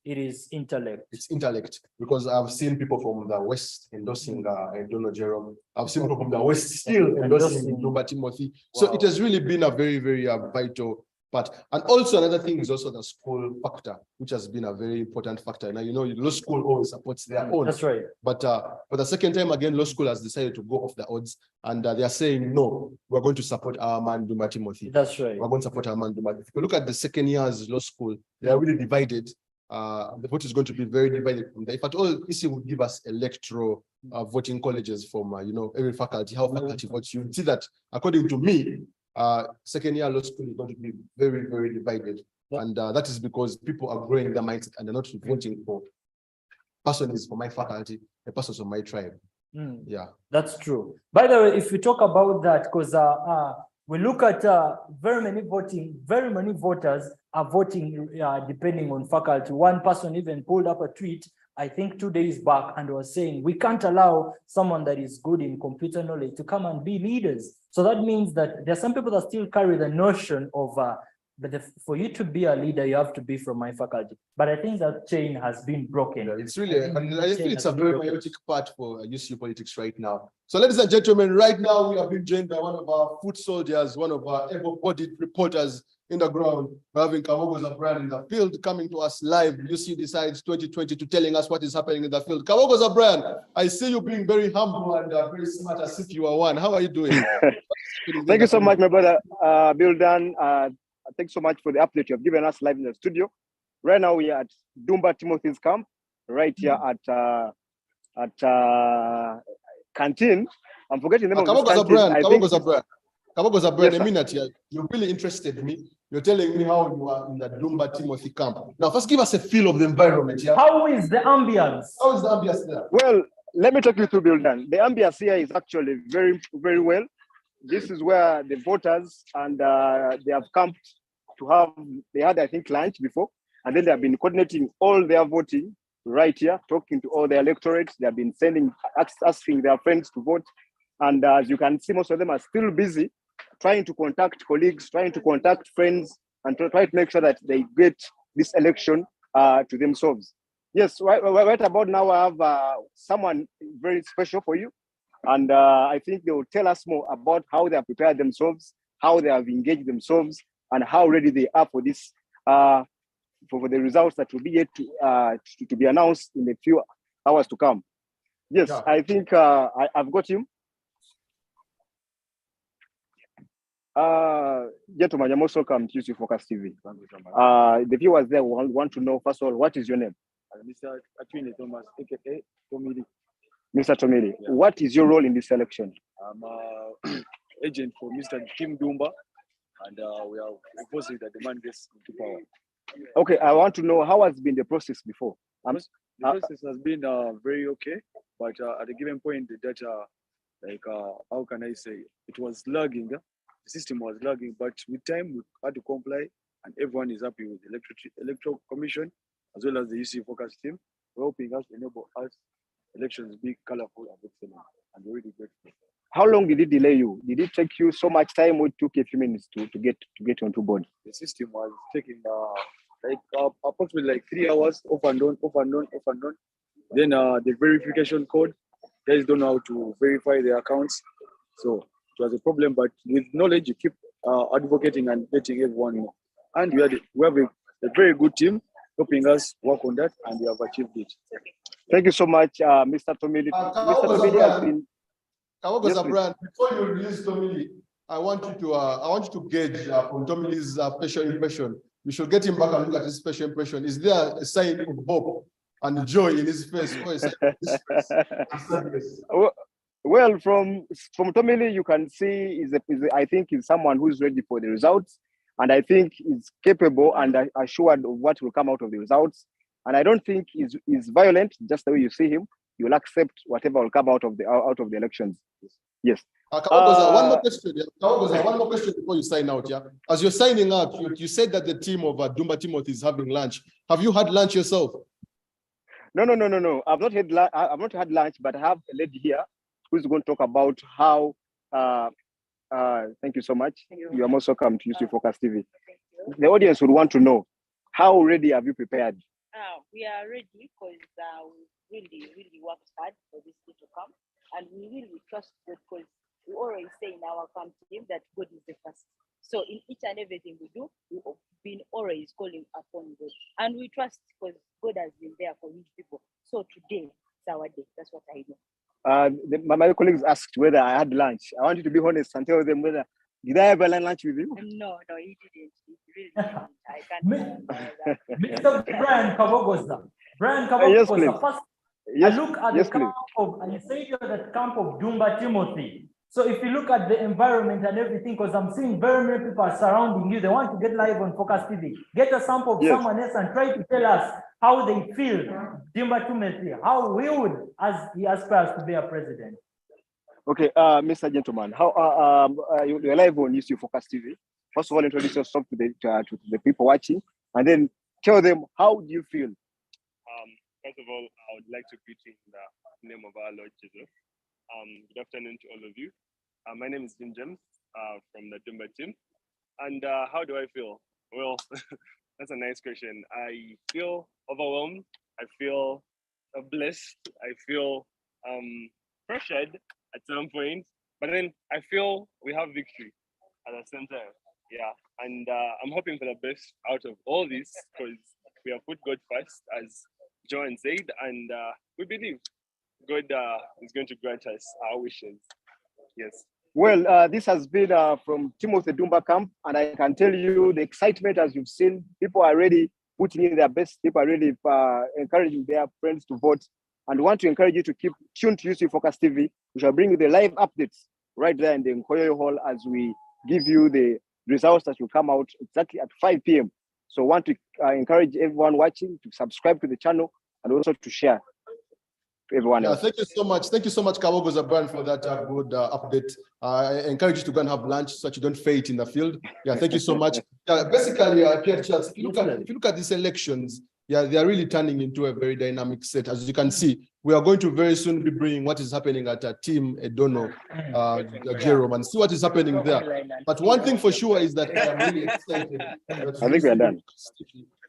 It is intellect. It's intellect, because I've seen people from the West endorsing Donald Jerome. I've seen people from the West still endorsing Duma Timothy. So it has really been a very, very vital part. And also another thing is also the school factor, which has been a very important factor. Now, you know, law school always supports their own. That's right. But for the second time again, law school has decided to go off the odds, and they are saying, no, we're going to support our man Duma Timothy. That's right. We're going to support our man Duma. If you look at the second year's law school, they are really divided. The vote is going to be very divided from there. If at all, EC would give us electoral voting colleges from, you know, every faculty, how faculty votes, you would see that, according to me, second year law school is going to be very, very divided. And that is because people are growing their mindset and they're not voting for person is for my faculty, a person from my tribe. Yeah, that's true. By the way, if we talk about that, because we look at very many voters are voting depending on faculty. One person even pulled up a tweet, I think 2 days back, and was saying, we can't allow someone that is good in computer knowledge to come and be leaders. So that means that there are some people that still carry the notion of, for you to be a leader, you have to be from my faculty. But I think that chain has been broken. Yeah, it's really, I think it's a very chaotic part for UC politics right now. So ladies and gentlemen, right now we have been joined by one of our foot soldiers, one of our able-bodied reporters in the ground. We're having Kabogo Zabran in the field, coming to us live. UC Decides 2022, telling us what is happening in the field. Kabogo Zabran, I see you being very humble and very smart, as if you are one. How are you doing? Thank you so much, my brother Bill Dan. Thanks so much for the update you have given us live in the studio. Right now we are at Duma Timothy's camp, right here at canteen. I'm forgetting the name of this canteen. Kabogo Zabran, a minute here. You really interested me. You're telling me how you are in the Duma Timothy camp. Now, first give us a feel of the environment here. How is the ambience? How is the ambience there? Well, let me take you through, Bill Dan. The ambience here is actually very, very well. This is where the voters and they have camped to have, they had, I think, lunch before, and then they have been coordinating all their voting right here, talking to all their electorates. They have been asking their friends to vote. And as you can see, most of them are still busy trying to contact colleagues, trying to contact friends, and to try to make sure that they get this election to themselves. Yes, right about now, I have someone very special for you. And I think they will tell us more about how they have prepared themselves, how they have engaged themselves, and how ready they are for this for the results that will be yet to be announced in a few hours to come. Yes, Yeah. I think I've got him. Gentlemen, you're most welcome to UC Focus TV. The viewers there want to know, first of all, what is your name? Mr. Atwine Thomas, aka Tomili. Mr. Tomili, what is your role in this election? I'm an agent for Mr. Kim Dumba, and we are opposing that the man gets into power. Okay, I want to know how has been the process before. The process has been very okay, but at a given point, the data, how can I say, it was lagging. The system was lagging, but with time, we had to comply, and everyone is happy with the electoral commission as well as the UC Focus team. We're hoping us enable us elections be colorful and excellent, and we're really grateful. How long did it delay you? Did it take you so much time, or it took a few minutes to get onto board? The system was taking approximately 3 hours off and on. Then the verification code, guys don't know how to verify their accounts, so it was a problem. But with knowledge, you keep advocating and letting everyone know. And we have a very good team helping us work on that, and we have achieved it. Thank you so much, Mr. Tomili. Mr. Tomili has been. Yes, Brian, before you release Tomili, I want you to gauge from Tomili's facial impression. You should get him back and look at his facial impression. Is there a sign of hope and joy in his face? Or a sign of distress? Well, from Tomili, you can see I think he's someone who's ready for the results, and I think he's capable and assured of what will come out of the results. And I don't think he's violent. Just the way you see him, you will accept whatever will come out of the elections. Yes. Kawagoza, one more question. Kawagoza, one more question before you sign out. Yeah. As you're signing out, you said that the team of Dumba Timothy is having lunch. Have you had lunch yourself? No. I've not had lunch, but I have a lady here who's going to talk about how. Thank you so much. You are most welcome to UC Focus TV. The audience would want to know, how ready have you prepared? We are ready because we really worked hard for this day to come, and we really trust God, because we always say in our camp team that God is the first. So in each and everything we do, we've been always calling upon God, and we trust because God has been there for his people. So today is our day. That's what I know. My colleagues asked whether I had lunch. I want you to be honest and tell them whether did I ever lunch with you? No, he didn't. He really didn't. I can't. Mr. Brian Kabogoza. Brian Kabogoza. Yes, please. First, yes, I look at yes, the camp of, and you say you're the camp of Dumba Timothy. So if you look at the environment and everything, because I'm seeing very many people are surrounding you, they want to get live on Focus TV. Get a sample of someone else and try to tell us how they feel. Dumba Timothy, how we would, as he aspires to be a president. Okay, Mr. Gentleman, how you're live on UC Focus TV. First of all, introduce yourself to the people watching, and then tell them, how do you feel? First of all, I would like to greet you in the name of our Lord Jesus. Good afternoon to all of you. My name is Jim James from the Dumba team. And how do I feel? Well, that's a nice question. I feel overwhelmed. I feel blessed. I feel pressured at some point. But then I feel we have victory at the same time. Yeah. And I'm hoping for the best out of all this, because we have put God first, as Joan said, and we believe God is going to grant us our wishes. Yes. Well, this has been from Timothy Dumba camp, and I can tell you the excitement, as you've seen, people are really putting in their best. People are really encouraging their friends to vote, and want to encourage you to keep tuned to UC Focus TV. We shall bring you the live updates right there in the Nkoyoyo Hall as we give you the results that will come out exactly at 5 p.m. So want to encourage everyone watching to subscribe to the channel and also to share to everyone else. Thank you so much. Thank you so much, Kabogoza Brian, for that good update. I encourage you to go and have lunch so that you don't fade in the field. Yeah, thank you so much. Basically, Pierre Charles, if you look at these elections, yeah, they are really turning into a very dynamic set. As you can see, we are going to very soon be bringing what is happening at Team Edono, Jerome, and see what is happening there. But one thing for sure is that I am really excited. I think we are done.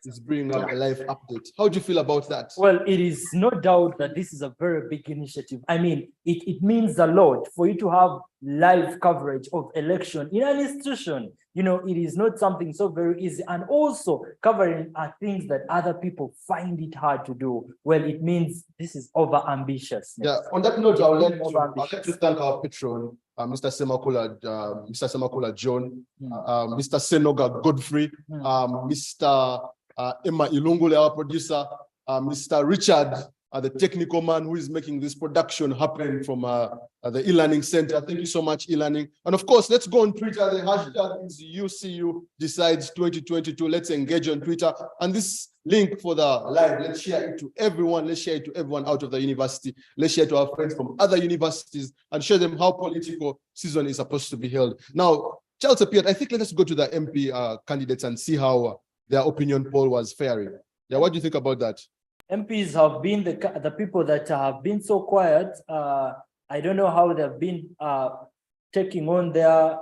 is bringing up a live update. How do you feel about that? Well, it is no doubt that this is a very big initiative. I mean, it means a lot for you to have live coverage of election in an institution. You know, it is not something so very easy. And also covering things that other people find it hard to do. Well, it means this is over ambitious. Yeah, on that note, I'd like to thank our patron, Mr. Semakula John, Mr. Senoga Godfrey, Mr. Emma Ilungule, our producer, Mr. Richard, the technical man who is making this production happen from the e-learning center. Thank you so much, e-learning. And of course, let's go on Twitter. The hashtag is UCU Decides 2022. Let's engage on Twitter. And this link for the live, let's share it to everyone. Let's share it to everyone out of the university. Let's share it to our friends from other universities and show them how political season is supposed to be held. Now, Charles appeared. I think let's go to the MP candidates and see how their opinion poll was faring. Yeah, what do you think about that? MPs have been the people that have been so quiet. I don't know how they've been taking on their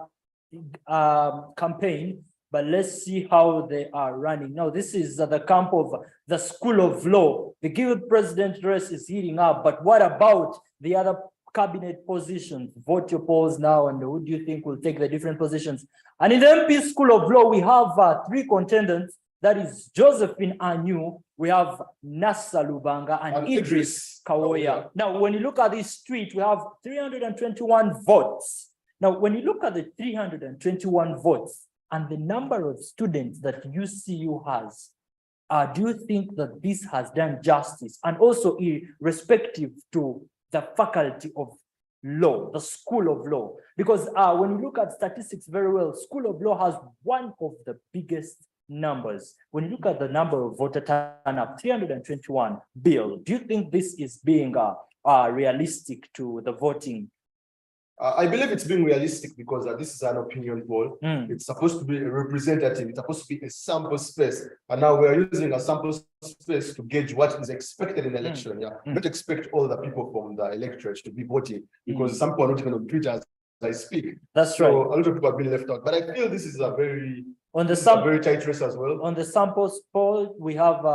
campaign, but let's see how they are running. Now, this is the camp of the School of Law. The Guild President race is heating up, but what about the other cabinet positions? Vote your polls now, and who do you think will take the different positions? And in the MP School of Law, we have 3 contendants. That is Josephine Anyu, we have Nasa Lubanga, and Idris Kawoya. Now, when you look at this tweet, we have 321 votes. Now, when you look at the 321 votes and the number of students that UCU has, do you think that this has done justice? And also irrespective to the faculty of law, the School of Law? Because when you look at statistics very well, School of Law has one of the biggest numbers. When you look at the number of voter turnout, 321, Bill, do you think this is being realistic to the voting? I believe it's being realistic because this is an opinion poll. It's supposed to be a representative. It's supposed to be a sample space. And now we're using a sample space to gauge what is expected in the election. Not expect all the people from the electorate to be voting because some people are not even on Twitter as I speak. That's so right. A lot of people have been left out. But I feel this is a very very tight race as well. On the samples poll, we have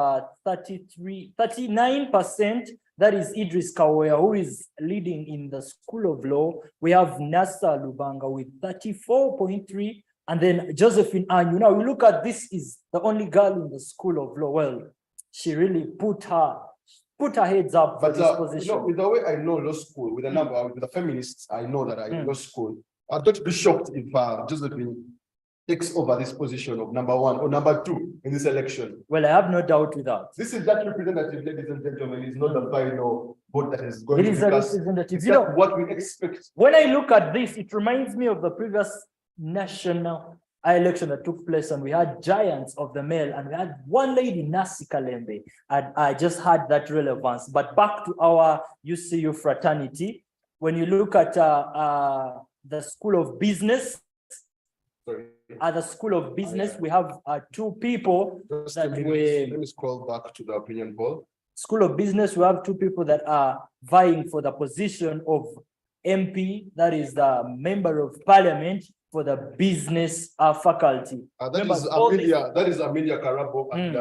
39%. That is Idris Kawoya, who is leading in the School of Law. We have Nasa Lubanga with 34.3, and then Josephine Anyu. Now we look at this is the only girl in the School of Law. Well, she really put her heads up for this position. You know, with the way I know law school, with the number with the feminists, I know that I know law school. I'd not be shocked if Josephine takes over this position of number 1 or number 2 in this election. Well, I have no doubt with that. This is that representative, ladies and gentlemen, is not the final vote that is going to be cast. It is a representative. You know, what we expect. When I look at this, it reminds me of the previous national election that took place, and we had giants of the male, and we had one lady, Nasi Kalembe, and I just had that relevance. But back to our UCU fraternity, when you look at the School of Business, at the School of Business, we have 2 people that let me scroll back to the opinion poll. School of Business, we have 2 people that are vying for the position of MP, that is the Member of Parliament for the business faculty. That is Amelia Karabo and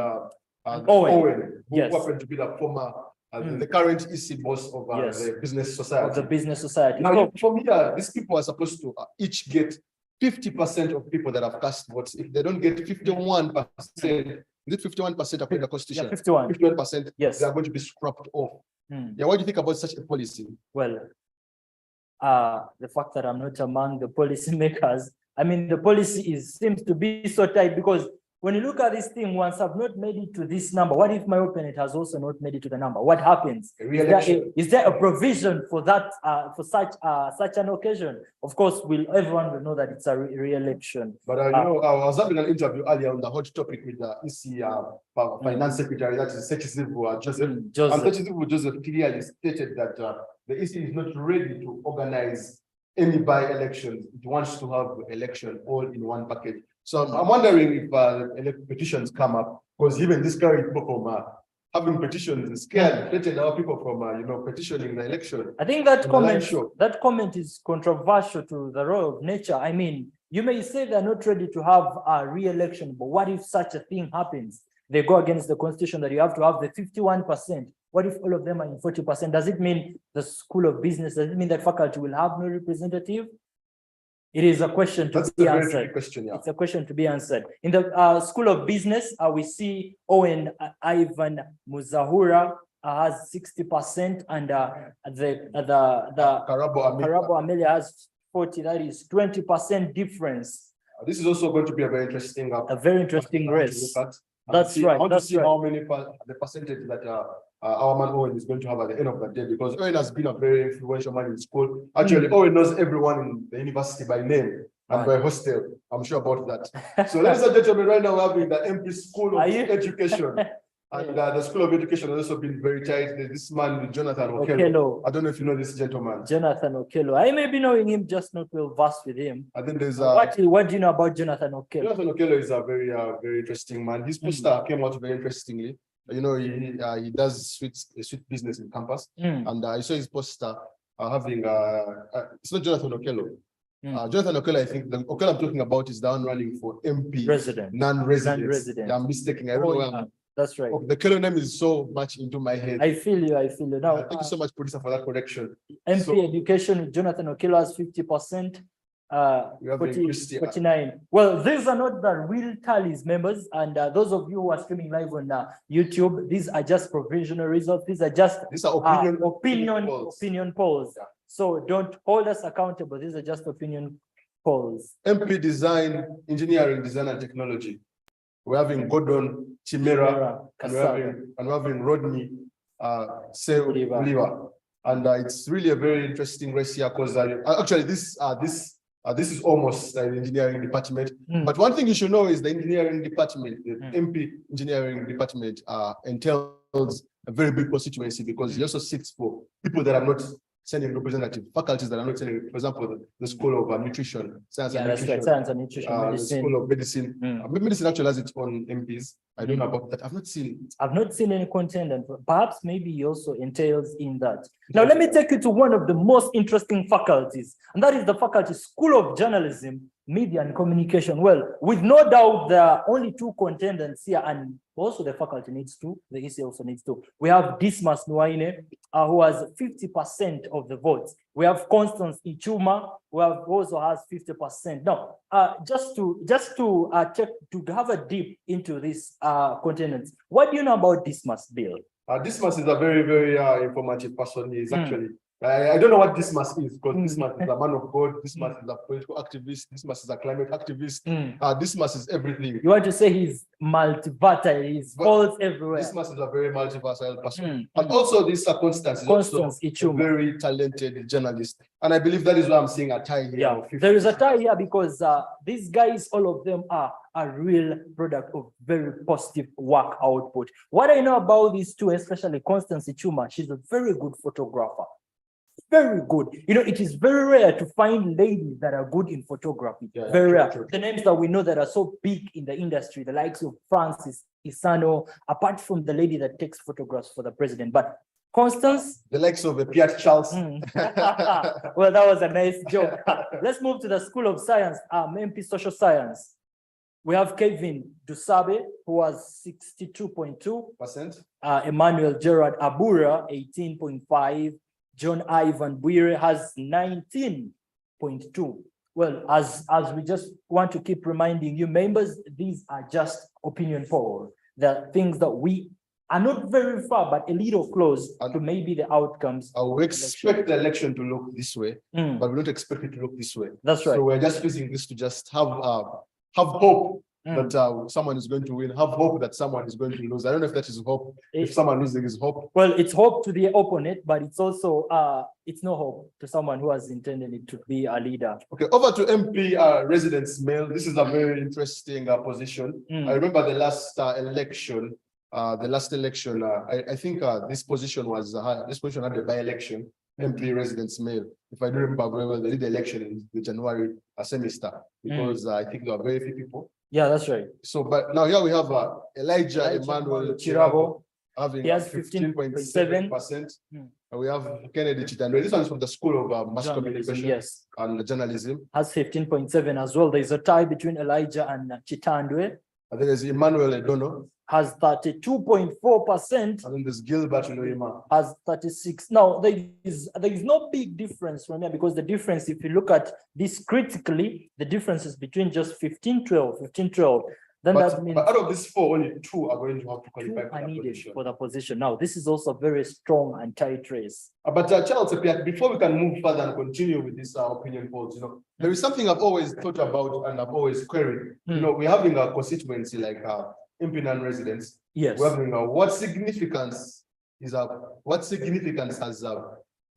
Owen, who happen to be the former, the current EC boss of the business society. Of the business society. Now, from here, these people are supposed to each get 50% of people that have cast votes. If they don't get 51%, is it 51% according to the Constitution? 51%, yes. They are going to be scrapped off. Yeah, what do you think about such a policy? Well, the fact that I'm not among the policy makers, I mean, the policy seems to be so tight because when you look at this thing, once I've not made it to this number, what if my opponent has also not made it to the number? What happens? Is there a provision for that, for such an occasion? Of course, everyone will know that it's a re-election. But you know, I was having an interview earlier on the hot topic with the EC Finance Secretary, that is Sechizivu Joseph. And Sechizivu Joseph clearly stated that the EC is not ready to organize any by-elections. It wants to have election all in one package. So I'm wondering if petitions come up, because even this current people from having petitions is scared, threaten our people from petitioning the election. I think that comment is controversial to the law of nature. I mean, you may say they're not ready to have a re-election, but what if such a thing happens? they go against the constitution that you have to have the 51%. What if all of them are in 40%? Does it mean the School of Business, does it mean that faculty will have no representative? It is a question to be answered. Question, yeah. It's a question to be answered. In the School of Business, we see Owen Ivan Muzahura has 60%, and the Karabo Amelia has 40. That is 20% difference. This is also going to be a very interesting, race. That's right. I want to see how many the percentage that our man Owen is going to have at the end of the day, because Owen has been a very influential man in school. Actually, Owen knows everyone in the university by name and by hostel. I'm sure about that. So, ladies and gentlemen, right now we're having the MP School of Education. And the School of Education has also been very tight. This man, Jonathan Okello. I don't know if you know this gentleman. Jonathan Okello. I may be knowing him, just not well versed with him. I think there's what do you know about Jonathan Okello? Jonathan Okello is a very interesting man. His poster came out very interestingly. You know, he does sweet business in campus, and I saw his poster having it's not Jonathan Okello. Jonathan Okello, I think the Okello I'm talking about is the one running for MP non-resident. Yeah, I'm mistaken. I don't know where that's right. The Okello name is so much into my head. I feel you. Now, thank you so much, producer, for that correction. MP Education, Jonathan Okello has 50%. We have 49. Well, these are not the real tallies, members, and those of you who are streaming live on YouTube, these are just provisional results. These are opinion polls. Yeah. So don't hold us accountable. These are just opinion polls. MP Design, Engineering, Design and Technology. We're having Gordon Chimera, and we're having Rodney Oliver. And it's really a very interesting race here, because actually this is almost an engineering department. But one thing you should know is the engineering department, the MP engineering department entails a very big constituency, because it also sits for people that are not sending representative, faculties that are not sending, for example, the School of Nutrition, Science and Nutrition, Science and Nutrition, Medicine. The School of Medicine. Medicine actually has its own MPs. I don't know about that. I've not seen any contender. Perhaps maybe he also entails in that. Now, let me take you to one of the most interesting faculties, and that is the faculty School of Journalism, Media and Communication. Well, with no doubt, there are only two contenders here, and also the faculty needs two. The EC also needs two. We have Dismas Nuaine, who has 50% of the votes. We have Constance Ichuma, who also has 50%. Now, just to have a deep into this contenders, what do you know about Dismas, Bill? Dismas is a very informative person. He is actually. I don't know what Dismas is, because Dismas is a man of God. Dismas is a political activist. Dismas is a climate activist. Dismas is everything. You want to say he's multi-versatile, he's falls everywhere. Dismas is a very multi-versatile person. And also this Constance is also a very talented journalist. And I believe that is why I'm seeing a tie here. Yeah, there is a tie here because these guys, all of them are a real product of very positive work output. What I know about these two, especially Constance Ichuma, she's a very good photographer. Very good. You know, it is very rare to find ladies that are good in photography. Very rare. True. The names that we know that are so big in the industry, the likes of Francis Isano, apart from the lady that takes photographs for the president. But Constance? The likes of Pierre Charles. Well, that was a nice joke. Let's move to the School of Science, MP Social Science. We have Kevin Dusabe, who has 62.2%. Emmanuel Gerard Abura, 18.5%. John Ivan Buire has 19.2. Well, as we just want to keep reminding you members, these are just opinion polls. The things that we are not very far, but a little close to maybe the outcomes. We expect the election to look this way, but we don't expect it to look this way. That's right. So we're just using this to just have hope that someone is going to win, have hope that someone is going to lose. I don't know if that is hope. If someone losing is hope. Well, it's hope to the opponent, but it's also it's no hope to someone who has intended it to be a leader. Okay, over to MP residence mail. This is a very interesting position. I remember the last election. I think this position had a by-election. MP residence mail. If I do remember very well, they did the election in the January semester because I think there were very few people. Yeah, that's right. So, but now here we have Elijah Emmanuel Chirabo having 15.7%. We have Kennedy Chitandwe. This one is from the School of Mass Communication and Journalism. Has 15.7 as well. There is a tie between Elijah and Chitandwe. And then there's Emmanuel Edono. has 32.4%. And then there's Gilbert Loima. Has 36. Now there is no big difference from here, because the difference, if you look at this critically, the difference is between just 15-12. Then that means but out of these four, only two are going to have to qualify two for are that needed position. for the position. Now this is also a very strong and tight race. But Charles, before we can move further and continue with this opinion polls, there is something I've always thought about and I've always queried. We're having a constituency like MP non-residents. Yes. We're having what significance has the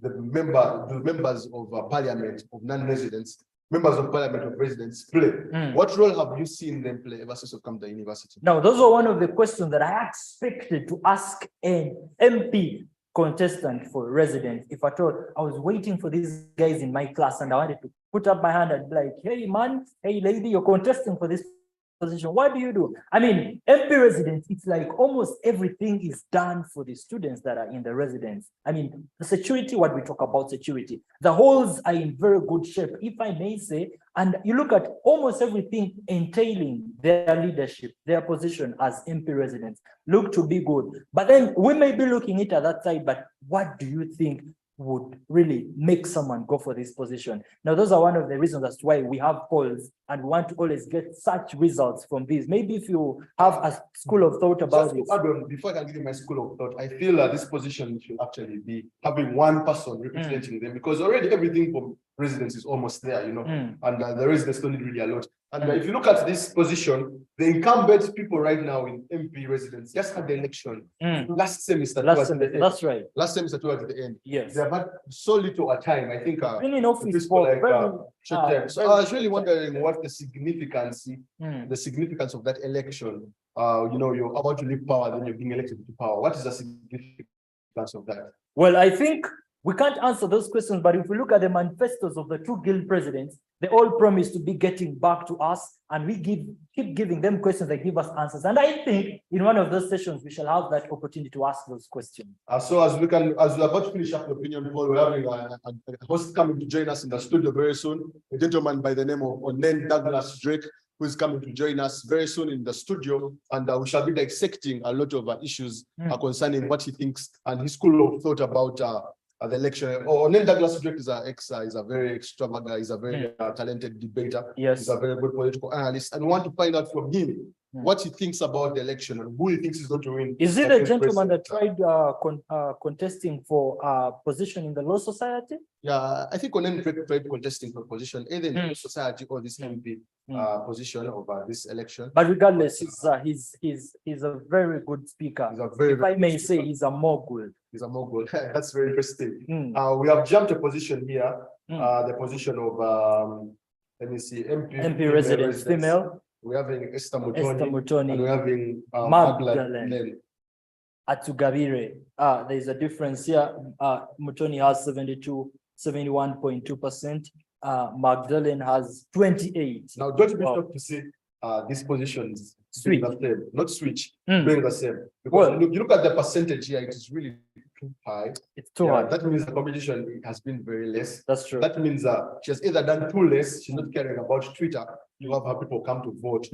members of parliament of non-residents, members of parliament of residents play? What role have you seen them play ever since you've come to the university? Now, those are one of the questions that I expected to ask an MP contestant for residents. If I thought I was waiting for these guys in my class and I wanted to put up my hand and be like, hey man, hey lady, you're contesting for this position. What do you do? I mean, MP residents, it's like almost everything is done for the students that are in the residence. I mean, the security, what we talk about security, the halls are in very good shape, if I may say, and you look at almost everything entailing their leadership, their position as MP residents look to be good. But then we may be looking at that side, but what do you think would really make someone go for this position? Now, those are one of the reasons as to why we have polls and we want to always get such results from these. Maybe if you have a school of thought about it. Before I can give you my school of thought, I feel that this position should actually be having one person representing them, because already everything from residents is almost there, and the residents don't need really a lot. And if you look at this position, the incumbent people right now in MP residents just had the election last semester. That's right. Last semester towards the end. Yes. They have had so little a time. I think in office short term. So I was really wondering what the significance of that election. You're about to leave power, then you're being elected to power. What is the significance of that? Well, I think we can't answer those questions, but if we look at the manifestos of the two guild presidents, they all promise to be getting back to us, and we keep giving them questions, they give us answers. And I think in one of those sessions, we shall have that opportunity to ask those questions. So as we're about to finish up the opinion poll, we're having a host coming to join us in the studio very soon, a gentleman by the name of Onen Douglas Drake, who is coming to join us very soon in the studio, and we shall be dissecting a lot of issues concerning what he thinks and his school of thought about the election. Onen Douglas Drake is a very extravagant, he's a very talented debater. Yes. He's a very good political analyst, and we want to find out from him what he thinks about the election and who he thinks is going to win. Is it a gentleman that tried contesting for a position in the Law Society? Yeah, I think Onen tried contesting for position either in the Law Society or this MP position of this election. But regardless, he's a very good speaker. If I may say, he's a mogul. He's a mogul. That's very interesting. We have jumped a position here, the position of let me see, MP residents, female. We're having Esther Mutoni, and we're having Magdalene Atugabire. There's a difference here. Mutoni has 71.2%. Magdalene has 28. Now, don't be shocked to see these positions being the same, not switch, being the same. Because you look at the percentage here, it is really too high. It's too high. That means the competition has been very less. That's true. That means she has either done too less, she's not caring about Twitter to have her people come to vote,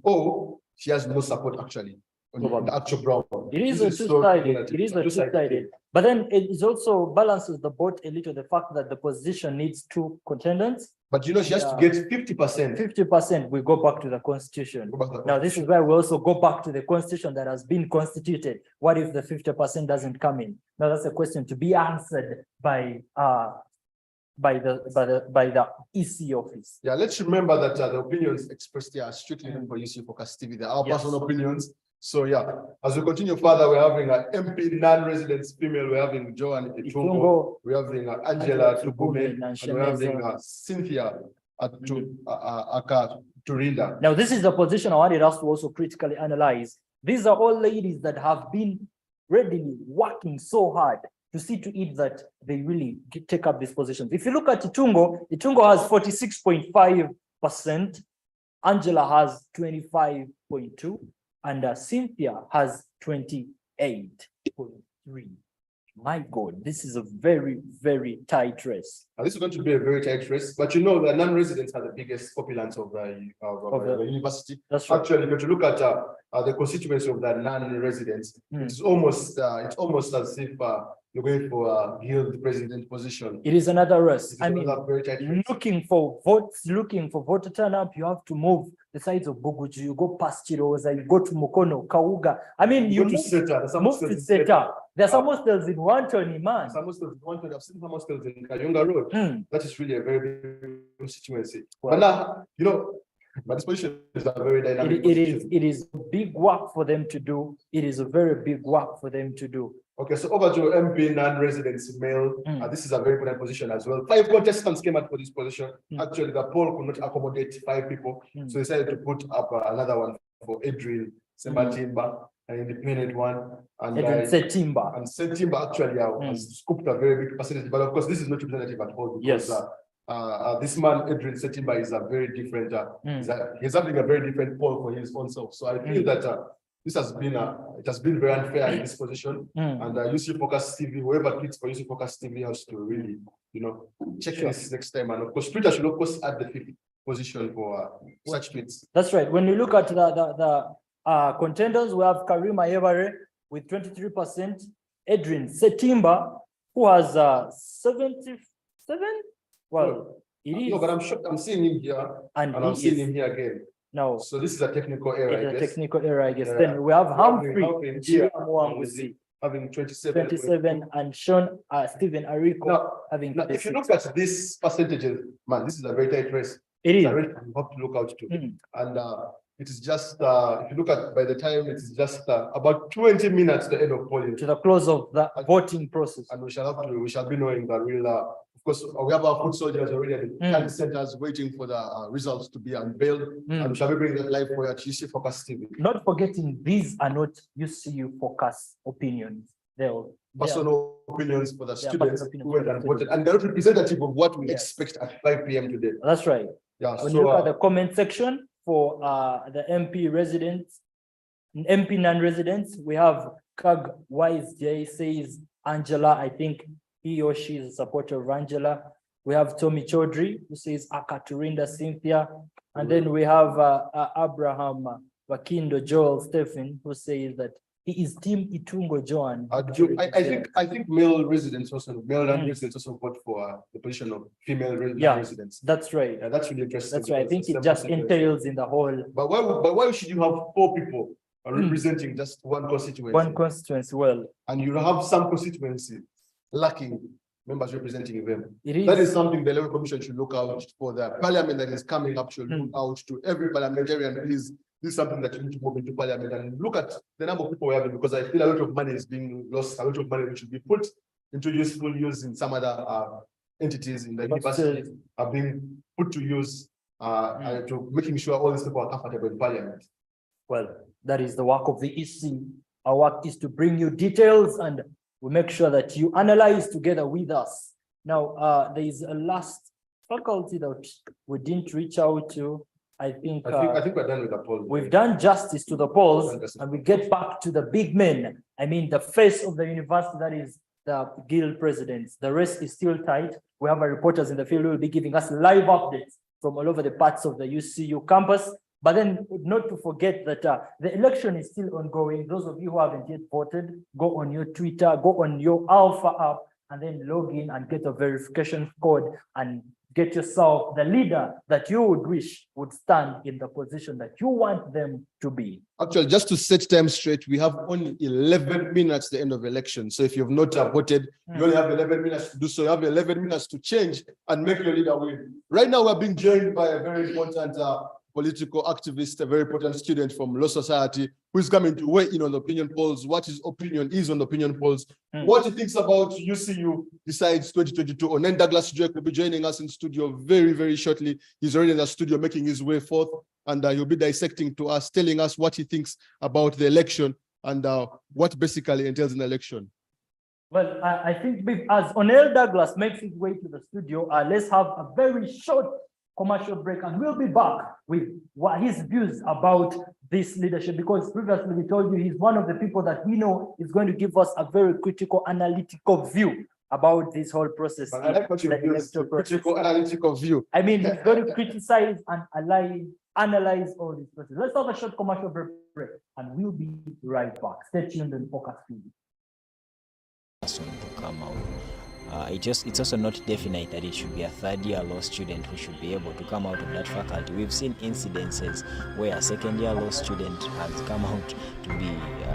or she has no support actually on the actual ground. It is a two-sided. It is a two-sided. But then it is also balances the vote a little, the fact that the position needs two contenders. But she has to get 50%. 50%, we go back to the constitution. Now, this is where we also go back to the constitution that has been constituted. What if the 50% doesn't come in? Now, that's a question to be answered by the EC office. Yeah, let's remember that the opinions expressed here are strictly for UC Focus TV. They are our personal opinions. So yeah, as we continue further, we're having an MP non-residents female, we're having Joan Itungo, we're having Angela Tubume, and we're having Cynthia Turinda. Now, this is the position I wanted us to also critically analyze. These are all ladies that have been readily working so hard to see to it that they really take up these positions. If you look at Itungo has 46.5%, Angela has 25.2%, and Cynthia has 28.3%. My God, this is a very, very tight race. This is going to be a very tight race, but you know the non-residents are the biggest populace of the university. That's right. Actually, if you look at the constituency of the non-residents, it's almost as if you're going for a guild president position. It is another race. I mean, another very tight race. looking for voter turnout, you have to move the sides of Buguju, you go past Chiroza, you go to Mukono, Kauga. I mean, you go to Seta. move to Seta. There are some hostels in Wantoni, man. Some hostels in Wantoni. I've seen some hostels in Kayunga Road. That is really a very big constituency. But now, you know, but this position is a very dynamic position. It is big work for them to do. It is a very big work for them to do. Okay, so over to MP non-residents male. This is a very important position as well. 5 contestants came out for this position. Actually, the poll could not accommodate 5 people, so they decided to put up another one for Adrian Sembatimba, an independent one, and Setimba. And Setimba actually has scooped a very big percentage, but of course, this is not representative at all because this man, Adrian Setimba, is a very different. He's having a very different poll for his own self. So I feel that. This has been it has been very unfair in this position, and UC Focus TV, whoever tweets for UC Focus TV has to really, you know, check this next time. And of course, Twitter should of course add the 5th position for such tweets. That's right. When you look at the contenders, we have Karima Evare with 23%, Adrian Setimba, who has 77. Well, it is. No, but I'm shocked. I'm seeing him here, and I'm seeing him here again. No. So this is a technical error. It's a technical error, I guess. Then we have Humphrey having 27. 27 and Sean Stephen Ariko having 26. If you look at these percentages, man, this is a very tight race. It is. It's a race you have to look out to. And it is just if you look at by the time it is just about 20 minutes to the end of polling. To the close of the voting process. And we shall be knowing that we'll of course, we have our foot soldiers already at the county centers waiting for the results to be unveiled. And we shall be bringing that live for you at UC Focus TV. Not forgetting, these are not UCU Focus opinions. They're personal opinions for the students who went and voted. And they're representative of what we expect at 5 p.m. today. That's right. Yeah. When you look at the comment section for the MP residents, MP non-residents, we have Kag Wise J says Angela, I think he or she is a supporter of Angela. We have Tommy Chaudhry, who says Akaturinda Cynthia. And then we have Abraham Wakindo Joel Stephen, who says that he is Team Itungo Joan. I think male residents also, male non-residents also vote for the position of female residents. That's right. Yeah, that's really interesting. That's right. I think it just entails in the whole. But why should you have 4 people representing just one constituency? One constituency, well. And you have some constituency lacking members representing them. That is something the Labour Commission should look out for. The parliament that is coming up should look out to every parliamentarian. Please, this is something that you need to move into parliament and look at the number of people we have, because I feel a lot of money is being lost, a lot of money which should be put into useful use in some other entities in the university are being put to use to making sure all these people are comfortable in parliament. Well, that is the work of the EC. Our work is to bring you details and we make sure that you analyze together with us. Now, there is a last faculty that we didn't reach out to. I think we're done with the polls. We've done justice to the polls, and we get back to the big men. I mean, the face of the university, that is the guild presidents. The rest is still tight. We have our reporters in the field who will be giving us live updates from all over the parts of the UCU campus. But then not to forget that the election is still ongoing. Those of you who haven't yet voted, go on your Twitter, go on your Alpha app, and then log in and get a verification code and get yourself the leader that you would wish would stand in the position that you want them to be. Actually, just to set time straight, we have only 11 minutes to the end of the election. So if you've not voted, you only have 11 minutes to do so. You have 11 minutes to change and make your leader win. Right now, we're being joined by a very important political activist, a very important student from Law Society, who is coming to weigh in on the opinion polls, what his opinion is on the opinion polls, what he thinks about UCU decides 2022. Onen Douglas Drake will be joining us in studio very, very shortly. He's already in the studio making his way forth, and he'll be dissecting to us, telling us what he thinks about the election and what basically entails an election. Well, I think as Onel Douglas makes his way to the studio, let's have a very short commercial break, and we'll be back with what his views about this leadership, because previously we told you he's one of the people that we know is going to give us a very critical, analytical view about this whole process. But I like what you use, critical, analytical view. I mean, he's going to criticize and analyze all this process. Let's have a short commercial break, and we'll be right back. Stay tuned and focus, please. Person to come out. It's also not definite that it should be a third-year law student who should be able to come out of that faculty. We've seen incidences where a second-year law student has come out to be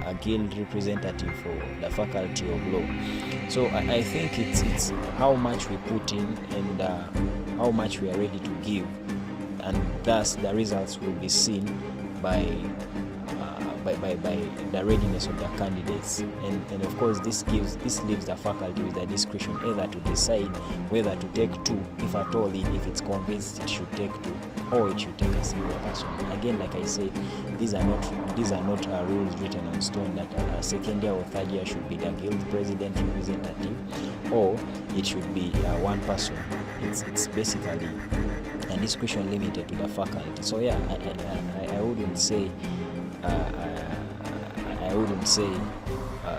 a guild representative for the faculty of law. So I think it's how much we put in and how much we are ready to give, and thus the results will be seen by the readiness of the candidates, and of course this leaves the faculty with the discretion either to decide whether to take two, if at all, if it's convinced it should take two, or it should take a single person. Again, like I said, these are not rules written on stone that a second year or third year should be the guild president representative, or it should be one person. It's basically a discretion limited to the faculty. So yeah, I wouldn't say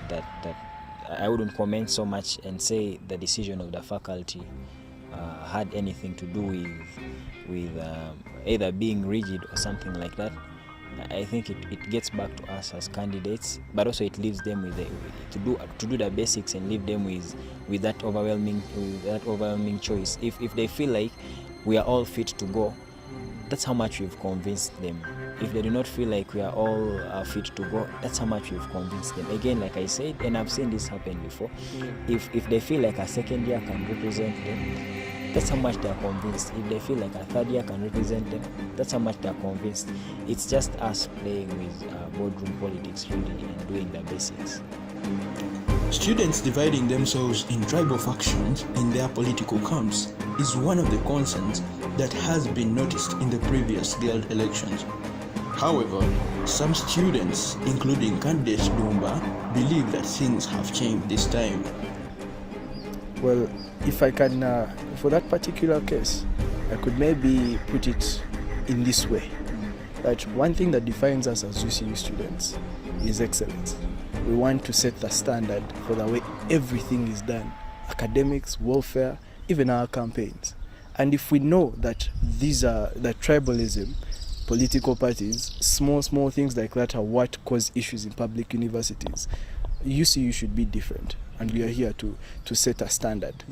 that I wouldn't comment so much and say the decision of the faculty had anything to do with either being rigid or something like that. I think it gets back to us as candidates, but also it leaves them with to do the basics and leave them with that overwhelming choice. If they feel like we are all fit to go, that's how much we've convinced them. If they do not feel like we are all fit to go, that's how much we've convinced them. Again, like I said, and I've seen this happen before, if they feel like a second year can represent them, that's how much they're convinced. If they feel like a third year can represent them, that's how much they're convinced. It's just us playing with boardroom politics really and doing the basics. Students dividing themselves in tribal factions in their political camps is one of the concerns that has been noticed in the previous guild elections. However, some students, including candidate Dumba, believe that things have changed this time. Well, if I can, for that particular case, I could maybe put it in this way. That one thing that defines us as UCU students is excellence. We want to set the standard for the way everything is done. Academics, welfare, even our campaigns. And if we know that these are the tribalism, political parties, small things like that are what cause issues in public universities, UCU should be different. And we are here to set a standard.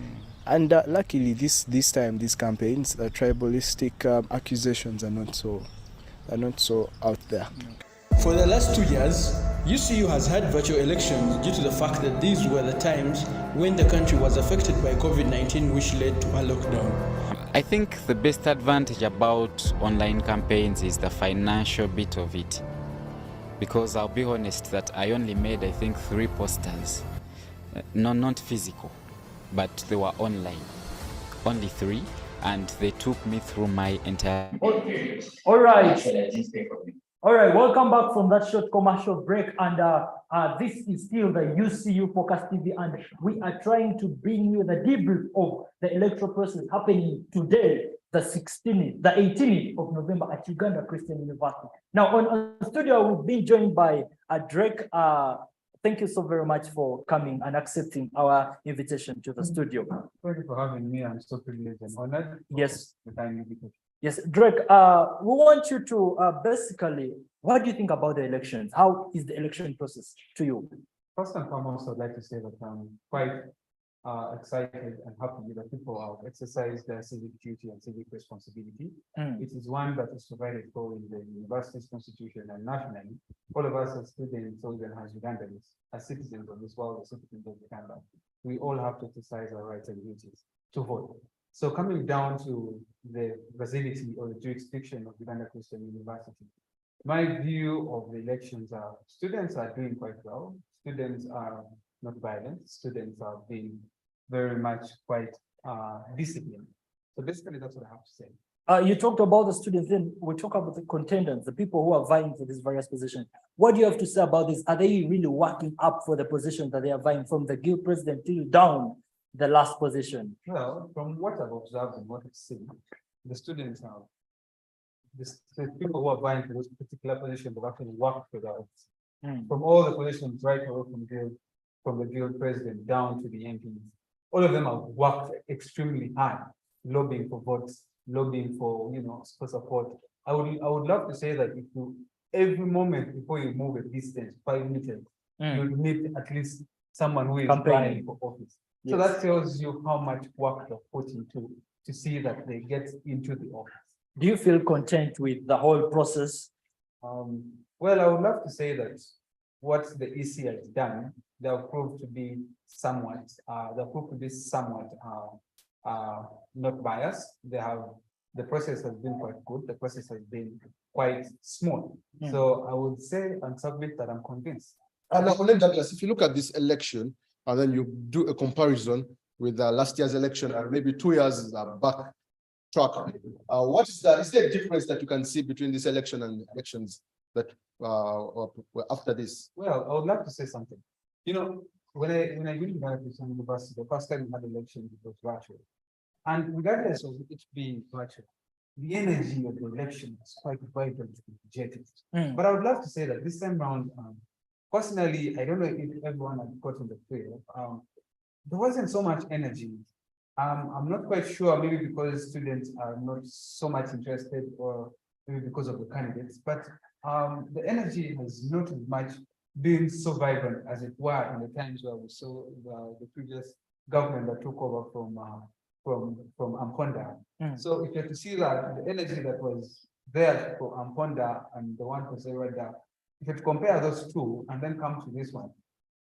And luckily this time, these campaigns, the tribalistic accusations are not so out there. For the last 2 years, UCU has had virtual elections due to the fact that these were the times when the country was affected by COVID-19, which led to a lockdown. I think the best advantage about online campaigns is the financial bit of it. Because I'll be honest that I only made, I think, 3 posters. Not physical, but they were online. Only 3, and they took me through my entire... Okay, all right, welcome back from that short commercial break, and this is still the UCU Focus TV, and we are trying to bring you the debrief of the electoral process happening today, the 18th of November at Uganda Christian University. Now on studio, we've been joined by Drake. Thank you so very much for coming and accepting our invitation to the studio. Thank you for having me. I'm so privileged and honored. Yes. The time invitation. Yes, Drake, we want you to basically, what do you think about the elections? How is the election process to you? First and foremost, I'd like to say that I'm quite excited and happy that people have exercised their civic duty and civic responsibility. It is one that is provided for in the university's constitution and nationally. All of us as students, or even as Ugandans, as citizens of this world, as citizens of Uganda, we all have to exercise our rights and duties to vote. So coming down to the vicinity or the jurisdiction of Uganda Christian University, my view of the elections are students are doing quite well. Students are not violent. Students are being very much quite disciplined. So basically that's what I have to say. You talked about the students, then we talk about the contenders, the people who are vying for these various positions. What do you have to say about this? Are they really working up for the position that they are vying from the guild president till down the last position? Well, from what I've observed and what I've seen, the students now, the people who are vying for those particular positions have actually worked for that. From all the positions right away from the guild president down to the MPs, all of them have worked extremely hard, lobbying for votes, lobbying for, for support. I would love to say that if you, every moment before you move a distance, 5 meters, you need at least someone who is vying for office. So that tells you how much work they're putting to see that they get into the office. Do you feel content with the whole process? Well, I would love to say that what the EC has done, they have proved to be somewhat, not biased. The process has been quite good. The process has been quite smooth. So I would say and submit that I'm convinced. And Olen Douglas, if you look at this election, and then you do a comparison with last year's election and maybe 2 years back track, what is that? Is there a difference that you can see between this election and elections that were after this? Well, I would like to say something. When I went to Ghana Christian University, the first time we had elections, it was virtual. And regardless of it being virtual, the energy of the election is quite vibrant and energetic. But I would love to say that this time around, personally, I don't know if everyone had gotten the feel. There wasn't so much energy. I'm not quite sure, maybe because students are not so much interested, or maybe because of the candidates, but the energy has not as much been so vibrant as it were in the times where we saw the previous government that took over from Amponda. So if you have to see that the energy that was there for Amponda and the one for Zerada, if you have to compare those two and then come to this one,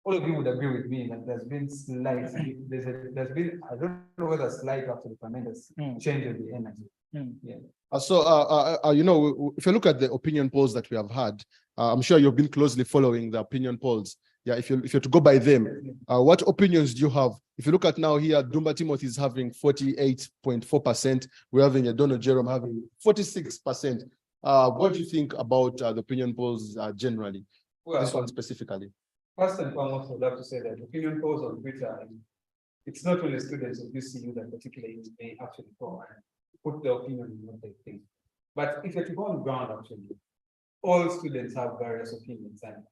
all of you would agree with me that there's been slight, there's been, I don't know whether slight after the tremendous change of the energy. Yeah. If you look at the opinion polls that we have had, I'm sure you've been closely following the opinion polls. Yeah, if you're to go by them, what opinions do you have? If you look at now here, Dumba Timothy is having 48.4%. We're having a Donald Jerome having 46%. What do you think about the opinion polls generally? Well, this one specifically. First and foremost, I'd love to say that opinion polls on Twitter, it's not only students of UCU that particularly may actually go and put their opinion on what they think. But if you're to go on the ground, actually, all students have various opinions, and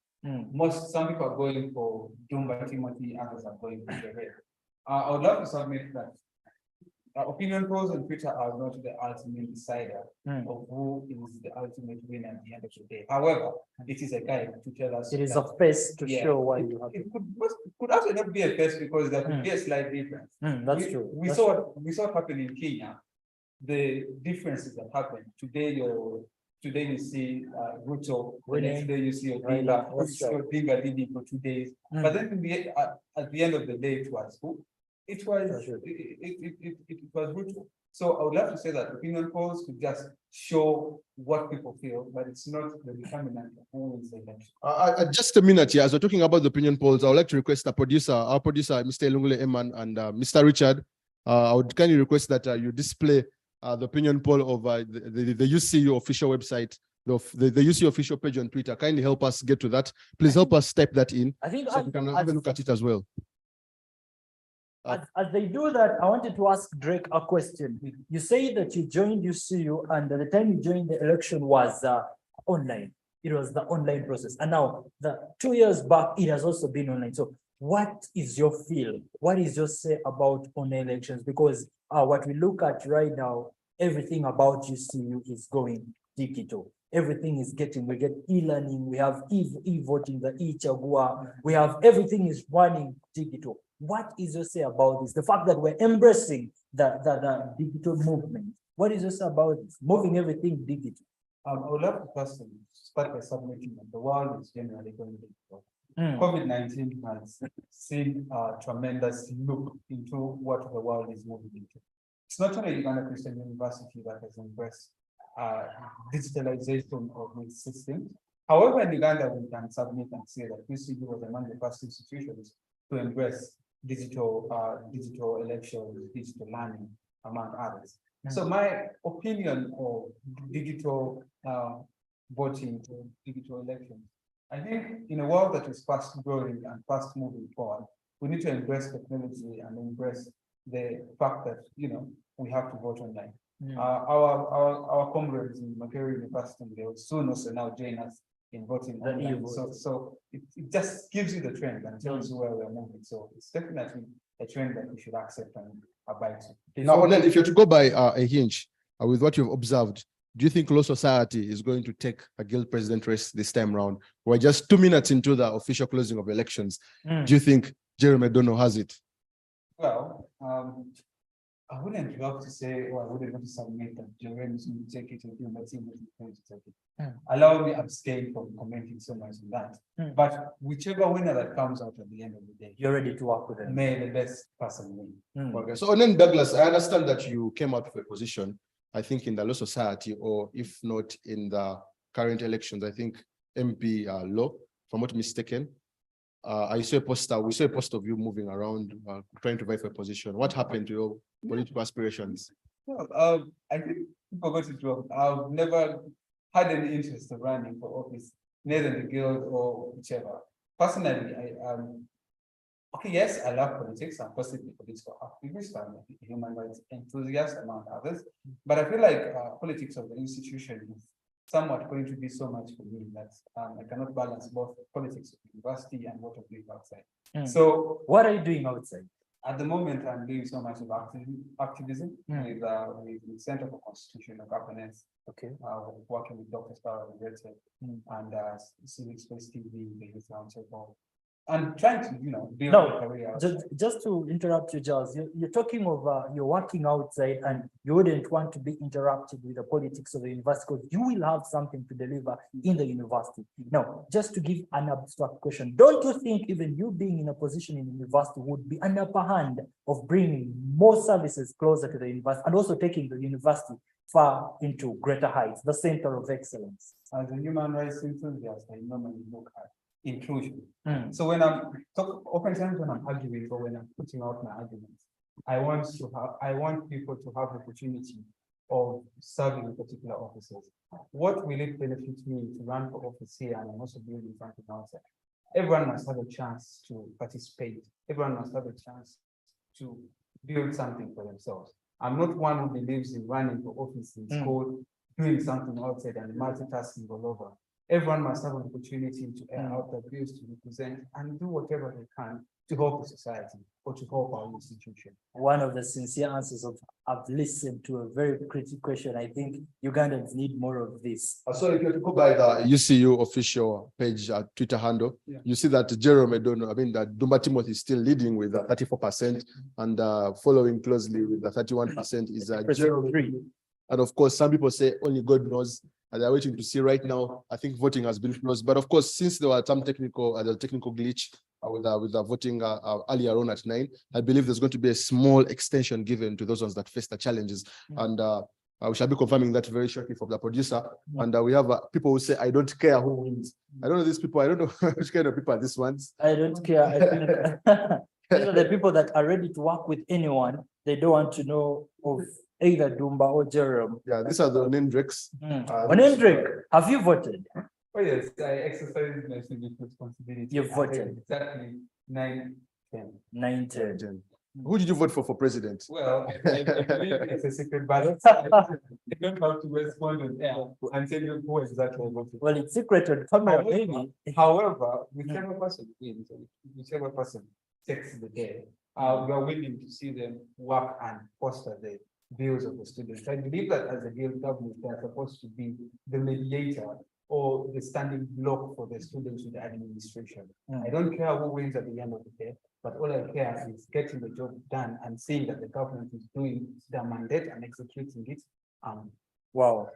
some people are going for Dumba Timothy, others are going for the red. I would love to submit that opinion polls on Twitter are not the ultimate decider of who is the ultimate winner at the end of the day. However, it is a guide to tell us. It is a face to show why you have. It could actually not be a face because there could be a slight difference. That's true. We saw what happened in Kenya. The differences that happened today. Today you see Ruto, the next day you see Odinga leading for 2 days. But then at the end of the day, it was who? It was Ruto. So I would love to say that opinion polls could just show what people feel, but it's not the determinant of who wins the election. Just a minute here, as we're talking about the opinion polls, I would like to request our producer, Mr. Elungule Eman and Mr. Richard. I would kindly request that you display the opinion poll of the UCU official website, the UCU official page on Twitter. Kindly help us get to that. Please help us type that in. I think so we can have a look at it as well. As they do that, I wanted to ask Drake a question. You say that you joined UCU, and at the time you joined, the election was online. It was the online process. And now, 2 years back, it has also been online. So what is your feel? What is your say about online elections? Because what we look at right now, everything about UCU is going digital. Everything is we get e-learning, we have e-voting, the e-chagua, we have everything is running digital. What is your say about this? The fact that we're embracing the digital movement. What is your say about this? Moving everything digital. I would love to first start by submitting that the world is generally going digital. COVID-19 has seen a tremendous look into what the world is moving into. It's not only Uganda Christian University that has embraced digitalization of its systems. However, in Uganda, we can submit and say that UCU was among the first institutions to embrace digital elections, digital learning, among others. So my opinion of digital voting, digital elections, I think in a world that is fast growing and fast moving forward, we need to embrace technology and embrace the fact that we have to vote online. Our comrades in Makerere University, they will soon also now join us in voting. The online. e-vote. So it just gives you the trend and tells you where we're moving. So it's definitely a trend that we should accept and abide to. Now, then, if you're to go by a hinge with what you've observed, do you think Law Society is going to take a guild president race this time round? We're just 2 minutes into the official closing of elections. Do you think Jeremy Dono has it? Well, I wouldn't love to say, or I wouldn't want to submit that Jeremy is going to take it, and my team is going to take it. Allow me abstain from commenting so much on that. But whichever winner that comes out at the end of the day, You're ready to work with them. may the best person win. Okay, so and then Douglas, I understand that you came out of a position, I think in the Law Society, or if not in the current elections, I think MP Law, if I'm not mistaken. I saw a poster, we saw a poster of you moving around, trying to vie for a position. What happened to your political aspirations? Well, I think people got it wrong. I've never had any interest of running for office, neither in the guild or whichever. Personally, okay, yes, I love politics. I'm possibly a political activist. I'm a human rights enthusiast among others. But I feel like politics of the institution is somewhat going to be so much for me that I cannot balance both politics of the university and what I'm doing outside. So what are you doing outside? At the moment, I'm doing so much of activism with the Center for Constitutional Governance. Okay. Working with Dr. Sparrow and Civic Space TV, the Youth Roundtable, and trying to, build a career. Just to interrupt you, Charles, you're talking of you're working outside and you wouldn't want to be interrupted with the politics of the university because you will have something to deliver in the university. Now, just to give an abstract question, don't you think even you being in a position in the university would be an upper hand of bringing more services closer to the university and also taking the university far into greater heights, the center of excellence? As a human rights enthusiast, I normally look at inclusion. So when oftentimes when I'm arguing or when I'm putting out my arguments, I want people to have the opportunity of serving particular offices. What will it benefit me to run for office here and I'm also building something outside? Everyone must have a chance to participate. Everyone must have a chance to build something for themselves. I'm not one who believes in running for office in school, doing something outside and multitasking all over. Everyone must have an opportunity to air out their views, to represent and do whatever they can to help the society or to help our institution. One of the sincere answers of I've listened to a very critical question. I think Ugandans need more of this. So if you go by the UCU official page Twitter handle, you see that Jerome Dono, that Dumba Timothy is still leading with 34% and following closely with the 31% is Jerome. And of course, some people say only God knows. And they're waiting to see right now. I think voting has been closed. But of course, since there was some technical glitch with the voting earlier on at 9, I believe there's going to be a small extension given to those ones that face the challenges. And we shall be confirming that very shortly from the producer. And we have people who say, I don't care who wins. I don't know these people. I don't know which kind of people are these ones. I don't care. I think these are the people that are ready to work with anyone. They don't want to know of either Dumba or Jerome. Yeah, these are the Onendreks. Onendrek, have you voted? Oh yes, I exercised my civic responsibility. You voted? Exactly 9-10. 9-10. Who did you vote for president? Well, I believe it's a secret ballot. I don't have to respond on air and tell you who exactly I voted. Well, it's secret on camera, maybe. However, whichever person wins, whichever person takes the day, we are willing to see them work and foster the views of the students. I believe that as a guild government, they are supposed to be the mediator or the standing block for the students with the administration. I don't care who wins at the end of the day, but all I care is getting the job done and seeing that the government is doing their mandate and executing it. Wow.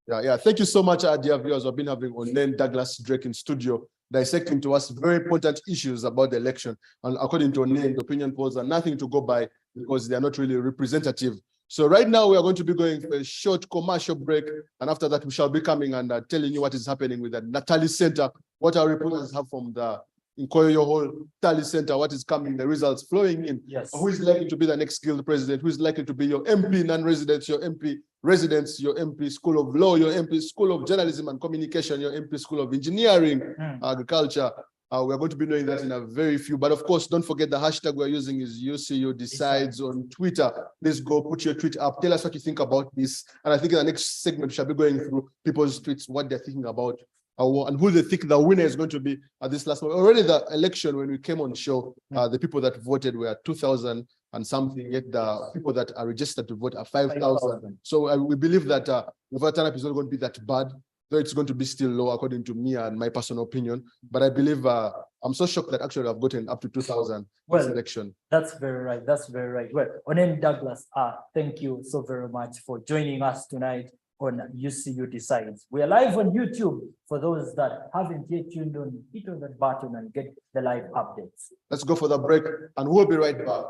Yeah. Thank you so much, dear viewers. We've been having Onen Douglas Drake in studio, dissecting to us very important issues about the election. And according to Onen, the opinion polls are nothing to go by because they are not really representative. So right now we are going to be going for a short commercial break. And after that, we shall be coming and telling you what is happening with the Natali Center, what our reporters have from the Nkoyo Hall, Natali Center, what is coming, the results flowing in. Yes. Who is likely to be the next guild president? Who is likely to be your MP non-residents, your MP residents, your MP School of Law, your MP School of Journalism and Communication, your MP School of Engineering, Agriculture, We're going to be doing that in a very few, but of course, don't forget the hashtag we're using is UCU Decides on Twitter. Please go put your tweet up. Tell us what you think about this. And I think in the next segment, we shall be going through people's tweets, what they're thinking about and who they think the winner is going to be at this last moment. Already the election, when we came on show, the people that voted were 2,000 and something, yet the people that are registered to vote are 5,000. So we believe that the voter turnout is not going to be that bad, though it's going to be still low according to me and my personal opinion. But I believe I'm so shocked that actually I've gotten up to 2,000 this election. That's very right. That's very right. Well, Onen Douglas, thank you so very much for joining us tonight on UCU Decides. We are live on YouTube. For those that haven't yet tuned on, hit on that button and get the live updates. Let's go for the break and we'll be right back.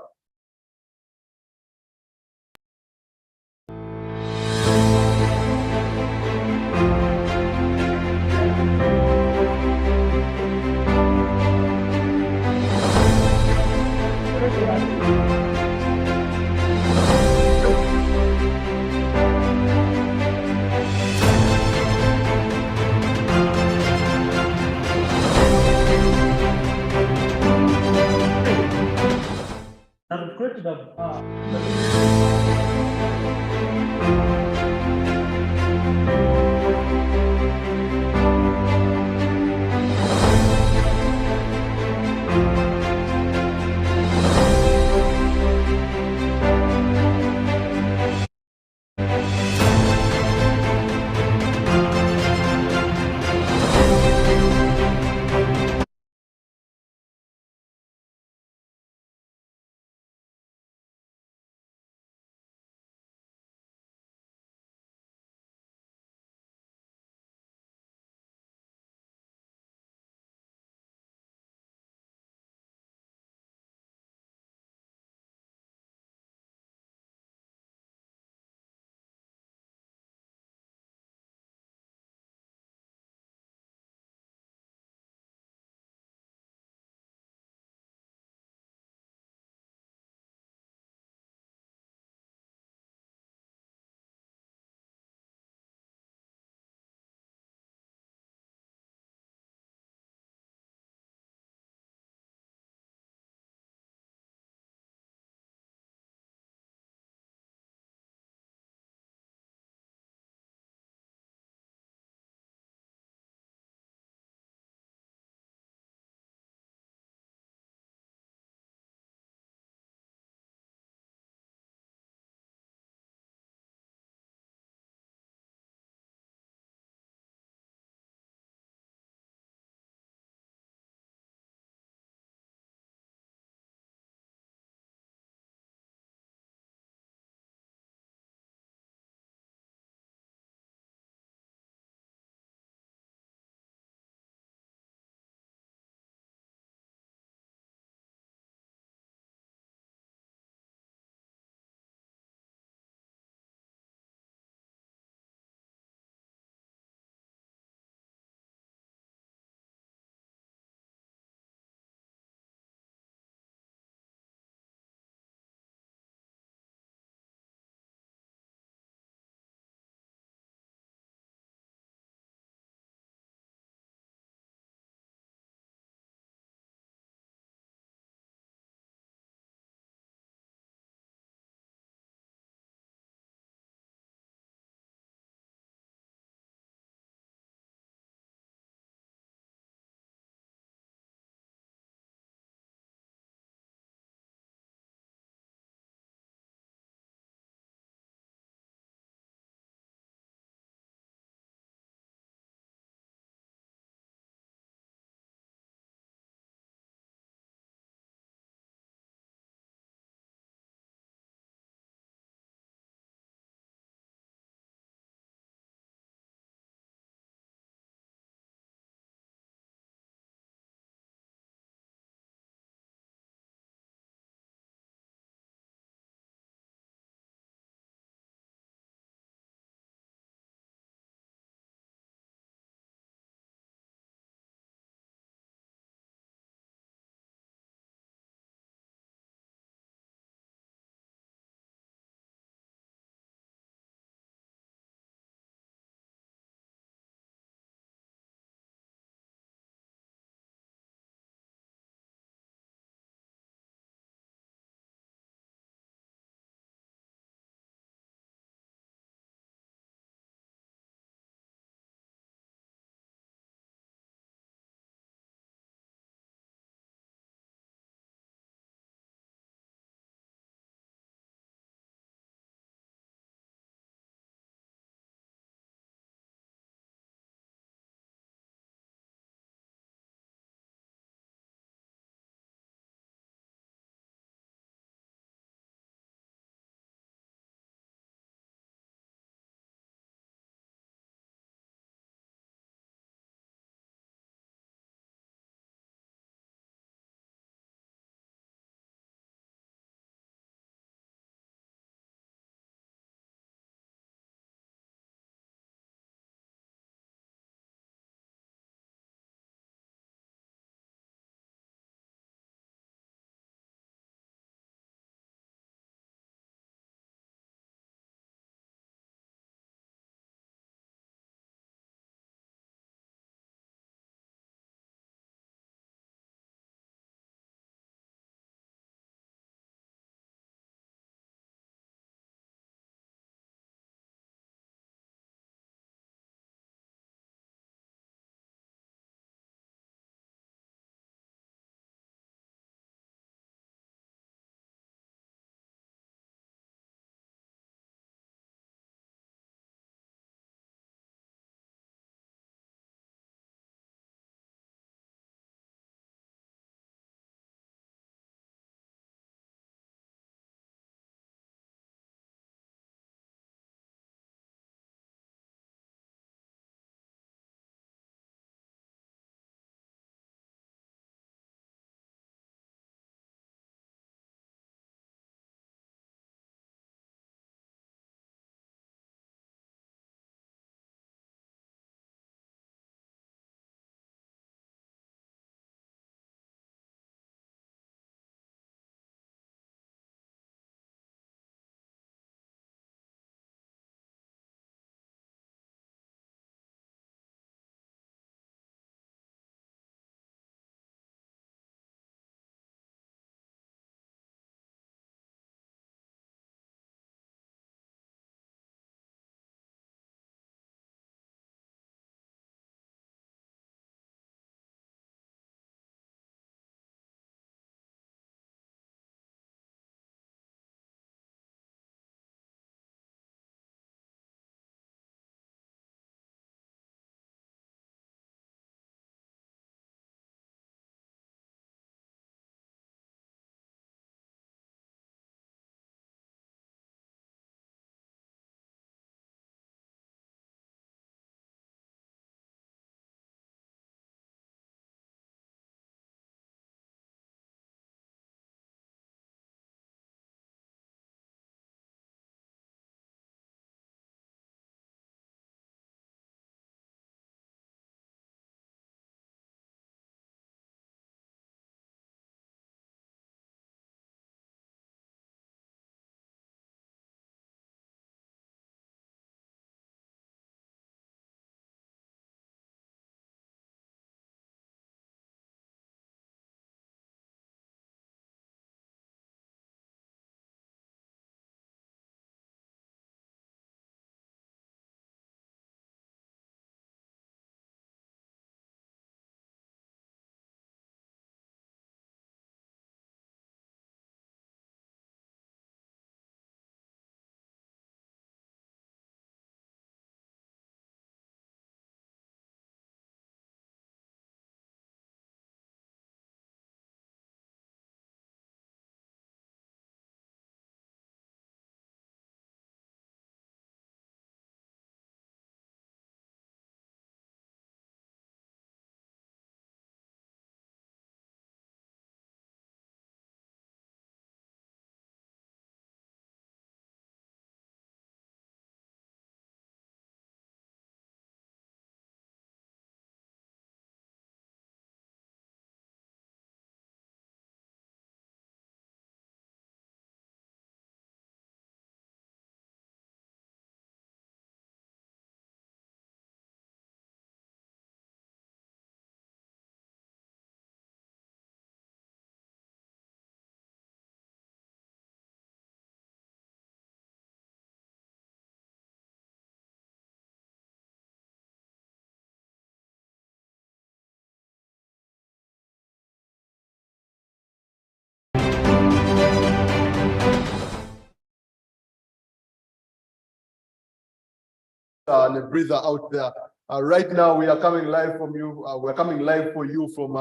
and a breather out there. Right now, we are coming live from you. We're coming live for you from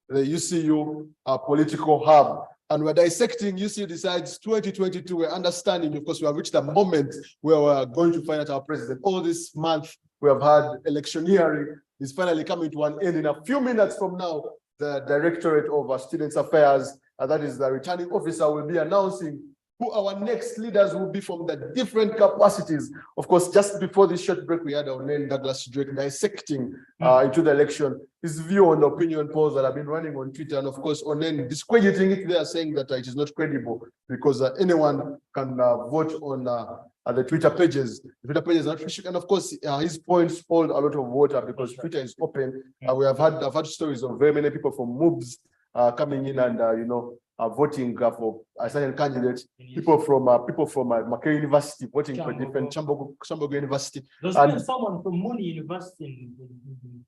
the UCU political hub. And we're dissecting UCU Decides 2022. We're understanding, of course, we have reached a moment where we're going to find out our president. All this month, we have had electioneering. Is finally coming to an end. In a few minutes from now, the Directorate of Students Affairs, that is the returning officer, will be announcing who our next leaders will be from the different capacities. Of course, just before this short break, we had our name Douglas Drake dissecting into the election, his view on the opinion polls that have been running on Twitter, and of course, Onen discrediting it there, saying that it is not credible because anyone can vote on the Twitter pages. The Twitter pages are not official, and of course, his points hold a lot of water because Twitter is open. I've had stories of very many people from MOOBs coming in and voting for a certain candidate. People from Makerere University voting for different Chambogo University. There's even someone from Mooney University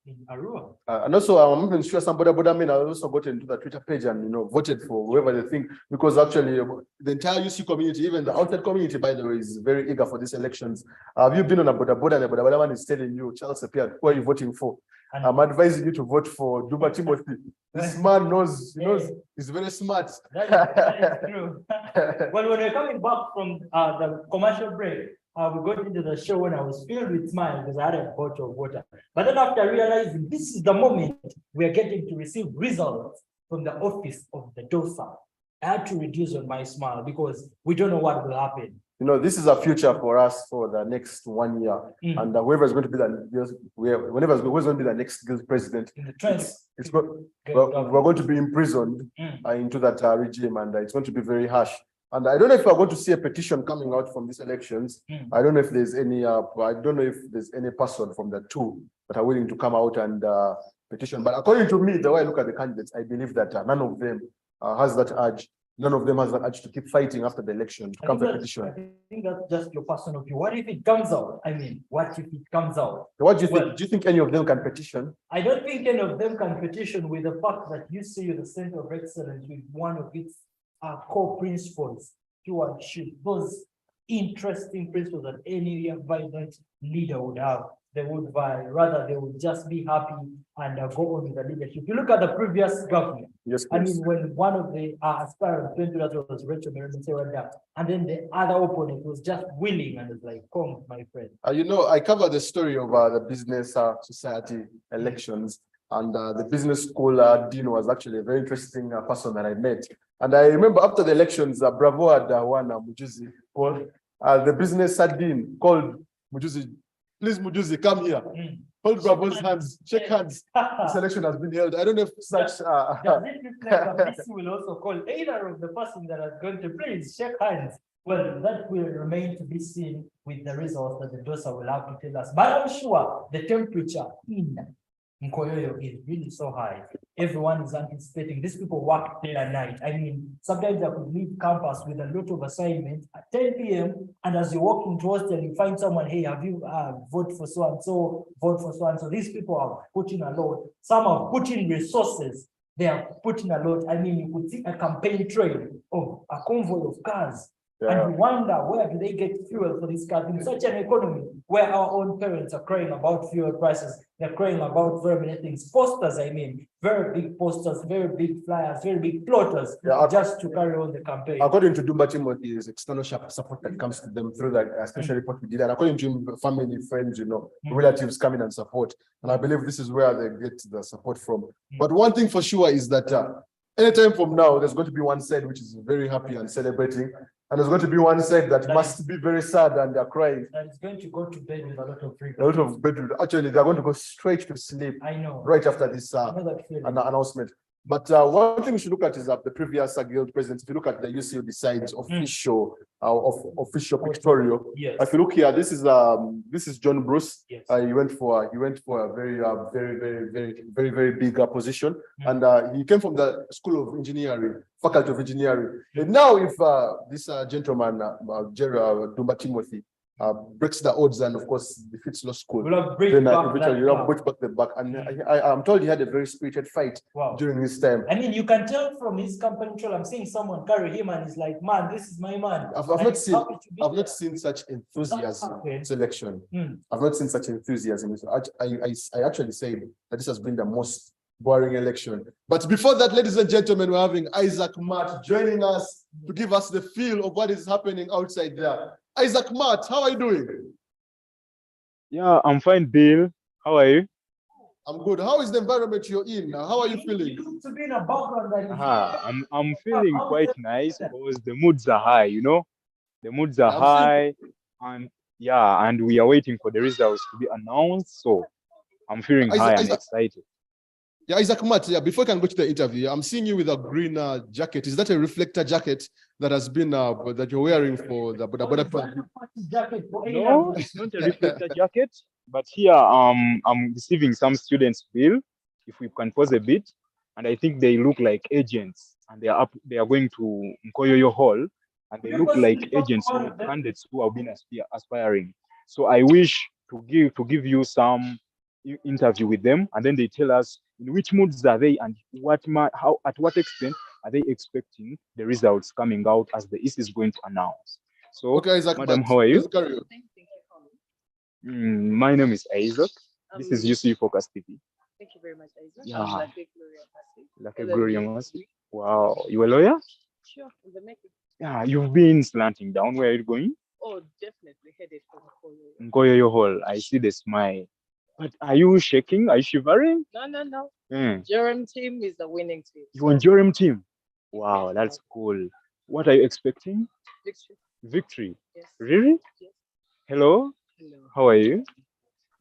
in Arua. And also, I'm even sure somebody men also got into the Twitter page and voted for whoever they think, because actually the entire UC community, even the outside community, by the way, is very eager for these elections. Have you been on a Boda and the Boda man is telling you, Charles Appiah, who are you voting for? I'm advising you to vote for Dumba Timothy. This man knows, he's very smart. That is true. Well, when we're coming back from the commercial break, we got into the show when I was filled with smiles because I had a bottle of water. But then after realizing this is the moment we are getting to receive results from the office of the DOSA, I had to reduce on my smile because we don't know what will happen. This is a future for us for the next 1 year, and whoever is going to be whoever's going to be the next guild president, we're going to be imprisoned into that regime, and it's going to be very harsh. And I don't know if we're going to see a petition coming out from these elections. I don't know if there's any. I don't know if there's any person from the two that are willing to come out and petition. But according to me, the way I look at the candidates, I believe that none of them has that urge. None of them has that urge to keep fighting after the election to come for petition. I think that's just your personal view. What if it comes out? I mean, what if it comes out? What do you think? Do you think any of them can petition? I don't think any of them can petition with the fact that you see the Center of Excellence with one of its core principles, stewardship, those interesting principles that any vibrant leader would have. They would rather they would just be happy and go on with the leadership. You look at the previous government. Yes, I mean, when one of the aspirants went to that was Rachel Meronse, and then the other opponent was just willing and was like, "Come, my friend." I covered the story of the business society elections, and the business school dean was actually a very interesting person that I met. And I remember after the elections, Bravo had won Mujuzi Paul. The business dean called Mujuzi. Please, Mujuzi, come here. Hold Bravo's hands, shake hands. This election has been held. I don't know if such. Does it look like a PC will also call either of the person that is going to please shake hands? Well, that will remain to be seen with the results that the DOSA will have to tell us. But I'm sure the temperature in Nkoyoyo is really so high. Everyone is anticipating. These people work day and night. I mean, sometimes I could leave campus with a lot of assignments at 10 p.m. And as you're walking towards them, you find someone, hey, have you vote for so and so, vote for so and so. These people are putting a lot. Some are putting resources. They are putting a lot. I mean, you could see a campaign trail of a convoy of cars. Yeah. And you wonder, where do they get fuel for these cars in such an economy where our own parents are crying about fuel prices? They're crying about very many things. Posters, I mean, very big posters, very big flyers, very big plotters, just to carry on the campaign. According to Dumba Timothy, there's external support that comes to them through that, especially what we did. And according to him, family, friends, relatives come in and support. And I believe this is where they get the support from. But one thing for sure is that anytime from now, there's going to be one side which is very happy and celebrating. And there's going to be one side that must be very sad and they're crying. That is going to go to bed with a lot of regret. A lot of bed. Actually, they're going to go straight to sleep. I know. Right after this announcement. But one thing we should look at is that the previous guild president, if you look at the UCU Decides official pictorial. Yes. If you look here, this is John Bruce. Yes. He went for a very big position, and he came from the School of Engineering, Faculty of Engineering. And now, if this gentleman, Dumba Timothy, breaks the odds and of course defeats Law School. We'll have bring Then back eventually that you have back. brought back the back. And I'm told he had a very spirited fight Wow. during his time. I mean, you can tell from his company control. I'm seeing someone carry him and he's like, man, this is my man. I've And not he's seen happy to be there. such enthusiasm Okay. in selection. Hmm. I've not seen such enthusiasm. I actually said that this has been the most boring election. But before that, ladies and gentlemen, we're having Isaac Matt joining us to give us the feel of what is happening outside there. Isaac Matt, how are you doing? Yeah, I'm fine, Bill. How are you? I'm good. How is the environment you're in? How are you feeling? To be in a background like I'm feeling quite nice because the moods are high, you know? The moods are high, and yeah, and we are waiting for the results to be announced. So I'm feeling high and excited. Yeah, Isaac Matt, yeah, before I can go to the interview, I'm seeing you with a green jacket. Is that a reflector jacket that has been that you're wearing for the border? No, it's not a reflector jacket, but here I'm receiving some students' bill. If we can pause a bit, and I think they look like agents, and they are going to Nkoyoyo Hall, and they look like agents, candidates who have been aspiring. So I wish to give you some interview with them, and then they tell us in which moods are they and at what extent are they expecting the results coming out as the EC is going to announce. So, okay, Isaac, madam, how are you? Carry on. My name is Isaac. This is UC Focus TV. Thank you very much, Isaac. Yeah. I'm Lake Gloria Masi. Like a Gloria Masi. Wow, you a lawyer? Sure, in the making. Yeah, you've been slanting down. Where are you going? Oh, definitely headed for Nkoyoyo. Nkoyoyo Hall. I see the smile. But are you shaking? Are you shivering? No. Mm. Jerem team is the winning team. You want Jerem team? Wow, that's cool. What are you expecting? Victory. Victory. Yes. Really? Yes. Hello? Hello. How are you?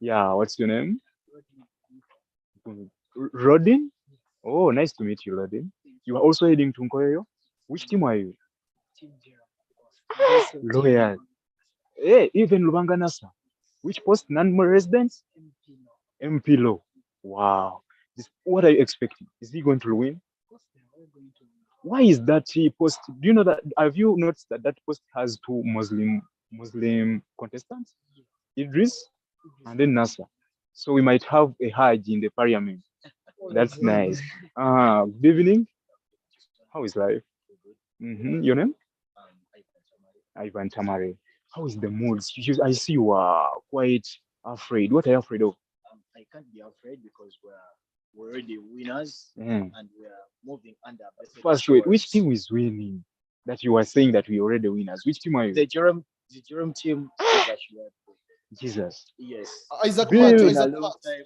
Yeah, what's your name? Rodin? Oh, nice to meet you, Rodin. You are also heading to Nkoyoyo? Which team are you? Team Jerem. Loyal. Hey, even Lubanga Nasa. Which post? Non-residents? MP Law. Wow. What are you expecting? Is he going to win? Why is that post? Do you know that? Have you noticed that that post has two Muslim contestants? Idris and then Nasser. So we might have a Hajj in the parliament. That's nice. Good evening. How is life? Your name? Ivan Tamare. How is the mood? I see you are quite afraid. What are you afraid of? I can't be afraid because we're already winners Mm. and we are moving under. First, wait, which team is winning? That you are saying that we already winners. Which team are you? The Jerem team is actually Jesus. yes. Isaac Bill. Matt, Yes, Matt. sir.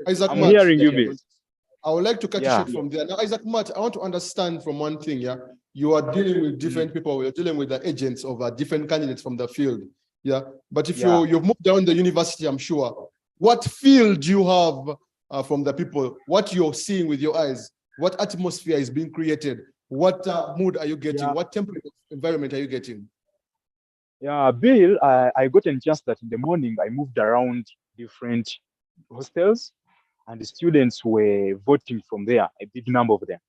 Isaac I'm Matt. hearing you, Bill. I would like to cut Yeah. you short from there. Now, Isaac Matt, I want to understand from one thing, yeah. You are dealing with different people, you're dealing with the agents of different candidates from the field. Yeah. But if Yeah. you've moved down the university, I'm sure. What feel do you have from the people? What you're seeing with your eyes? What atmosphere is being created? What mood are you getting? Yeah. What temperature environment are you getting? Yeah, Bill, I got a chance that in the morning I moved around different hostels and the students were voting from there, a big number of them.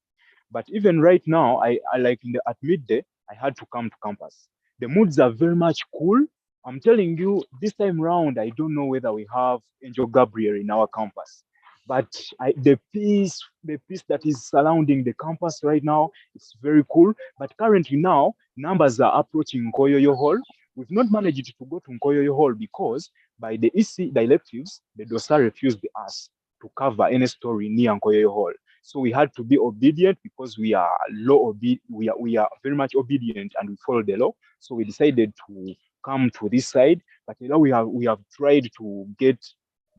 But even right now, I like at midday, I had to come to campus. The moods are very much cool. I'm telling you, this time round, I don't know whether we have Angel Gabriel in our campus, but the peace that is surrounding the campus right now, it's very cool. But currently now, numbers are approaching Nkoyoyo Hall. We've not managed to go to Nkoyoyo Hall because by the EC directives, the DOSA refused us to cover any story near Nkoyoyo Hall. So we had to be obedient because we are we are very much obedient and we follow the law. So we decided to come to this side. But you know, we have tried to get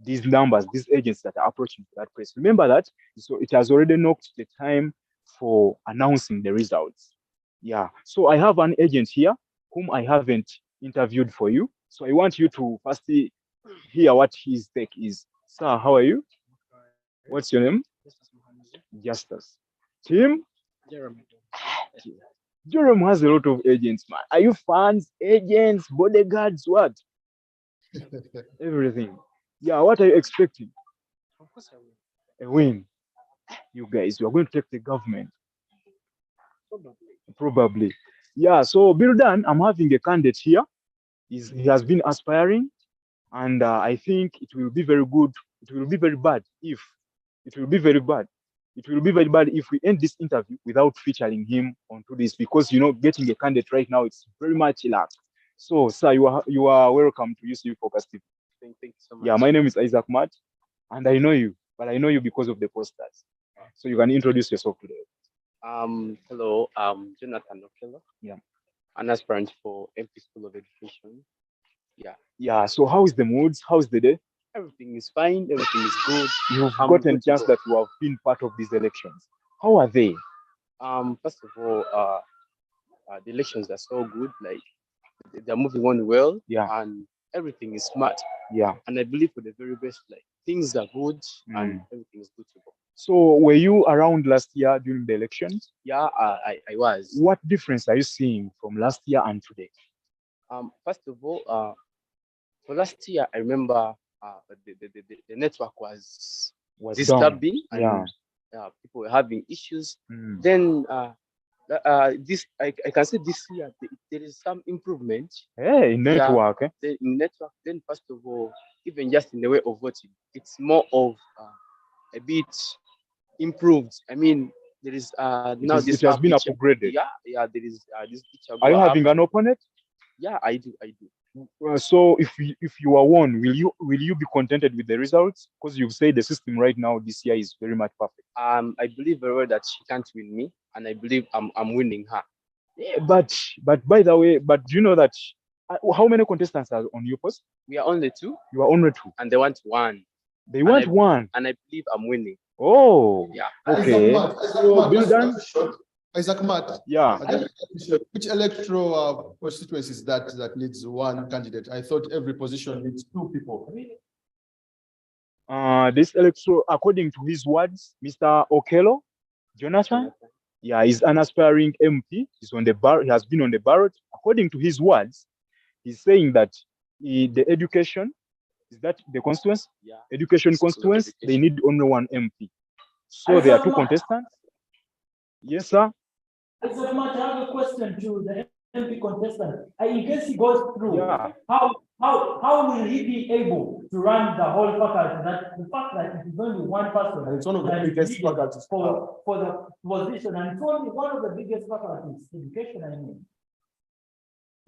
these numbers, these agents that are approaching to that place. Remember that, so it has already knocked the time for announcing the results. Yeah. So I have an agent here whom I haven't interviewed for you. So I want you to firstly hear what his take is. Sir, how are you? What's your name? Justice. Tim? Jeremy. Jerome has a lot of agents, man. Are you fans, agents, bodyguards, what? Everything. Yeah, what are you expecting? Of course I will. A win. You guys, you are going to take the government. Probably. Probably. Yeah, so Bildan, I'm having a candidate here. He has been aspiring, and I think it will be very good. It will be very bad if it will be very bad. It will be very bad if we end this interview without featuring him onto this, because getting a candidate right now, it's very much luck. So, sir, you are welcome to UCU Focus TV. Thank you so much. Yeah, my name is Isaac Matt, and I know you, but I know you because of the posters. So you can introduce yourself today. Hello, Jonathan Okello. Yeah. An aspirant for MP School of Education. Yeah. Yeah. So how is the moods? How is the day? Everything is fine. Everything is good. You've gotten a chance that you have been part of these elections. How are they? First of all, the elections are so good. Like they're moving on well. Yeah. And everything is smart. Yeah. And I believe for the very best. Like things are good and everything is good to go. So were you around last year during the elections? Yeah, I was. What difference are you seeing from last year and today? First of all, for last year, I remember the network was disturbing, down. And people were having issues. Then this I can say this year there is some improvement. Hey, in network. In network. Then first of all, even just in the way of voting, it's more of a bit improved. I mean, there is now this. It has been upgraded. Yeah. There is this picture. Are you having an opponent? Yeah, I do. So if you are won, will you be contented with the results? Because you've said the system right now this year is very much perfect. I believe very well that she can't win me, and I believe I'm winning her. Yeah, but by the way, do you know that how many contestants are on your post? We are only 2. You are only 2, and they want 1. They want 1, and I believe I'm winning. Oh, yeah. Okay. Isaac Matt. Yeah. Which electoral constituencies that needs 1 candidate? I thought every position needs 2 people. This electoral, according to his words, Mr. Okello, Jonathan, yeah, he's an aspiring MP. He's on the bar. He has been on the ballot. According to his words, he's saying that the education is that the constituents, education constituents, they need only 1 MP. So there are 2 contestants. Yes, sir. I have a question to the MP contestant. In case he goes through, how will he be able to run the whole faculty? That the fact that it is only 1 person, and it's one of the biggest faculties for the position, and it's only one of the biggest faculties, education. I mean.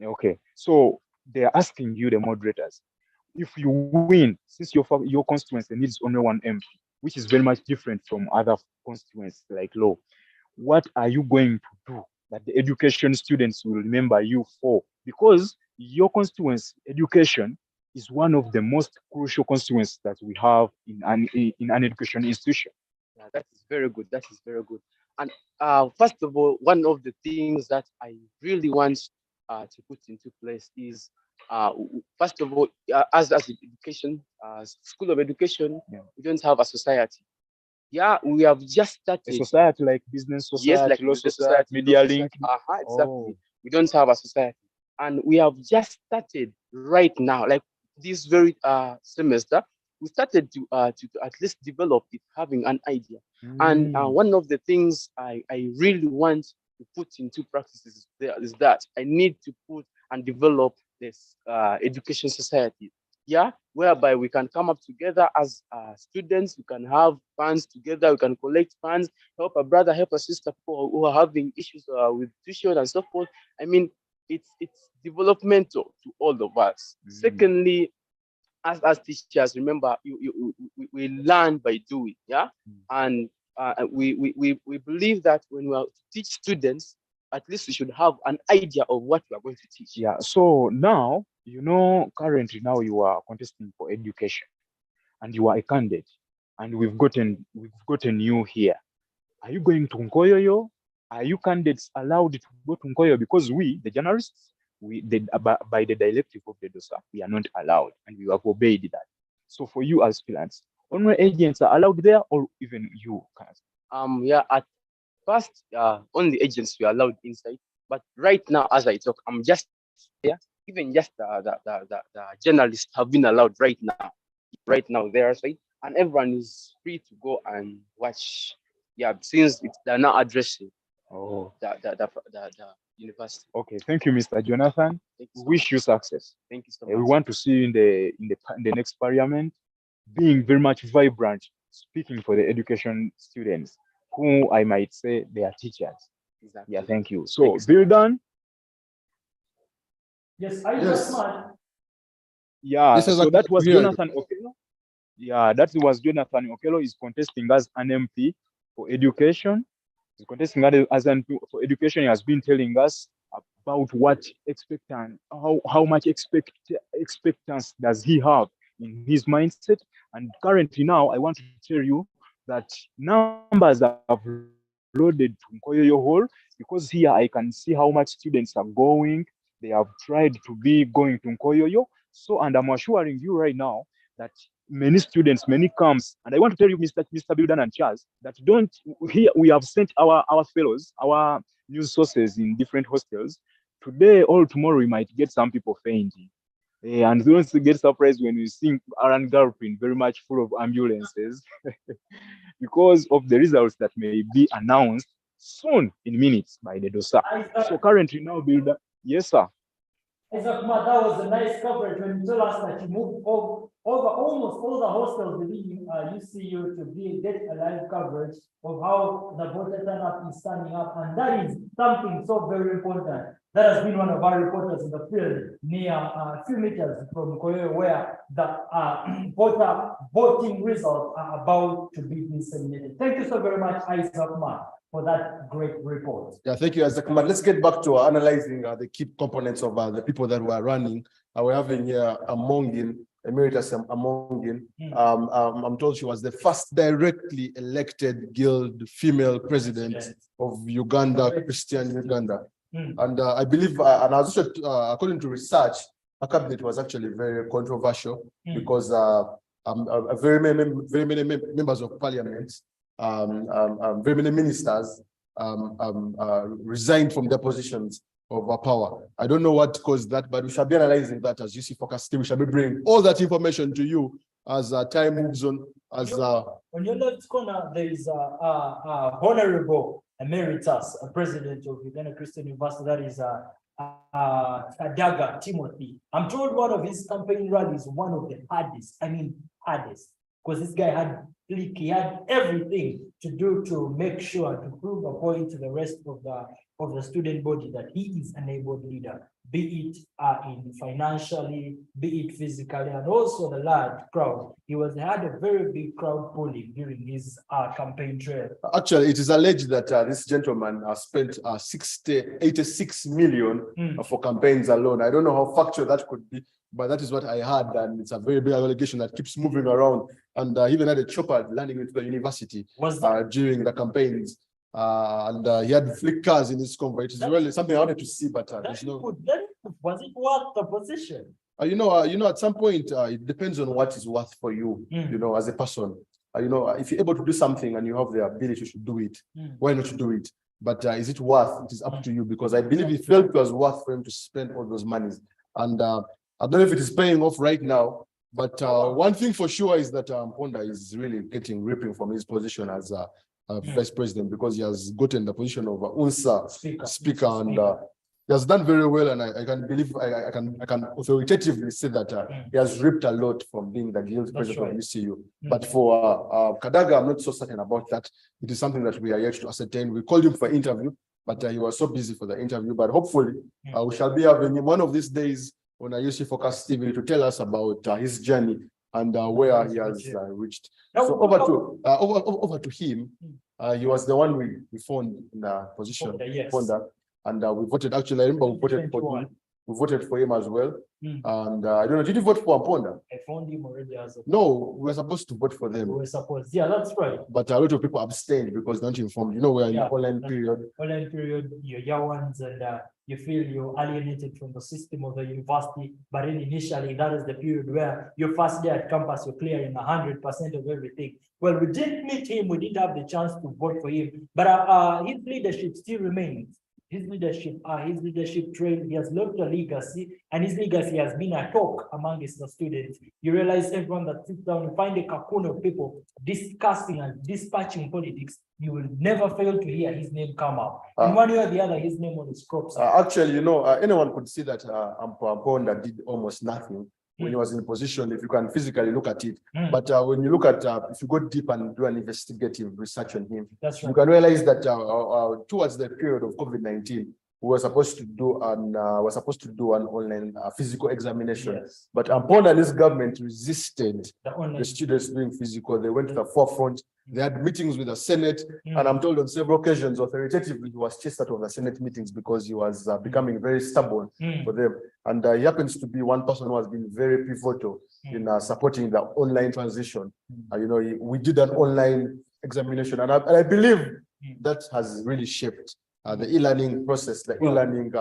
Okay, so they are asking you, the moderators, if you win, since your constituency needs only 1 MP, which is very much different from other constituencies like law. What are you going to do that the education students will remember you for? Because your constituency, education, is one of the most crucial constituencies that we have in an education institution. Yeah, that is very good. That is very good. And first of all, one of the things that I really want to put into place is, first of all, as education, School of Education, we don't have a society. Yeah, we have just started. A society like business society, yes, like law society, media link. Exactly. Oh. We don't have a society, and we have just started right now. Like this very semester, we started to at least develop it, having an idea. And one of the things I really want to put into practice is that I need to put and develop this education society. Yeah, whereby we can come up together as students, we can have funds together, we can collect funds, help a brother, help a sister who are having issues with tuition and so forth. I mean, it's developmental to all of us. Secondly, as teachers, remember, we learn by doing, yeah? And we believe that when we teach students, at least we should have an idea of what we are going to teach. Yeah, so now, currently now you are contesting for education and you are a candidate and we've gotten you here. Are you going to Nkoyoyo? Are you candidates allowed to go to Nkoyoyo? Because we, the journalists, by the directive of the DOSA, we are not allowed and we have obeyed that. So for you as aspirants, only agents are allowed there or even you can't? Yeah, at first, only agents were allowed inside. But right now, as I talk, I'm just there. Even just the journalists have been allowed right now there, right? And everyone is free to go and watch. Yeah, since they're now addressing the university. Okay, thank you, Mr. Jonathan. Thank you We so wish you success. Thank you so We much. want to see you in the next parliament, being very much vibrant, speaking for the education students, who I might say they are teachers. Exactly. Yeah, thank you. So, Thank you so Bill much. done. Yes, I Yes. Yeah, This is so that was here. Jonathan Okello. Yeah, that was Jonathan Okello is contesting as an MP for education. He's contesting as an MP for education. He has been telling us about what how much expectance does he have in his mindset. And currently now, I want to tell you that numbers have loaded to Nkoyoyo Hall, because here I can see how much students are going. They have tried to be going to Nkoyoyo. So, and I'm assuring you right now that many students, many camps, and I want to tell you, Mr. Bildan and Charles, that here we have sent our fellows, our news sources in different hostels. Today or tomorrow, we might get some people fainting. And don't get surprised when we see Aran Garpin very much full of ambulances because of the results that may be announced soon in minutes by the DOSA. So currently now, Bildan, yes, sir. Isaac, that was a nice coverage when you told us that you moved over almost all the hostels within UCU to get a live coverage of how the voter turnout is standing up. And that is something so very important. That has been one of our reporters in the field near a few meters from Koyo, where the voting results are about to be disseminated. Thank you so very much, Isaac Man, for that great report. Yeah, thank you, Isaac. But let's get back to analyzing the key components of the people that were running. We're having here Amongin, Emeritus Amongin. I'm told she was the first directly elected guild female president of Uganda, Christian Uganda. And I believe, and also according to research, her cabinet was actually very controversial because very many members of parliament, very many ministers resigned from their positions of power. I don't know what caused that, but we shall be analyzing that as UC Focus Team. We shall be bringing all that information to you as time moves on. As on your left corner, there is Honorable Emeritus President of Uganda Christian University, that is Kadaga Timothy. I'm told one of his campaign rallies, one of the hardest, because this guy he had everything to do to make sure to prove a point to the rest of the student body that he is an able leader, be it in financially, be it physically, and also the large crowd. He had a very big crowd pulling during his campaign trail. Actually, it is alleged that this gentleman spent 86 million for campaigns alone. I don't know how factual that could be, but that is what I heard, and it's a very big allegation that keeps moving around. And even had a chopper landing into the university during the campaigns. And he had flickers in his convoy. It is really something I wanted to see, but there's no. Was it worth the position? You know, at some point, it depends on what is worth for you. You know, as a person. You know, if you're able to do something and you have the ability to do it, why not do it? But is it worth? It is up to you, because I believe he felt it was worth for him to spend all those monies. And I don't know if it is paying off right now. But one thing for sure is that Ponda is really ripping from his position as vice president, because he has gotten the position of UNSA speaker, and he has done very well. And I can believe I can authoritatively say that he has ripped a lot from being the guild president of UCU. But for Kadaga, I'm not so certain about that. It is something that we are yet to ascertain. We called him for an interview, but he was so busy for the interview. But hopefully, we shall be having him one of these days on a UC Focus TV to tell us about his journey and where he has reached. So over to him. He was the one we found in the position, and we voted. Actually, I remember we voted for him. We voted for him as well. And I don't know, did you vote for Amponda? I found him already as a... No, we were supposed to vote for them. We were supposed, yeah, that's right. But a lot of people abstained because they weren't informed. You know, we're in the online period. Online period, you're young ones, and you feel you're alienated from the system of the university. But then initially, that is the period where your first day at campus, you're clearing 100% of everything. Well, we didn't meet him. We didn't have the chance to vote for him. But his leadership still remains. his leadership trail, he has left a legacy, and his legacy has been a talk amongst the students. You realize everyone that sits down, you find a cocoon of people discussing and dispatching politics, you will never fail to hear his name come up. In one way or the other, his name on his crops. Actually, you know, anyone could see that Amponda did almost nothing when he was in position, if you can physically look at it. But when you look at, if you go deep and do an investigative research on him, you can realize that towards the period of COVID-19, we were supposed to do an online physical examination. Yes. But Amponda and his government resisted the students doing physical. They went to the forefront. They had meetings with the Senate, and I'm told on several occasions, authoritatively, he was chased out of the Senate meetings because he was becoming very stubborn for them. And he happens to be one person who has been very pivotal in supporting the online transition. You know, we did an online examination, and I believe that has really shaped the e-learning process, the e-learning.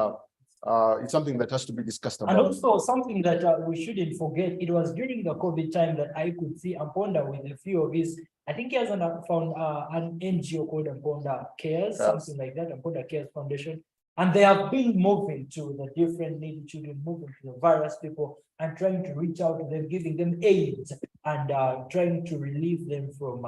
It's something that has to be discussed about. And also something that we shouldn't forget, it was during the COVID time that I could see Amponda with a few of his, I think he has found an NGO called Amponda Cares, something like that, Amponda Cares Foundation. And they have been moving to the different needy children, moving to the various people and trying to reach out to them, giving them aid and trying to relieve them from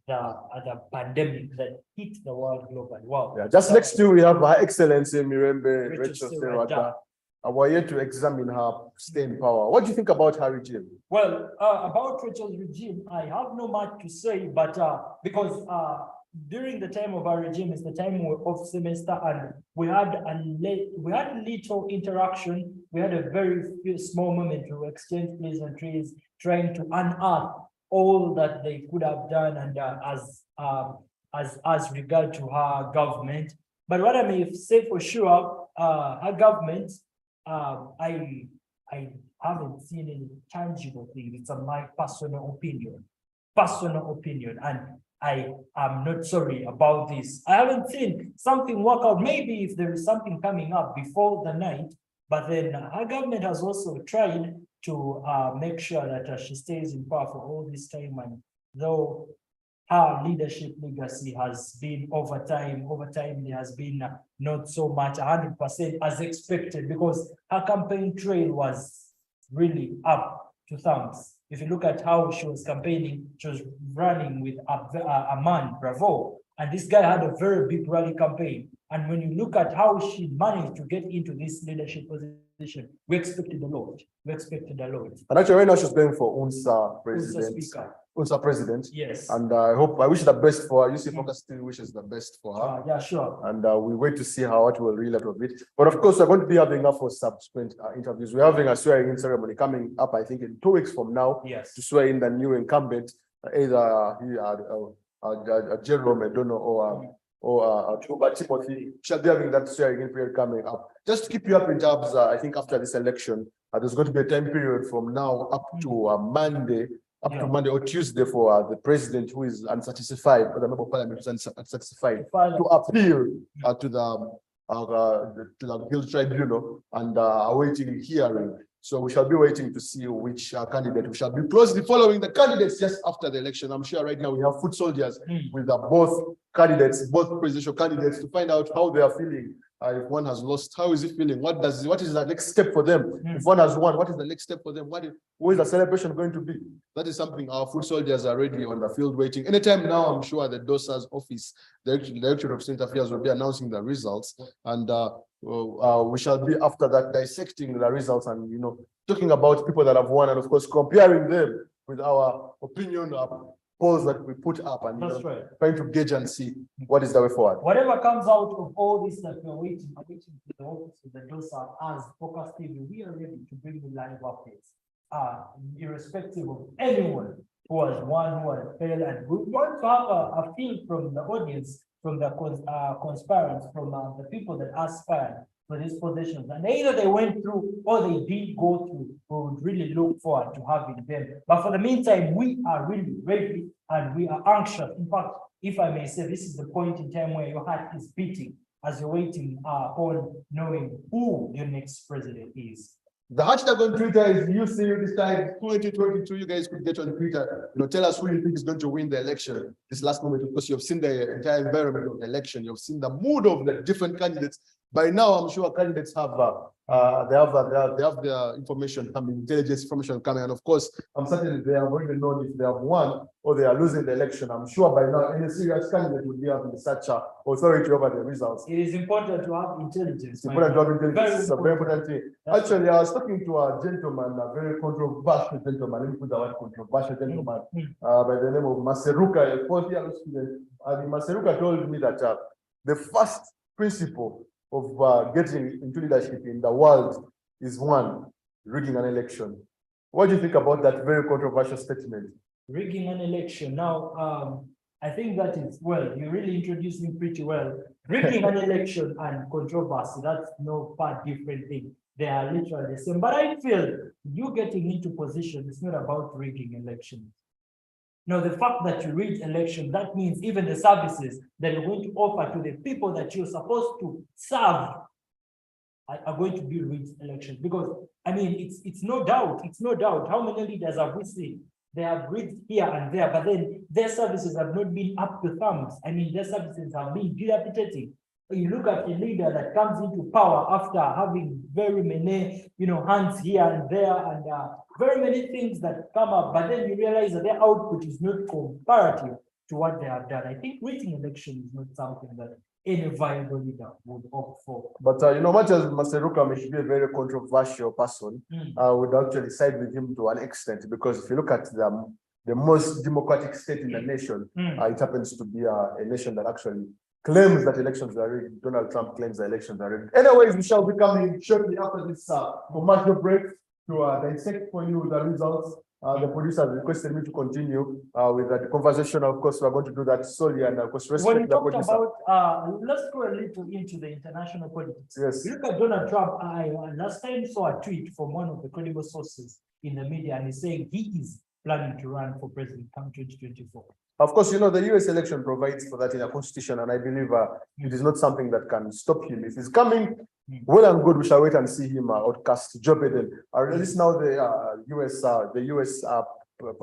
the pandemic that hit the world globally. Wow. Yeah, just next to we have Her Excellency Mirembe Rachel Serwata. We're here to examine her staying power. What do you think about her regime? Well, about Rachel's regime, I have no much to say, but because during the time of our regime is the time we were off semester, and we had little interaction. We had a very small moment to exchange pleasantries, trying to unearth all that they could have done, and as regard to her government. But what I may say for sure, her government, I haven't seen any tangible thing. It's my personal opinion, and I am not sorry about this. I haven't seen something work out. Maybe if there is something coming up before the night, but then our government has also tried to make sure that she stays in power for all this time. And though her leadership legacy has been over time there has been not so much 100% as expected, because her campaign trail was really up to thumbs. If you look at how she was campaigning, she was running with a man, Bravo, and this guy had a very big rally campaign. And when you look at how she managed to get into this leadership position, we expected a lot. And actually, right now she's going for UNSA president. UNSA president. Yes. And I wish the best for her. UC Focus still wishes the best for her. Yeah, sure. And we wait to see what will reel out of it. But of course, we're going to be having her for subsequent interviews. We're having a swearing-in ceremony coming up, I think, in 2 weeks from now. Yes. To swear in the new incumbent, either Jerome Edono or Tuba Timothy. Shall be having that swearing-in period coming up. Just to keep you up in tabs, I think after this election, there's going to be a time period from now up to Monday or Tuesday for the president who is unsatisfied, or the member of parliament who is unsatisfied, to appeal to the Guild Tribunal and awaiting hearing. So we shall be waiting to see which candidate. We shall be closely following the candidates just after the election. I'm sure right now we have foot soldiers with both candidates, both presidential candidates, to find out how they are feeling. If one has lost, how is he feeling? What is the next step for them? If one has won, what is the next step for them? Who is the celebration going to be? That is something our foot soldiers are ready on the field waiting. Anytime now, I'm sure the DOSA's office, the Directorate of State Affairs, will be announcing the results. And we shall be after that dissecting the results and, talking about people that have won, and of course, comparing them with our opinion polls that we put up, and trying to gauge and see what is the way forward. Whatever comes out of all this that we're waiting for the office of the DOSA as Focus TV, we are ready to bring you live updates, irrespective of anyone who has won, who has failed, and we want to have a feel from the audience, from the conspirants, from the people that aspire for these positions, and either they went through or they did go through. We would really look forward to having them. But for the meantime, we are really ready and we are anxious. In fact, if I may say, this is the point in time where your heart is beating as you're waiting on knowing who your next president is. The hashtag on Twitter is UCU this time 2022. You guys could get on Twitter. Tell us who you think is going to win the election. This last moment, of course, you've seen the entire environment of the election. You've seen the mood of the different candidates. By now, I'm sure candidates have their information coming, intelligence information coming, and of course, I'm certain they have already known if they have won or they are losing the election. I'm sure by now any serious candidate will be having such a authority over the results. It is important to have intelligence. It's important to have intelligence. It's a very important thing. Actually, I was talking to a gentleman, a very controversial gentleman. Let me put the word controversial gentleman by the name of Maseruka, a fourth-year student. And Maseruka told me that the first principle of getting into leadership in the world is one, rigging an election. What do you think about that very controversial statement? Rigging an election. Now, I think that is, well, you really introduced me pretty well. Rigging an election and controversy, that's no far different thing. They are literally the same. But I feel you getting into position is not about rigging elections. Now, the fact that you rig election, that means even the services that you're going to offer to the people that you're supposed to serve are going to be rigged elections. Because, I mean, it's no doubt how many leaders have we seen? They have rigged here and there, but then their services have not been up to thumbs. I mean, their services have been dilapidating. You look at a leader that comes into power after having very many, hands here and there, and very many things that come up, but then you realize that their output is not comparative to what they have done. I think rigging election is not something that any viable leader would opt for. But much as Maseruka may be a very controversial person, I would actually side with him to an extent, because if you look at the most democratic state in the nation, it happens to be a nation that actually claims that elections are rigged. Donald Trump claims that elections are rigged. Anyways, we shall be coming shortly after this commercial break to dissect for you the results. The producers requested me to continue with the conversation. Of course, we're going to do that solely, and of course, respect when we the talked producer. about, let's go a little into the international politics. Yes. You look at Donald Trump. I last time saw a tweet from one of the credible sources in the media, and he's saying he is planning to run for president come 2024. Of course, the US election provides for that in a constitution, and I believe it is not something that can stop him. If he's coming, well and good, we shall wait and see him outcast Joe Biden. At least now the US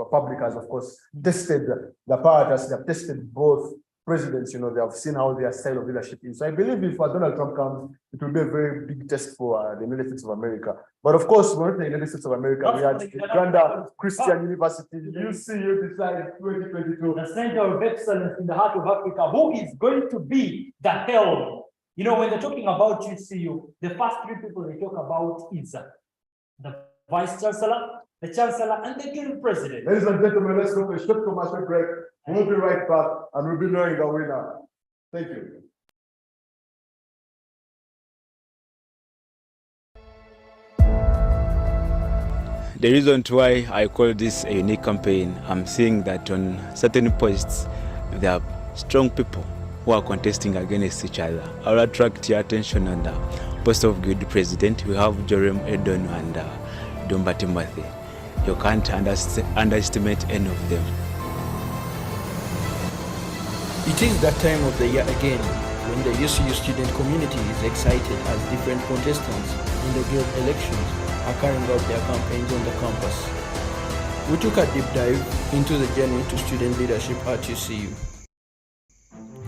public has, of course, tested the apparatus. They have tested both presidents. They have seen how their style of leadership is. So I believe if Donald Trump comes, it will be a very big test for the United States of America. But of course, we're not in the United States of America. We had the Grand Christian University. You decide 2022. The Center of Excellence in the heart of Africa, who is going to be the helm. When they're talking about UCU, the first three people they talk about is the Vice Chancellor, the Chancellor, and the Guild President. Ladies and gentlemen, let's go for a short commercial break. We'll be right back, and we'll be knowing the winner. Thank you. The reason why I call this a unique campaign, I'm seeing that on certain posts, there are strong people who are contesting against each other. I'll attract your attention on the post of Guild President. We have Jerem Edon and Dumba Timothy. You can't underestimate any of them. It is that time of the year again when the UCU student community is excited as different contestants in the guild elections are carrying out their campaigns on the campus. We took a deep dive into the journey to student leadership at UCU.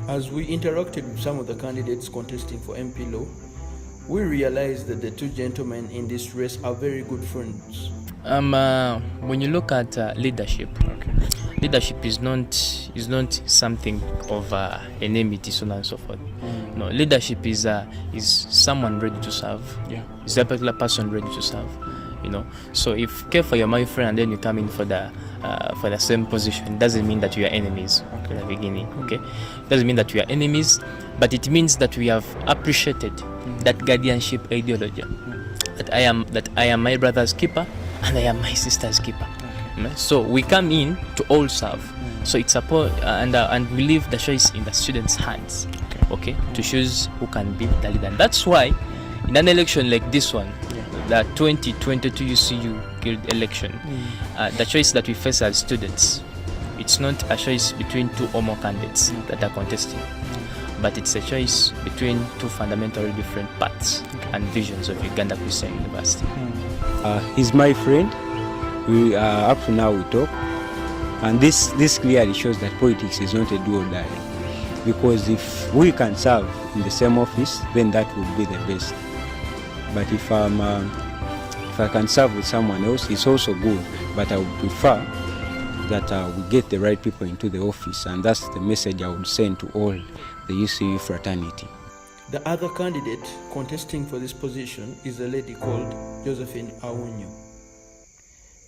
As we interacted with some of the candidates contesting for MP Law, we realized that the two gentlemen in this race are very good friends. When you look at leadership, leadership is not something of enmity, so on and so forth. No, leadership is someone ready to serve. Yeah, it's a particular person ready to serve. So if you care for your my friend and then you come in for the same position, doesn't mean that we are enemies at the beginning. Okay, doesn't mean that we are enemies, but it means that we have appreciated that guardianship ideology. That I am my brother's keeper and I am my sister's keeper. So we come in to all serve. So it's and we leave the choice in the students' hands. Okay, to choose who can be the leader. And that's why in an election like this one, the 2022 UCU Guild election, the choice that we face as students, it's not a choice between two or more candidates that are contesting, but it's a choice between two fundamentally different paths and visions of Uganda Christian University. He's my friend. We up to now we talk, and this clearly shows that politics is not a do or die, because if we can serve in the same office, then that would be the best. But if I can serve with someone else, it's also good, but I would prefer that we get the right people into the office, and that's the message I would send to all the UCU fraternity. The other candidate contesting for this position is a lady called Josephine Aunyo.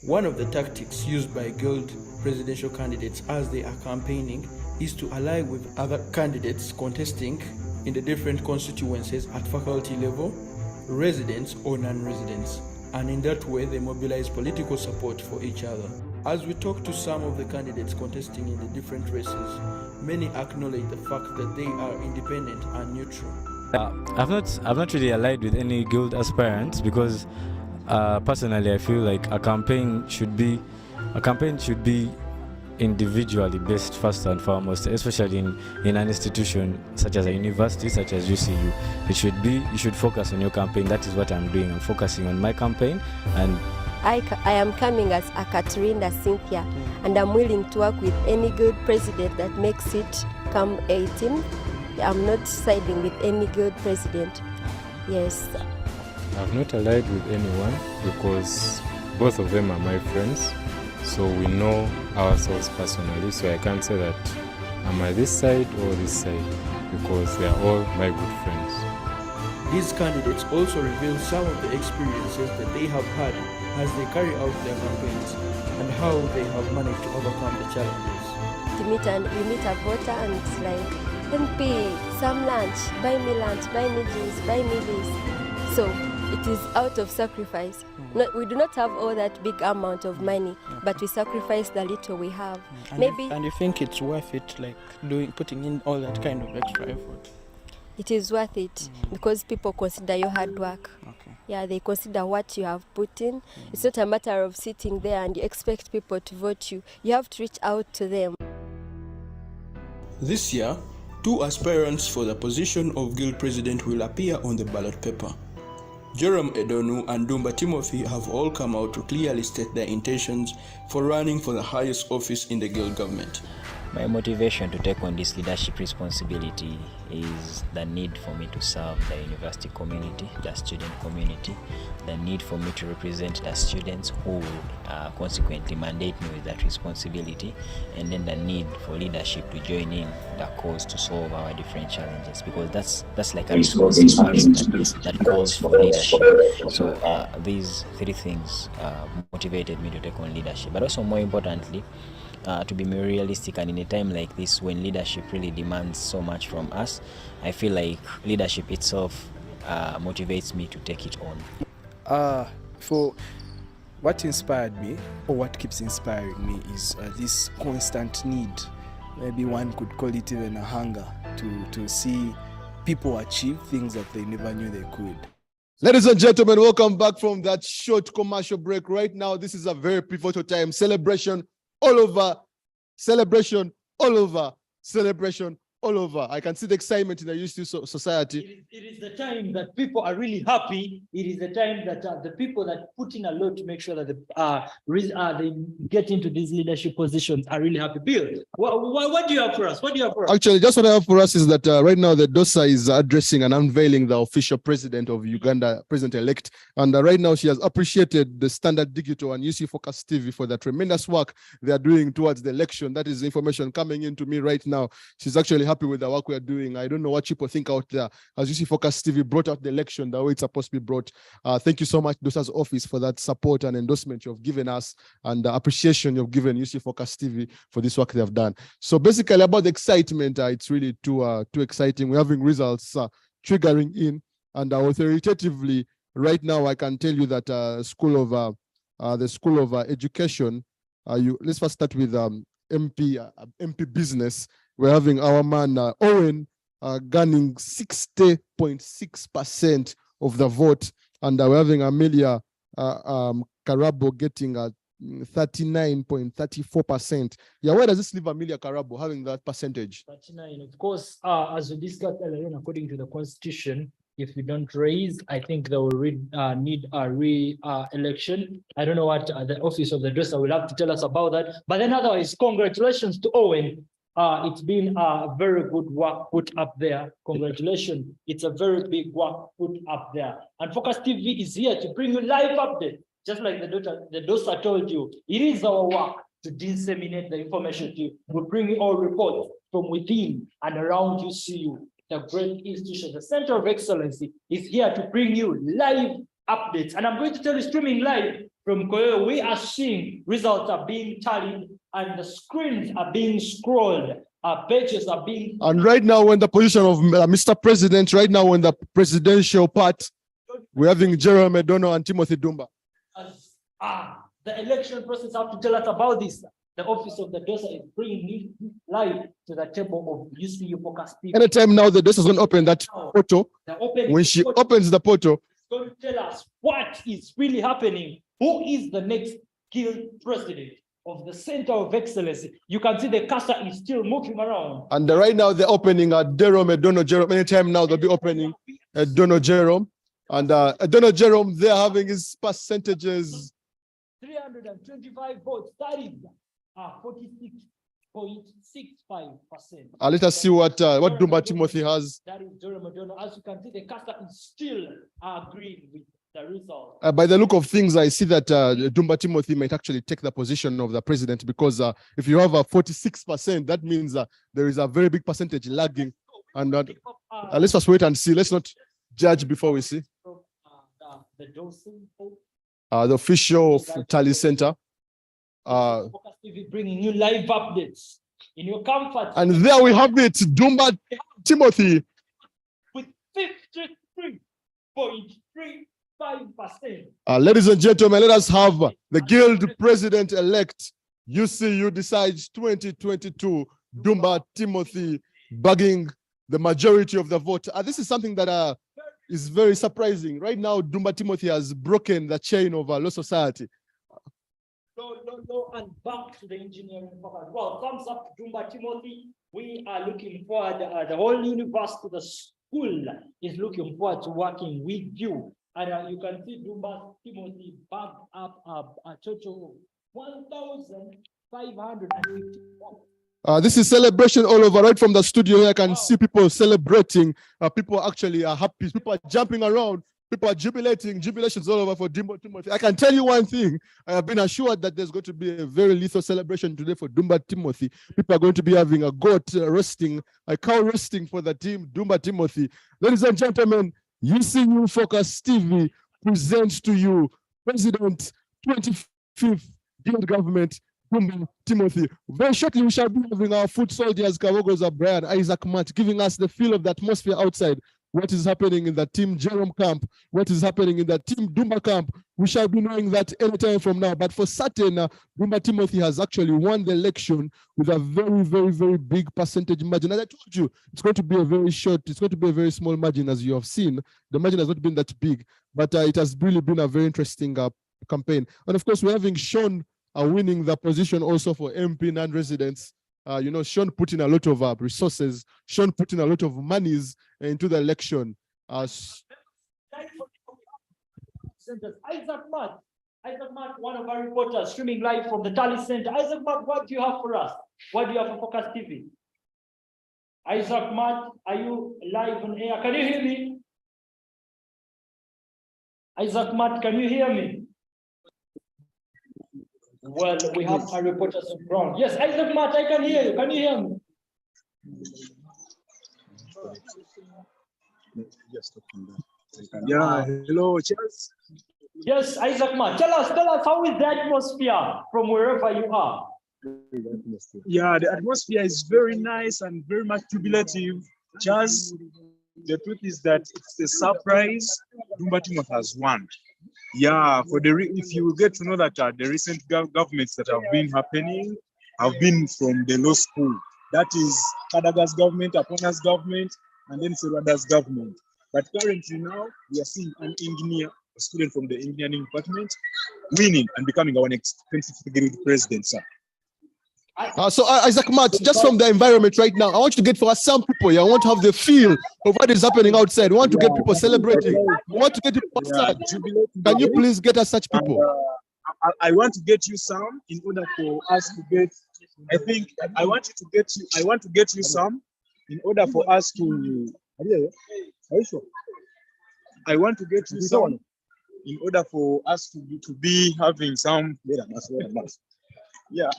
One of the tactics used by Guild presidential candidates as they are campaigning is to ally with other candidates contesting in the different constituencies at faculty level, residents or non-residents, and in that way they mobilize political support for each other. As we talk to some of the candidates contesting in the different races, many acknowledge the fact that they are independent and neutral. I've not really allied with any Guild aspirants because personally I feel like a campaign should be individually based first and foremost, especially in an institution such as a university, such as UCU. You should focus on your campaign. That is what I'm doing. I'm focusing on my campaign, and I am coming as a Katrina Cynthia, and I'm willing to work with any good president that makes it come 18. I'm not siding with any good president. Yes. I've not allied with anyone because both of them are my friends. So we know ourselves personally. So I can't say that I'm at this side or this side because they are all my good friends. These candidates also reveal some of the experiences that they have had as they carry out their campaigns and how they have managed to overcome the challenges. You meet a voter and it's like, MP, some lunch, buy me juice, buy me this. So it is out of sacrifice. We do not have all that big amount of money, but we sacrifice the little we have. And you think it's worth it, like putting in all that kind of extra effort? It is worth it because people consider your hard work. Yeah, they consider what you have put in. It's not a matter of sitting there and you expect people to vote you. You have to reach out to them. This year, 2 aspirants for the position of Guild President will appear on the ballot paper. Jerome Edonu and Dumba Timothy have all come out to clearly state their intentions for running for the highest office in the Guild government. My motivation to take on this leadership responsibility is the need for me to serve the university community, the student community, the need for me to represent the students who would consequently mandate me with that responsibility, and then the need for leadership to join in the cause to solve our different challenges, because that's like a responsibility that calls for leadership. So these 3 things motivated me to take on leadership, but also more importantly, to be more realistic, and in a time like this when leadership really demands so much from us, I feel like leadership itself motivates me to take it on. For what inspired me, or what keeps inspiring me, is this constant need, maybe one could call it even a hunger, to see people achieve things that they never knew they could. Ladies and gentlemen, welcome back from that short commercial break. Right now, this is a very pivotal time. Celebration all over, celebration all over, celebration all over. I can see the excitement in the UCU society. It is the time that people are really happy. It is the time that the people that put in a lot to make sure that they get into these leadership positions are really happy. Bill, what do you have for us? What do you have for us? Actually, just what I have for us is that right now the DOSA is addressing and unveiling the official president of Uganda, president-elect. And right now she has appreciated the Standard Digital and UC Focus TV for the tremendous work they are doing towards the election. That is information coming into me right now. She's actually happy with the work we are doing. I don't know what people think out there as UC Focus TV brought out the election the way it's supposed to be brought. Thank you so much, DOSA's office, for that support and endorsement you've given us, and the appreciation you've given UC Focus TV for this work they have done. So basically about the excitement, it's really too exciting. We're having results triggering in, and authoritatively right now I can tell you that the School of Education, let's first start with MP Business. We're having our man Owen gaining 60.6% of the vote, and we're having Amelia Karabo getting 39.34%. Yeah, where does this leave Amelia Karabo having that percentage? 39. Of course, as we discussed earlier, according to the Constitution, if we don't raise, I think they will need a re-election. I don't know what the office of the DOSA will have to tell us about that. But then otherwise, congratulations to Owen. It's been a very good work put up there. Congratulations. It's a very big work put up there. And Focus TV is here to bring you live update. Just like the DOSA told you, it is our work to disseminate the information to you. We bring you all reports from within and around UCU. The great institution, the Center of Excellence is here to bring you live updates. And I'm going to tell you, streaming live from Koyo, we are seeing results are being tallied and the screens are being scrolled. Pages are being. And right now, when the position of Mr. President, right now, in the presidential part, we're having Jerome Edono and Timothy Dumba. The election process have to tell us about this. The office of the DOSA is bringing you live to the table of UCU Focus TV. Anytime now, the DOSA is going to open that photo. When she opens the photo, it's going to tell us what is really happening. Who is the next guild president of the Center of Excellence? You can see the cursor is still moving around. and right now they're opening at Jerome Edono Jerome. Anytime now, they'll be opening Edono Jerome. And Edono Jerome, they're having his percentages. 325 votes. That is 46.65%. Let us see what Dumba Timothy has. That is Jerome Edono. As you can see, the cursor is still agreeing with the result. By the look of things, I see that Dumba Timothy might actually take the position of the president, because if you have a 46%, that means there is a very big percentage lagging. And let's just wait and see. Let's not judge before we see. The official tally center. Focus TV bringing you live updates in your comfort. And there we have it, Dumba Timothy. With 53.35%. Ladies and gentlemen, let us have the guild president-elect UCU decides 2022, Dumba Timothy bagging the majority of the vote. This is something that is very surprising. Right now, Dumba Timothy has broken the chain of Law Society. And back to the engineering focus. Well, thumbs up to Dumba Timothy. We are looking forward, the whole university, the school is looking forward to working with you. And you can see Dumba Timothy back up a total of 1,550. This is celebration all over. Right from the studio here, I can see people celebrating. People actually are happy. People are jumping around. People are jubilations all over for Dumba Timothy. I can tell you one thing. I have been assured that there's going to be a very lethal celebration today for Dumba Timothy. People are going to be having a goat roasting, a cow roasting for the team, Dumba Timothy. Ladies and gentlemen, UCU Focus TV presents to you President 25th Guild Government, Dumba Timothy. Very shortly, we shall be having our foot soldiers, Kawogoza Brian, Isaac Matt, giving us the feel of the atmosphere outside. What is happening in the Team Jerome camp? What is happening in the Team Dumba camp? We shall be knowing that anytime from now. But for certain, Dumba Timothy has actually won the election with a very, very, very big percentage margin. As I told you, it's going to be a very short, it's going to be a very small margin, as you have seen. The margin has not been that big, but it has really been a very interesting campaign. And of course, we're having Sean winning the position also for MP non-residents. Sean put in a lot of resources. Sean put in a lot of monies into the election. Isaac Matt, one of our reporters streaming live from the Tally Center. Isaac Matt, what do you have for us? What do you have for Focus TV? Isaac Matt, are you live on air? Can you hear me? Isaac Matt, can you hear me? Well, we have our reporters on ground. Yes, Isaac Matt, I can hear you. Can you hear me? Yeah, hello, cheers. Yes, Isaac Matt, tell us how is the atmosphere from wherever you are? Yeah, the atmosphere is very nice and very much jubilative. Just the truth is that it's a surprise. Dumba Timothy has won. Yeah, if you get to know that the recent governments that have been happening have been from the law school. That is Kadaga's government, Apona's government, and then Serwada's government. But currently now, we are seeing an engineer, a student from the engineering department, winning and becoming our next 25th grade president, sir. So Isaac Matt, just from the environment right now, I want you to get for us some people here. I want to have the feel of what is happening outside. I want to get people celebrating. I want to get people outside. Can you please get us such people? I want to get you some in order for us to get I think I want you to get you. I want to get you some in order for us to. Are you sure? I want to get you some in order for us to be having some. Yeah,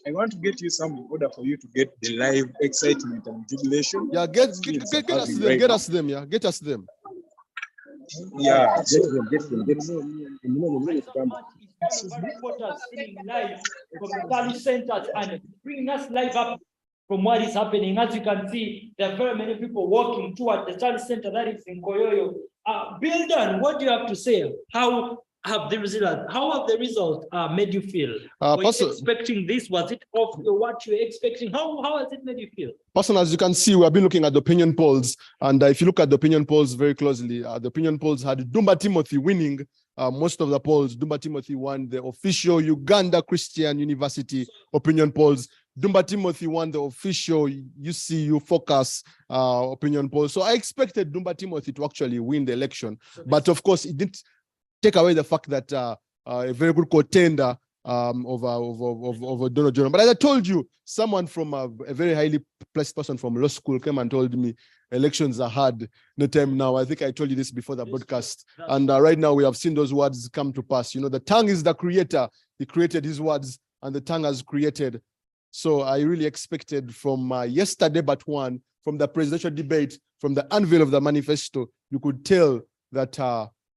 I want to get you some in order for you to get the live excitement and jubilation. Yeah, get us them, get us them, yeah, get us them. Yeah, Reporters streaming live from the Tally centers and bringing us live up from what is happening. As you can see, there are very many people walking toward the Tally center that is in Koyoyo. Bildan, what do you have to say? How have the results made you feel? Were you expecting this? Was it off what you were expecting? How has it made you feel? Personally, as you can see, we have been looking at the opinion polls, and if you look at the opinion polls very closely, the opinion polls had Dumba Timothy winning most of the polls. Dumba Timothy won the official Uganda Christian University opinion polls. Dumba Timothy won the official UCU Focus opinion poll. So I expected Dumba Timothy to actually win the election, but of course, it didn't take away the fact that a very good contender of Donald John. But as I told you, someone from a very highly placed person from law school came and told me elections are hard. No time now. I think I told you this before the broadcast. And right now we have seen those words come to pass. You know, the tongue is the creator. He created his words and the tongue has created. So I really expected from yesterday, but one, from the presidential debate, from the unveil of the manifesto, you could tell that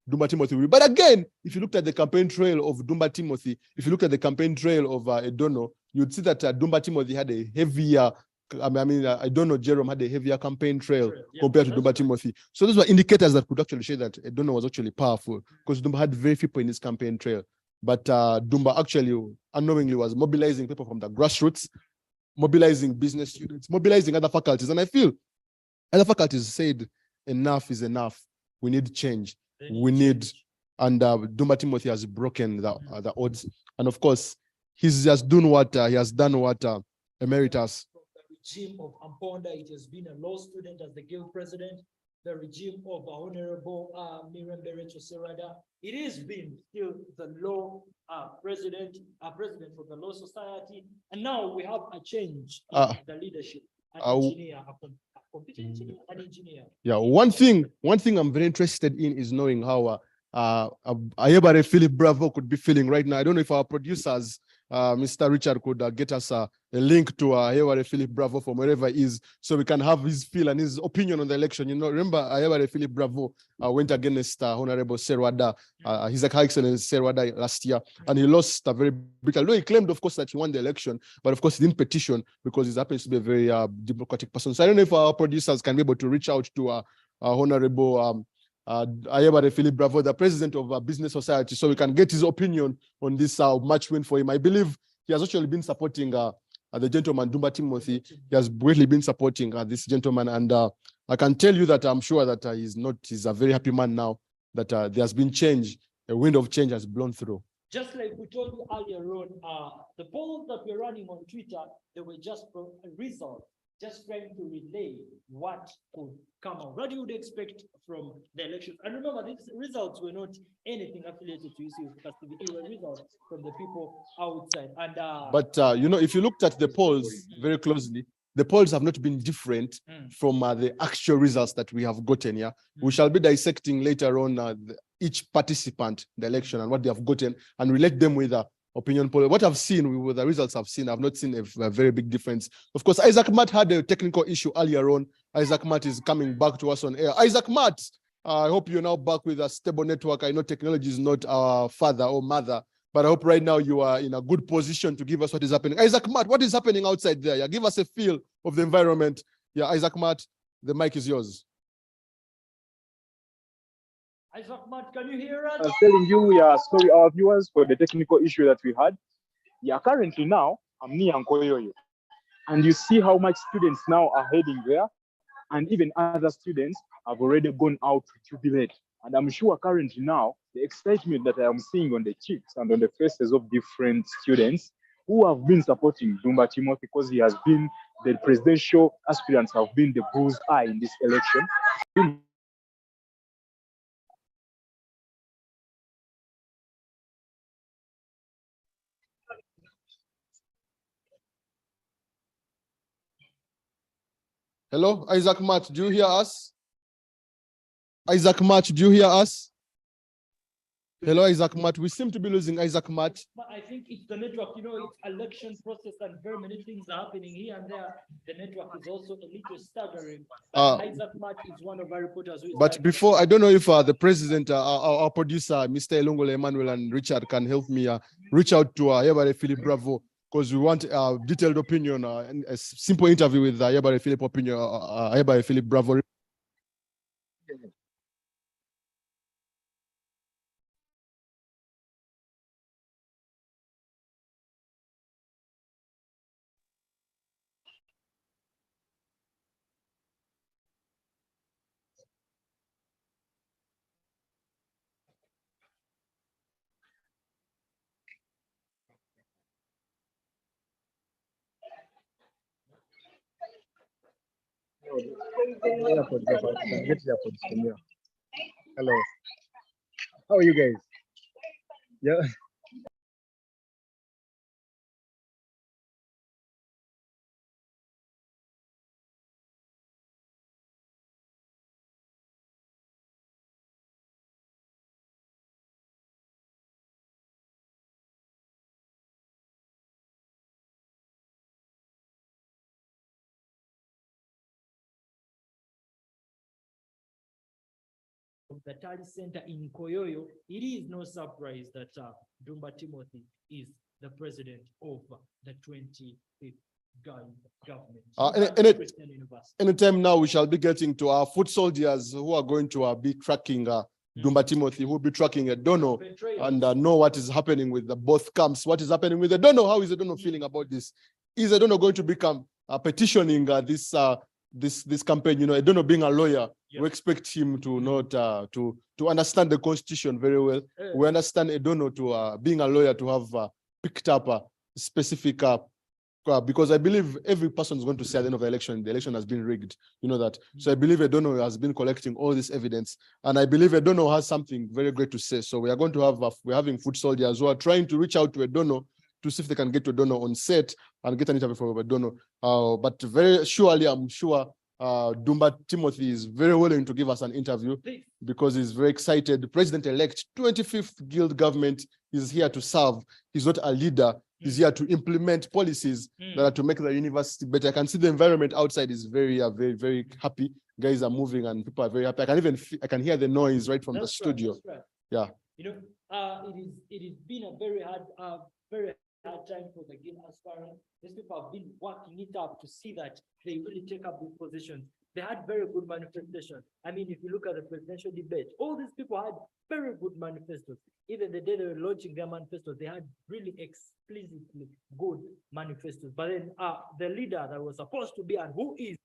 Dumba Timothy will. But again, if you looked at the campaign trail of Dumba Timothy, if you look at the campaign trail of Edono, you'd see that Dumba Timothy had a heavier, Edono Jerome had a heavier campaign trail compared to Dumba Timothy. So those were indicators that could actually show that Edono was actually powerful because Dumba had very few people in his campaign trail. But Dumba actually unknowingly was mobilizing people from the grassroots, mobilizing business students, mobilizing other faculties. And I feel other faculties said enough is enough. We need change. We need, and Dumba Timothy has broken the odds. And of course, he's just done what he has done what Emeritus. The regime of Amponda, it has been a law student as the guild president. The regime of Honorable Miriam Berecho Serrada, it has been still the law president for the Law Society. And now we have a change in the leadership. An engineer. Yeah, one thing I'm very interested in is knowing how Ayebare Philip Bravo could be feeling right now. I don't know if our producers, Mr. Richard, could get us a link to Ayebare Philip Bravo from wherever he is, so we can have his feel and his opinion on the election. You know, remember Ayebare Philip Bravo went against Honorable Serwada, His Excellency Serwada last year, and he lost a very big. Although he claimed, of course, that he won the election, but of course he didn't petition because he happens to be a very democratic person. So I don't know if our producers can be able to reach out to Honorable Ayebare Philip Bravo, the president of Business Society, so we can get his opinion on this much win for him. I believe he has actually been supporting the gentleman Dumba Timothy. He has greatly been supporting this gentleman, and I can tell you that I'm sure that he's a very happy man now that there has been change. A wind of change has blown through. Just like we told you earlier on, the polls that we're running on Twitter, they were just a result, just trying to relay what could come out. What you would expect from the elections. And remember, these results were not anything affiliated to UCU Focus TV. They were results from the people outside. And but you know, if you looked at the polls very closely, the polls have not been different from the actual results that we have gotten. Yeah, we shall be dissecting later on each participant in the election and what they have gotten, and relate them with opinion poll. What I've seen with the results I've seen, I've not seen a very big difference. Of course, Isaac Matt had a technical issue earlier on. Isaac Matt is coming back to us on air. Isaac Matt, I hope you're now back with a stable network. I know technology is not our father or mother, but I hope right now you are in a good position to give us what is happening. Isaac Matt, what is happening outside there? Yeah, give us a feel of the environment. Yeah, Isaac Matt, the mic is yours. Isaac Matt, can you hear us? I was telling you, we are sorry, our viewers, for the technical issue that we had. Yeah, currently now, I'm near Nkoyoyo. And you see how much students now are heading there. And even other students have already gone out to jubilate. And I'm sure currently now, the excitement that I am seeing on the cheeks and on the faces of different students who have been supporting Dumba Timothy because he has been the presidential aspirants have been the bull's eye in this election. Hello, Isaac Matt, do you hear us? Isaac Matt, do you hear us? Hello, Isaac Matt. We seem to be losing Isaac Matt. But I think it's the network, you know, it's election process and very many things are happening here and there. The network is also a little staggering. Isaac Matt is one of our reporters. But before, I don't know if the president, our producer, Mr. Elongole Emmanuel and Richard can help me reach out to Yabare Philip Bravo, because we want a detailed opinion, and a simple interview with Yabare Philip opinion, Yabare Philip Bravo. Hello. How are you guys? Yeah. The Tali Center in Koyoyo, it is no surprise that Dumba Timothy is the president of the 25th government. Anytime now, we shall be getting to our foot soldiers who are going to be tracking Dumba Timothy, who will be tracking Edono and know what is happening with the both camps. What is happening with Edono? How is Edono feeling about this? Is Edono going to become petitioning this campaign? You know, Edono being a lawyer, we expect him to not to understand the constitution very well. We understand Edono to being a lawyer to have picked up a specific because I believe every person is going to say at the end of the election has been rigged. You know that. So I believe Edono has been collecting all this evidence, and I believe Edono has something very great to say. So we are going to have we're having foot soldiers who are trying to reach out to Edono to see if they can get to Edono on set and get an interview from Edono. But very surely, I'm sure Dumba Timothy is very willing to give us an interview because he's very excited. The president-elect, 25th Guild government is here to serve. He's not a leader. He's here to implement policies that are to make the university better. I can see the environment outside is very, very happy. Guys are moving and people are very happy. I can hear the noise right from the studio. Yeah. You know, it has been a very hard time for the Guild aspirants. These people have been working it up to see that they really take up these positions. They had very good manifestations. I mean, if you look at the presidential debate, all these people had very good manifestos. Even the day they were launching their manifestos, they had really explicitly good manifestos. But then the leader that was supposed to be and who is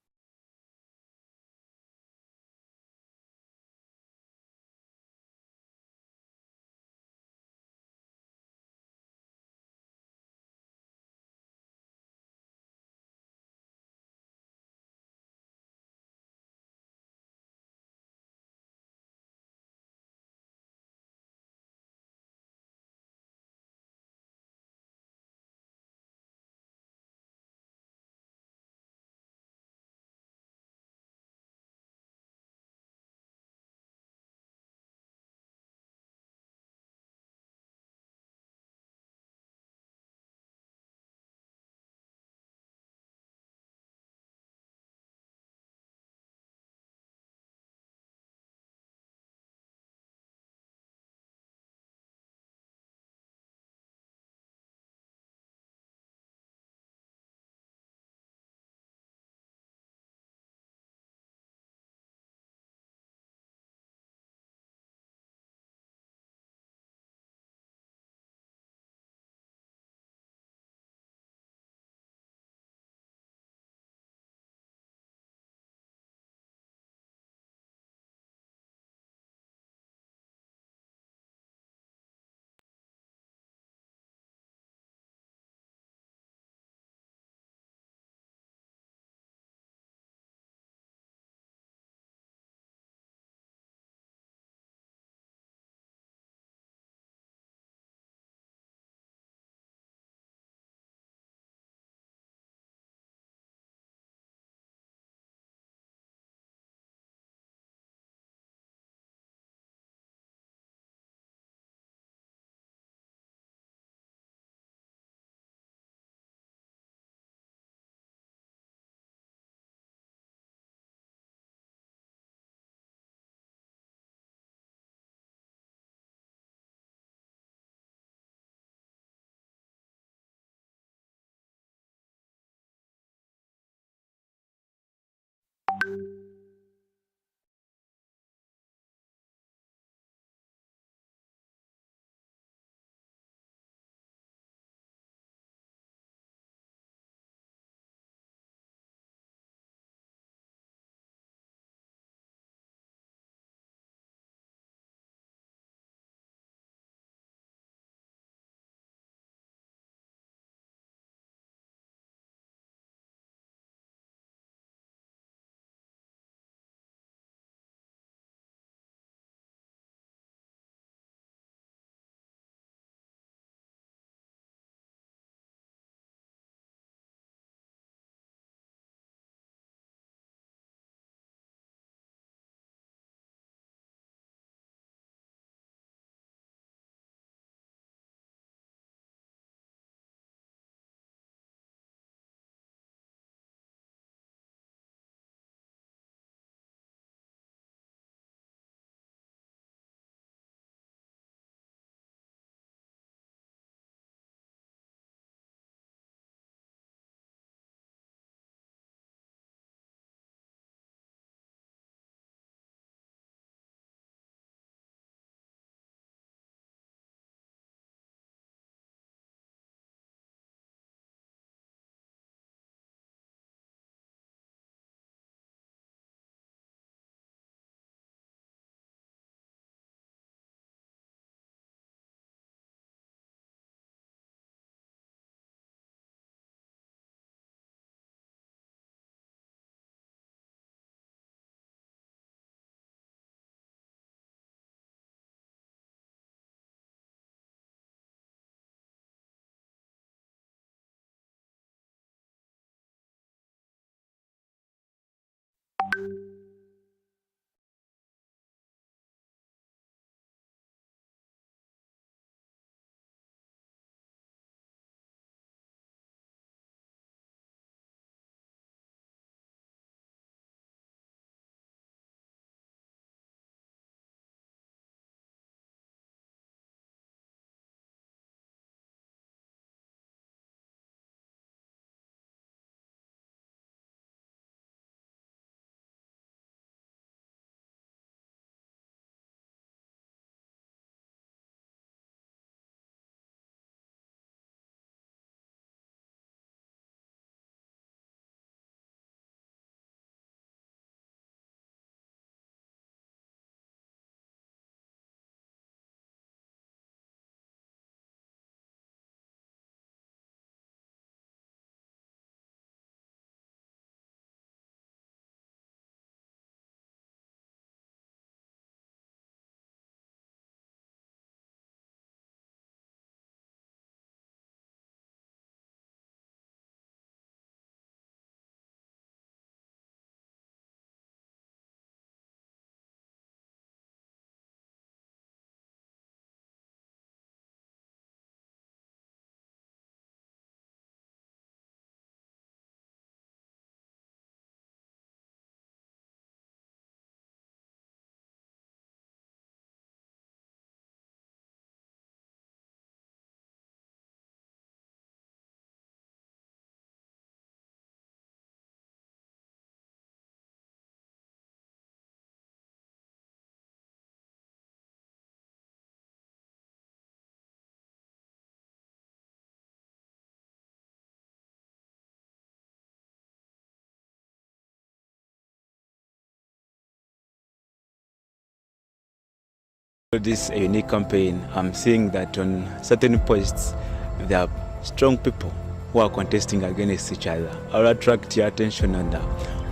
This a unique campaign. I'm seeing that on certain posts, there are strong people who are contesting against each other. I'll attract your attention on the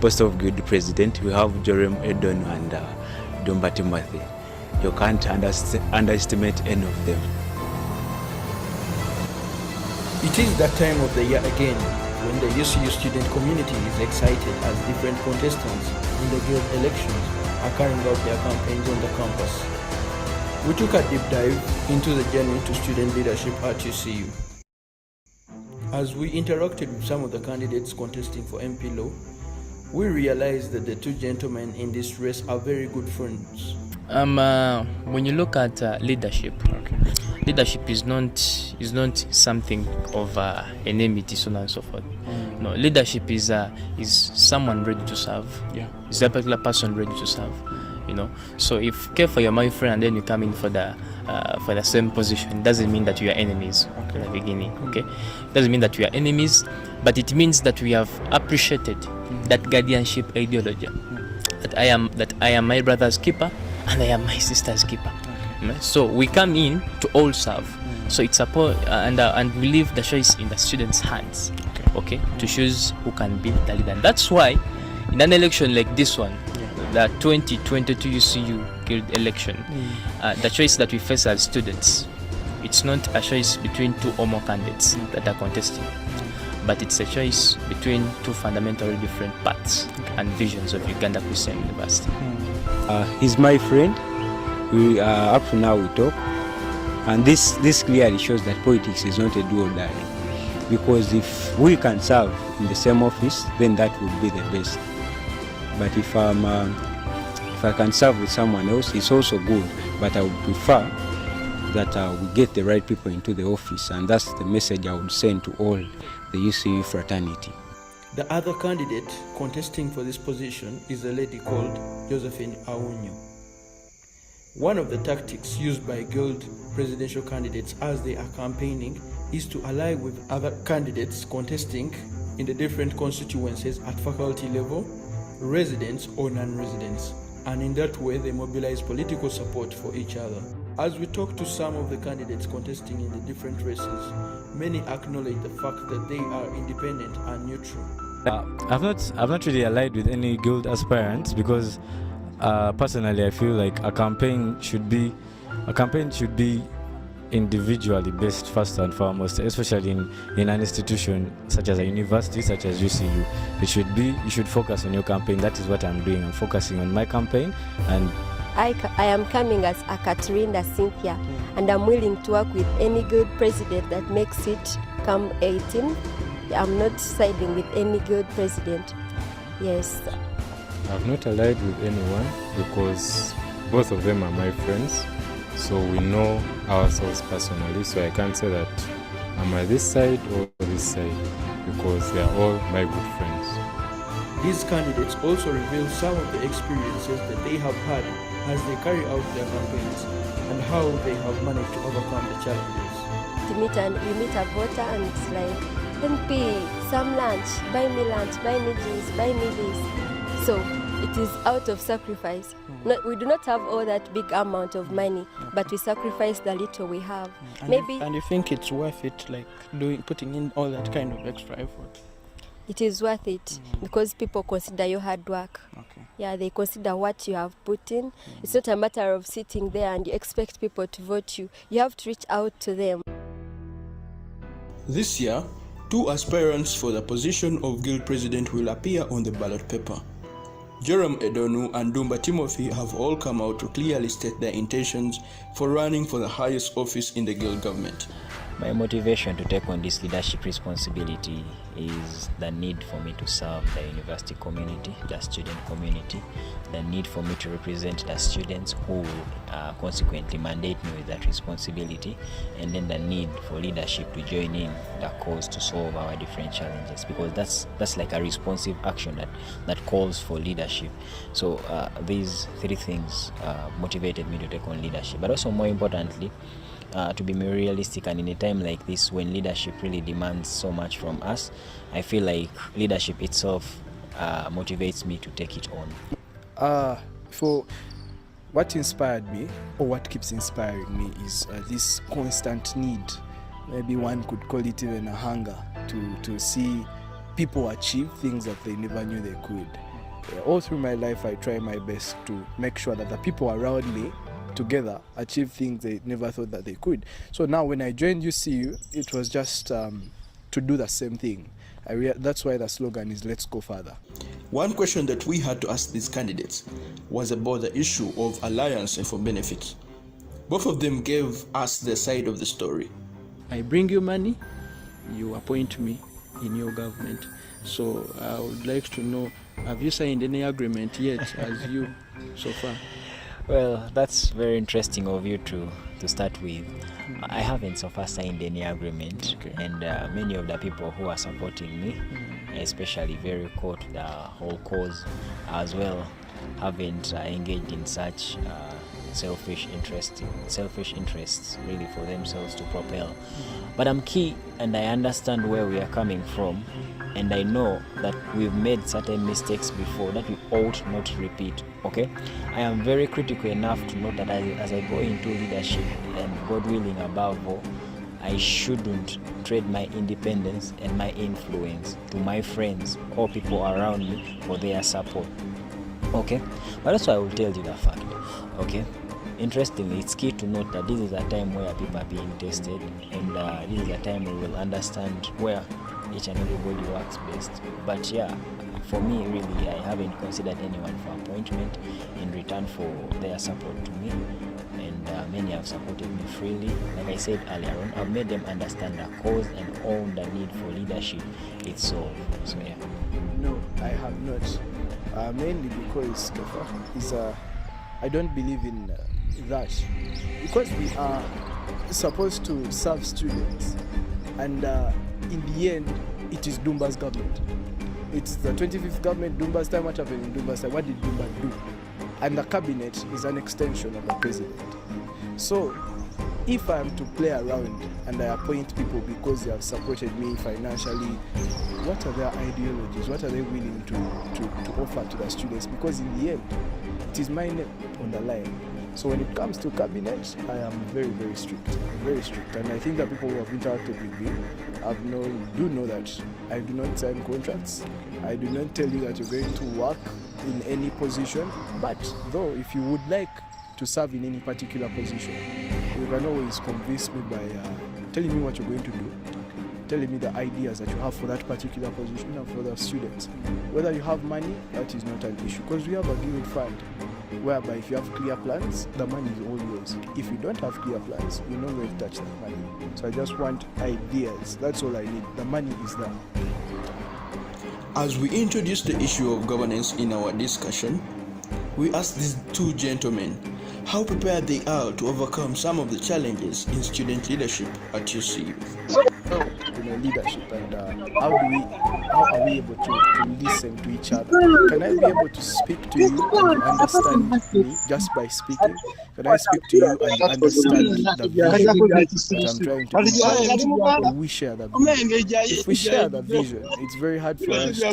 post of Guild President. We have Jerem Edon and Dumba Timothy. You can't underestimate any of them. It is that time of the year again when the UCU student community is excited as different contestants in the guild elections are carrying out their campaigns on the campus. We took a deep dive into the journey to student leadership at UCU. As we interacted with some of the candidates contesting for MP Law, we realized that the two gentlemen in this race are very good friends. When you look at leadership, leadership is not something of enmity, so on and so forth. No, leadership is someone ready to serve. Yeah. Is a particular person ready to serve. You know, so if care for your my friend and then you come in for the same position, doesn't mean that you are enemies in the beginning. Okay, doesn't mean that we are enemies, but it means that we have appreciated that guardianship ideology. That I am my brother's keeper and I am my sister's keeper. So we come in to all serve. So it's and we leave the choice in the students' hands. Okay, to choose who can be the leader. And that's why in an election like this one, the 2022 UCU Guild election, the choice that we face as students, it's not a choice between two or more candidates that are contesting, but it's a choice between two fundamentally different paths and visions of Uganda Christian University. He's my friend. We up to now we talk, and this clearly shows that politics is not a do or die. Because if we can serve in the same office, then that would be the best. But if I can serve with someone else, it's also good. But I would prefer that we get the right people into the office, and that's the message I would send to all the UCU fraternity. The other candidate contesting for this position is a lady called Josephine Aunyo. One of the tactics used by Guild presidential candidates as they are campaigning is to ally with other candidates contesting in the different constituencies at faculty level, residents or non-residents, and in that way they mobilize political support for each other. As we talk to some of the candidates contesting in the different races, many acknowledge the fact that they are independent and neutral. I've not really allied with any Guild aspirants because personally I feel like a campaign should be individually based first and foremost, especially in an institution such as a university, such as UCU. You should focus on your campaign. That is what I'm doing. I'm focusing on my campaign. And I am coming as a Katrina Cynthia, and I'm willing to work with any Guild president that makes it come 18. I'm not siding with any Guild president. Yes. I've not allied with anyone because both of them are my friends. So we know ourselves personally, so I can't say that I'm at this side or this side because they are all my good friends. These candidates also reveal some of the experiences that they have had as they carry out their campaigns and how they have managed to overcome the challenges. You meet a voter and it's like, MP, some lunch, buy me juice, buy me this. So it is out of sacrifice. We do not have all that big amount of money, but we sacrifice the little we have. And you think it's worth it, like putting in all that kind of extra effort? It is worth it because people consider your hard work. Yeah, they consider what you have put in. It's not a matter of sitting there and you expect people to vote you. You have to reach out to them. This year, 2 aspirants for the position of Guild President will appear on the ballot paper. Jerome Edonu and Dumba Timothy have all come out to clearly state their intentions for running for the highest office in the Guild government. My motivation to take on this leadership responsibility is the need for me to serve the university community, the student community, the need for me to represent the students who consequently mandate me with that responsibility, and then the need for leadership to join in the cause to solve our different challenges, because that's like a responsive action that calls for leadership. So these 3 things motivated me to take on leadership, but also more importantly, to be more realistic, and in a time like this when leadership really demands so much from us, I feel like leadership itself motivates me to take it on. For what inspired me, or what keeps inspiring me, is this constant need, maybe one could call it even a hunger, to see people achieve things that they never knew they could. All through my life I try my best to make sure that the people around me together achieve things they never thought that they could. So now when I joined UCU, it was just to do the same thing. That's why the slogan is "Let's go further." One question that we had to ask these candidates was about the issue of alliance and for benefits. Both of them gave us their side of the story. I bring you money, you appoint me in your government. So I would like to know, have you signed any agreement yet as you so far? Well, that's very interesting of you to start with. I haven't so far signed any agreement, and many of the people who are supporting me, especially very caught the whole cause as well, haven't engaged in such selfish interests really for themselves to propel. But I'm key and I understand where we are coming from, and I know that we've made certain mistakes before that we ought not to repeat. Okay, I am very critical enough to know that as I go into leadership, and God willing above all, I shouldn't trade my independence and my influence to my friends or people around me for their support. Okay, but that's why I will tell you the fact. Okay, interestingly, it's key to note that this is a time where people are being tested, and this is a time we will understand where each and everybody works best. But yeah, for me, really, I haven't considered anyone for appointment in return for their support to me, and many have supported me freely. Like I said earlier on, I've made them understand the cause and all the need for leadership itself. So yeah. No, I have not. Mainly because I don't believe in that. Because we are supposed to serve students, and in the end, it is Dumba's government. It's the 25th government, Dumba's time. What happened in Dumba's time? What did Dumba do? And the cabinet is an extension of the president. So, if I am to play around and I appoint people because they have supported me financially, what are their ideologies? What are they willing to offer to the students? Because in the end, it is my name on the line. So when it comes to cabinet, I am very, very strict. And I think that people who have interacted with me do know that I do not sign contracts. I do not tell you that you're going to work in any position. But though, if you would like to serve in any particular position, you can always convince me by telling me what you're going to do, telling me the ideas that you have for that particular position and for the students. Whether you have money, that is not an issue, because we have a guild fund whereby if you have clear plans, the money is all yours. If you don't have clear plans, you're not going to touch that money. So I just want ideas. That's all I need. The money is there. As we introduce the issue of governance in our discussion, we asked these two gentlemen how prepared they are to overcome some of the challenges in student leadership at UCU. Leadership, and how are we able to listen to each other? Can I be able to speak to you and understand me just by speaking? Can I speak to you and understand the vision that I'm trying to implement? We share the vision. If we share the vision, it's very hard for us to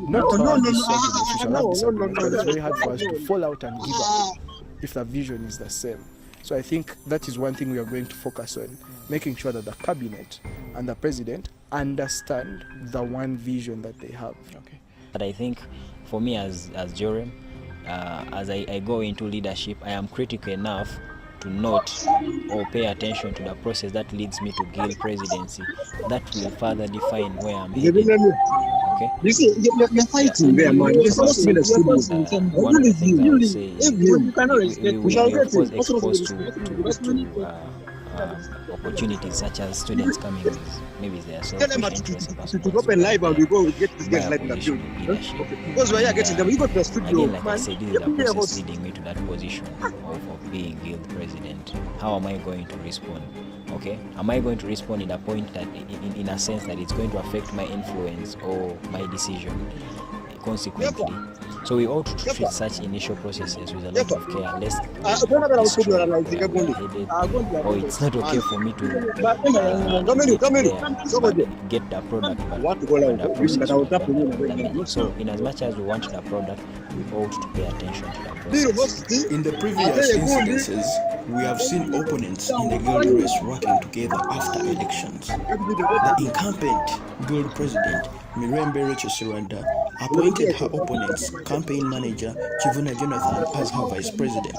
not to have disagreements. We shall have disagreements, but it's very hard for us to fall out and give up if the vision is the same. So I think that is one thing we are going to focus on, making sure that the cabinet and the president understand the one vision that they have. Okay. But I think for me as Joram, as I go into leadership, I am critical enough to note or pay attention to the process that leads me to guild presidency. That will further define where I'm headed. Okay. You see, you're fighting there, man. You're supposed to be the student. One of the things I would say is we are of course exposed to opportunities such as students coming with maybe their self-interest. To open live and we go get this guy live in the field. Because we are getting them, you go to the studio. Again, like I said, this is the process leading me to that position of being guild president. How am I going to respond? Okay, am I going to respond in a point that, in a sense that it's going to affect my influence or my decision? Consequently, so we ought to treat such initial processes with a lot of care, lest or it's not okay for me to get the product, but the process. So in as much as we want the product, we ought to pay attention to the process. In the previous instances, we have seen opponents in the guild race working together after elections. The incumbent guild president, Mirembe Rachel Siranda, appointed her opponent's campaign manager, Chivuna Jonathan, as her vice president.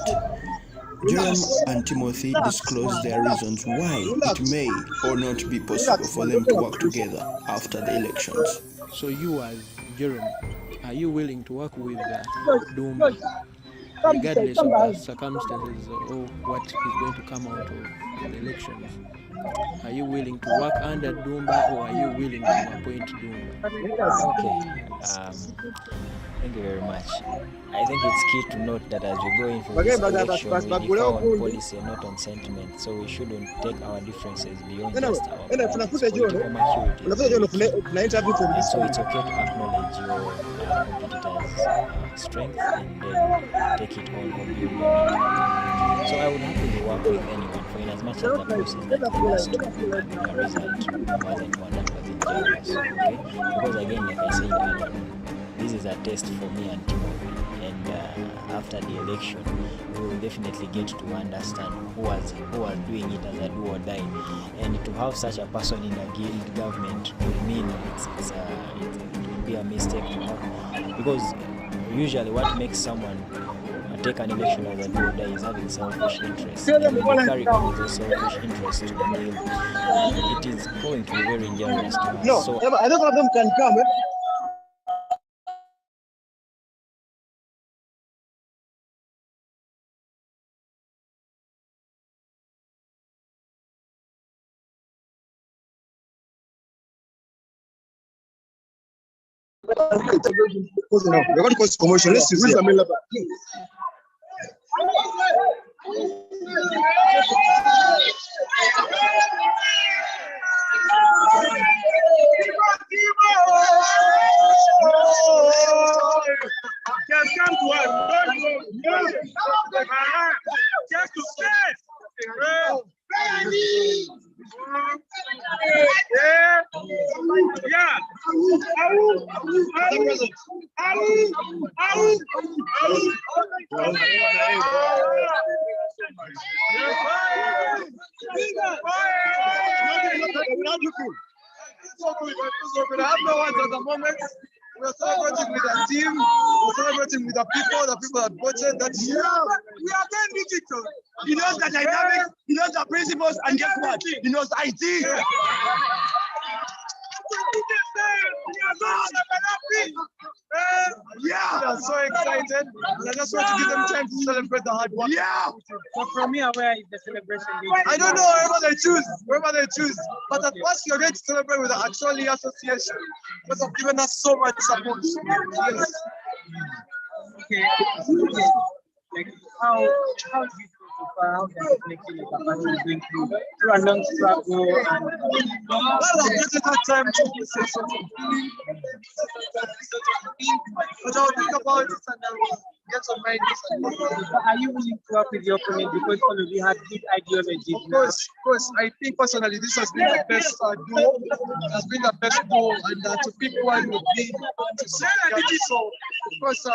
Joram and Timothy disclosed their reasons why it may or not be possible for them to work together after the elections. So you as Joram, are you willing to work with Dumba, regardless of the circumstances or what is going to come out of the elections? Are you willing to work under Dumba, or are you willing to appoint Dumba? Okay. Thank you very much. I think it's key to note that as we go in for Okay, this but election, we but differ on policy and not on sentiment. So we shouldn't take our differences beyond just our political maturity. And so it's okay to acknowledge your competitors' strength and then take it on or build on it. So I would happily work with anyone for in as much as the process that led us to the result wasn't one that was injurious. Okay? Because again, like I said earlier, this is a test for me and Timothy. And after the election, we will definitely get to understand who was doing it as a do or die. And to have such a person in the government would mean it will be a mistake to have. Because usually what makes someone take an election as a do or die is having selfish interests. And when you carry all those selfish interests to the mill, it is going to be very injurious to us. No, So, I don't know if them can come. We're going to cause commotion. Let's use it. Just come to us. Just to stay. I have no words at the moment. We're celebrating with the team, we're celebrating with the people that voted. That we are going digital. He knows the dynamics, he knows the principles, and guess what? He knows IT. Yeah, I'm so excited. And I just want to give them time to celebrate the hard work. Yeah. But from here, where is the celebration? I don't know, wherever they choose. But at first, you're going to celebrate with the Actually Association because they've given us so much support. Yes. Okay. Like how do you feel so far? How does it make you like a person going through a long struggle and well, I've just had time to say something. But I'll think about it and I'll get some ideas. But are you willing to work with your opponent because all of you have good ideologies? Of course. I think personally this has been the best duo. It has been the best duo, and to pick one would be to say that it is so. Of course,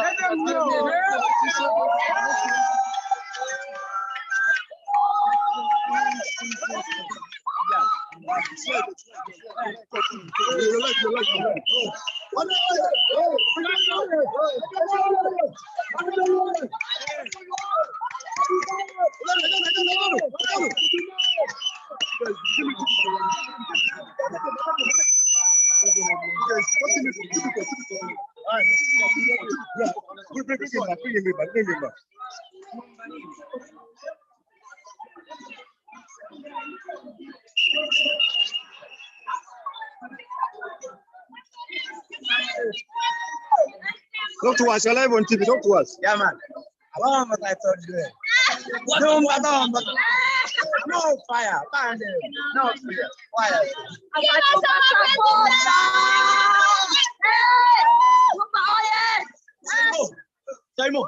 Talk to us. You're live on TV. Talk to us. Yeah, man. No fire. No fear. Fire. Simon.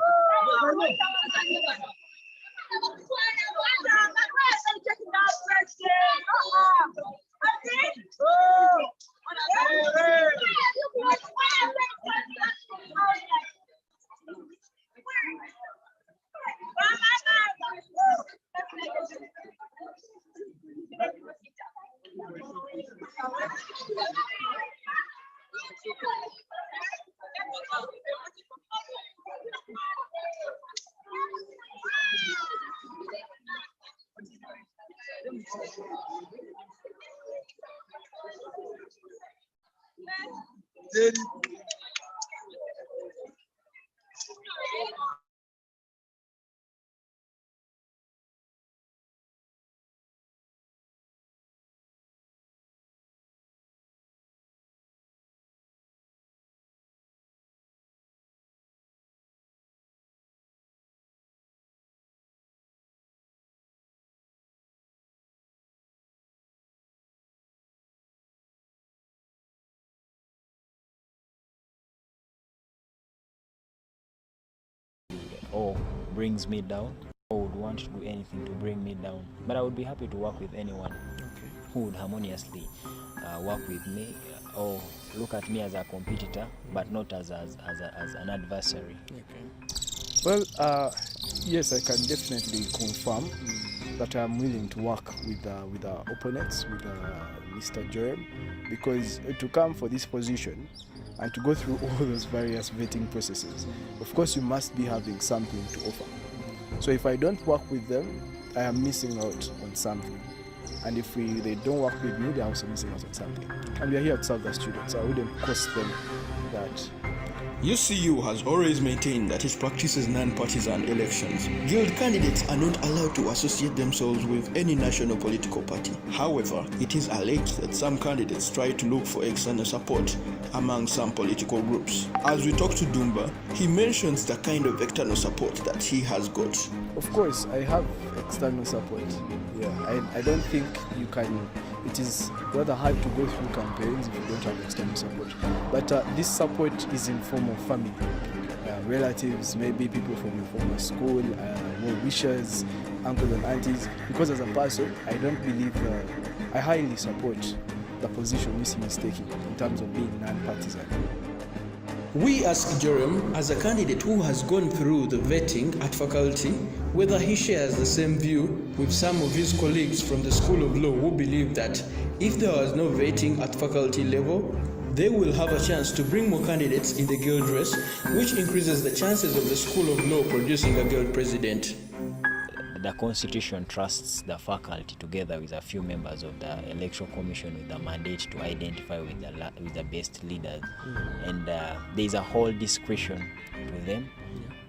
or brings me down, or would want to do anything to bring me down. But I would be happy to work with anyone who would harmoniously work with me or look at me as a competitor, but not as an adversary. Well, yes, I can definitely confirm that I'm willing to work with our opponents, with Mr. Joem, because to come for this position and to go through all those various vetting processes, of course you must be having something to offer. So if I don't work with them, I am missing out on something. And if they don't work with me, they're also missing out on something. And we are here to serve the students. I wouldn't cost them that. UCU has always maintained that it practices non-partisan elections. Guild candidates are not allowed to associate themselves with any national political party. However, it is alleged that some candidates try to look for external support among some political groups. As we talk to Dumba, he mentions the kind of external support that he has got. Of course, I have external support. Yeah, I don't think you can. It is rather hard to go through campaigns if you don't have external support. But this support is in form of family, relatives, maybe people from your former school, well-wishers, uncles and aunties. Because as a person, I don't believe I highly support the position UCU is taking in terms of being non-partisan. We asked Jerome, as a candidate who has gone through the vetting at faculty, whether he shares the same view with some of his colleagues from the School of Law who believe that if there was no vetting at faculty level, they will have a chance to bring more candidates in the guild race, which increases the chances of the School of Law producing a guild president. The Constitution trusts the faculty together with a few members of the Electoral Commission with the mandate to identify with the best leaders. And there is a whole discretion to them.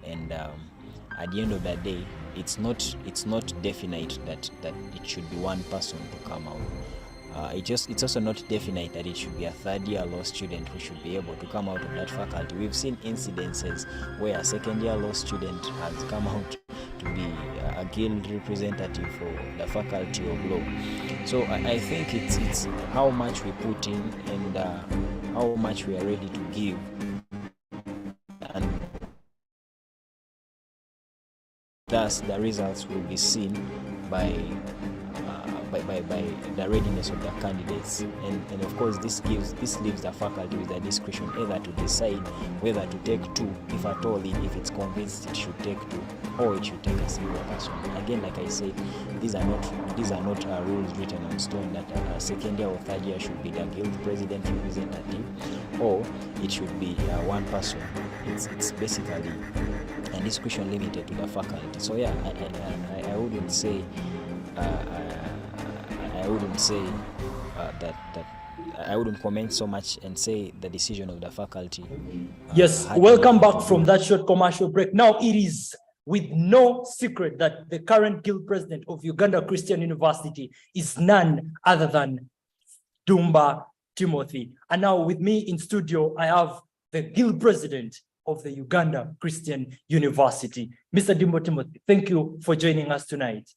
And at the end of the day, it's not definite that it should be one person to come out. It's also not definite that it should be a third-year law student who should be able to come out of that faculty. We've seen incidences where a second-year law student has come out to be a guild representative for the faculty of law. So I think it's how much we put in and how much we are ready to give. And thus the results will be seen by the readiness of the candidates, and of course this leaves the faculty with the discretion either to decide whether to take two, if at all, if it's convinced it should take two, or it should take a single person. Again, like I said, these are not rules written on stone that a second year or third year should be the guild president representative, or it should be one person. It's basically a discretion limited to the faculty. So yeah, I wouldn't say. I wouldn't say that I wouldn't comment so much and say the decision of the faculty. Yes, welcome back from that short commercial break. Now it is with no secret that the current guild president of Uganda Christian University is none other than Dumba Timothy. And now with me in studio, I have the guild president of the Uganda Christian University, Mr. Dumba Timothy. Thank you for joining us tonight.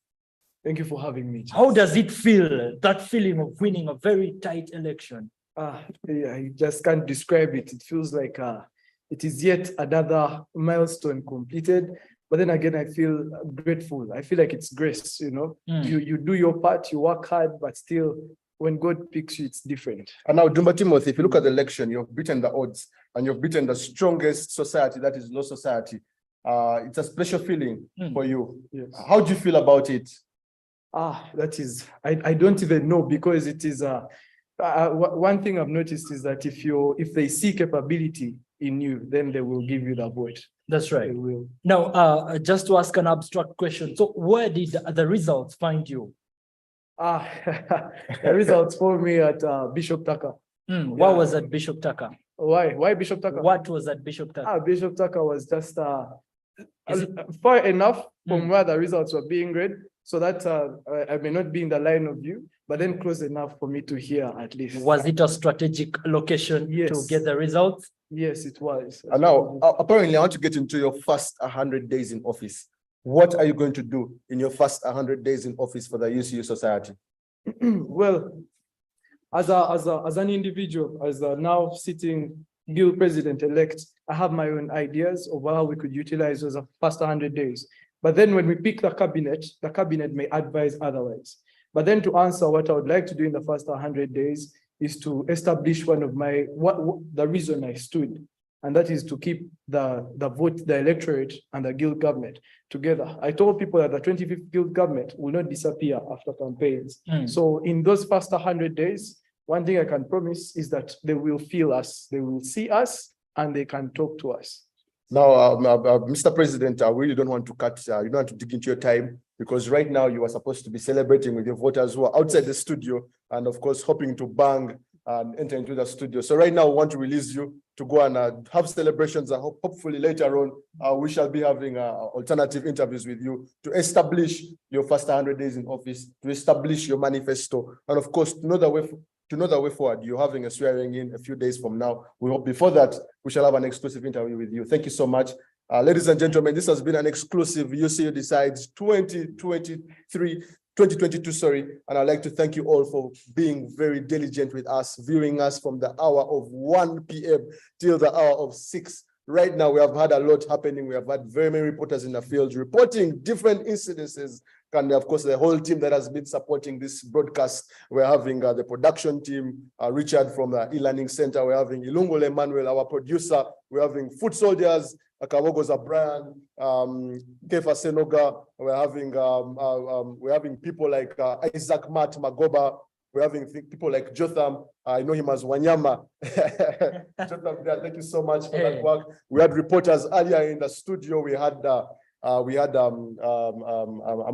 Thank you for having me. How does it feel, that feeling of winning a very tight election? I just can't describe it. It feels like it is yet another milestone completed. But then again, I feel grateful. I feel like it's grace, you know. You do your part, you work hard, but still, when God picks you, it's different. And now, Dumba Timothy, if you look at the election, you've beaten the odds and you've beaten the strongest society, that is Law Society. It's a special feeling for you. Yes. How do you feel about it? That is, I don't even know, because it is one thing I've noticed is that if they see capability in you, then they will give you the vote. That's right. They will. Now, just to ask an abstract question. So where did the results find you? The results for me at Bishop Tucker. What was at Bishop Tucker? Why Bishop Tucker? What was at Bishop Tucker? Bishop Tucker was just far enough from where the results were being read, so that I may not be in the line of view, but then close enough for me to hear at least. Was it a strategic location to get the results? Yes, it was. And now, apparently, I want to get into your first 100 days in office. What are you going to do in your first 100 days in office for the UCU Society? Well, as an individual, as now sitting Guild president-elect, I have my own ideas of how we could utilize those first 100 days. But then when we pick the cabinet may advise otherwise. But then to answer what I would like to do in the first 100 days is to establish one of my, the reason I stood, and that is to keep the electorate and the Guild government together. I told people that the 25th Guild government will not disappear after campaigns. So in those first 100 days, one thing I can promise is that they will feel us, they will see us, and they can talk to us. Now, Mr. President, I really don't want to cut, you don't want to dig into your time, because right now you are supposed to be celebrating with your voters who are outside the studio and of course hoping to bang and enter into the studio. So right now we want to release you to go and have celebrations, and hopefully later on we shall be having alternative interviews with you to establish your first 100 days in office, to establish your manifesto, and of course to know the way forward. You're having a swearing in a few days from now. We hope before that we shall have an exclusive interview with you. Thank you so much. Ladies and gentlemen, this has been an exclusive UCU Decides 2022, sorry. And I'd like to thank you all for being very diligent with us, viewing us from the hour of 1 p.m. till the hour of 6. Right now, we have had a lot happening. We have had very many reporters in the field reporting different incidences. And of course, the whole team that has been supporting this broadcast. We're having the production team, Richard from the e-learning center. We're having Ilungole Emmanuel, our producer. We're having foot soldiers, Akawogoza Brian, Kefa Senoga. We're having people like Isaac Matt Magoba. We're having people like Jotham. I know him as Wanyama. Jotham, thank you so much for that work. We had reporters earlier in the studio. We had I'm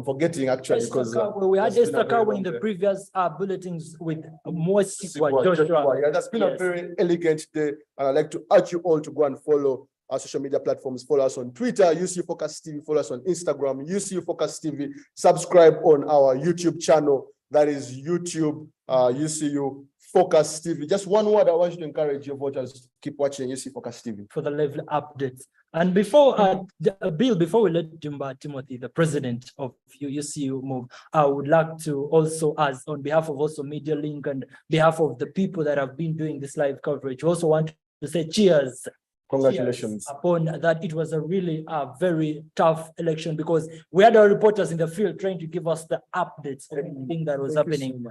forgetting actually because we had Esther Kawa in the previous bulletins with more Joshua. Yeah, that's been a very elegant day, and I'd like to urge you all to go and follow our social media platforms. Follow us on Twitter, UCU Focus TV. Follow us on Instagram, UCU Focus TV. Subscribe on our YouTube channel. That is YouTube, UCU Focus TV. Just one word I want you to encourage your voters to keep watching UCU Focus TV. For the level updates. And before, Bill, before we let Dumba Timothy, the president of UCU, move, I would like to also, as on behalf of also Media Link and behalf of the people that have been doing this live coverage, we also want to say cheers. Congratulations. Upon that, it was a really very tough election because we had our reporters in the field trying to give us the updates of everything that was happening.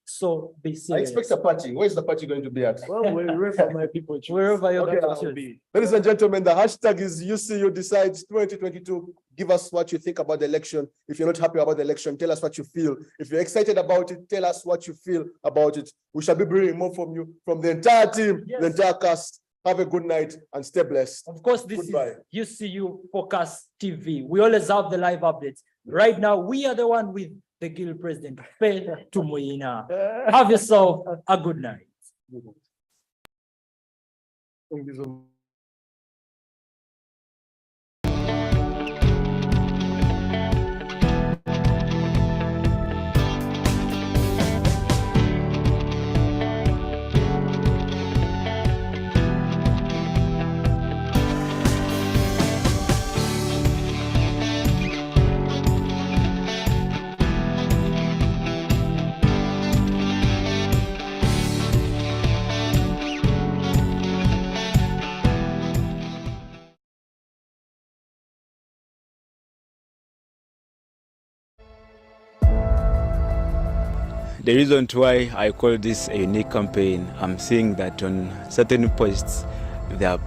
So be serious. I expect a party. Where is the party going to be at? Well, wherever my people choose. Wherever you're going to be. Ladies and gentlemen, the hashtag is UCU Decides 2022. Give us what you think about the election. If you're not happy about the election, tell us what you feel. If you're excited about it, tell us what you feel about it. We shall be bringing more from you, from the entire team, the entire cast. Have a good night and stay blessed. Of course, this is UCU Focus TV. We always have the live updates. Right now, we are the one with the Guild president. Have yourself a good night. Thank you so much. The reason why I call this a unique campaign, I'm seeing that on certain posts, there are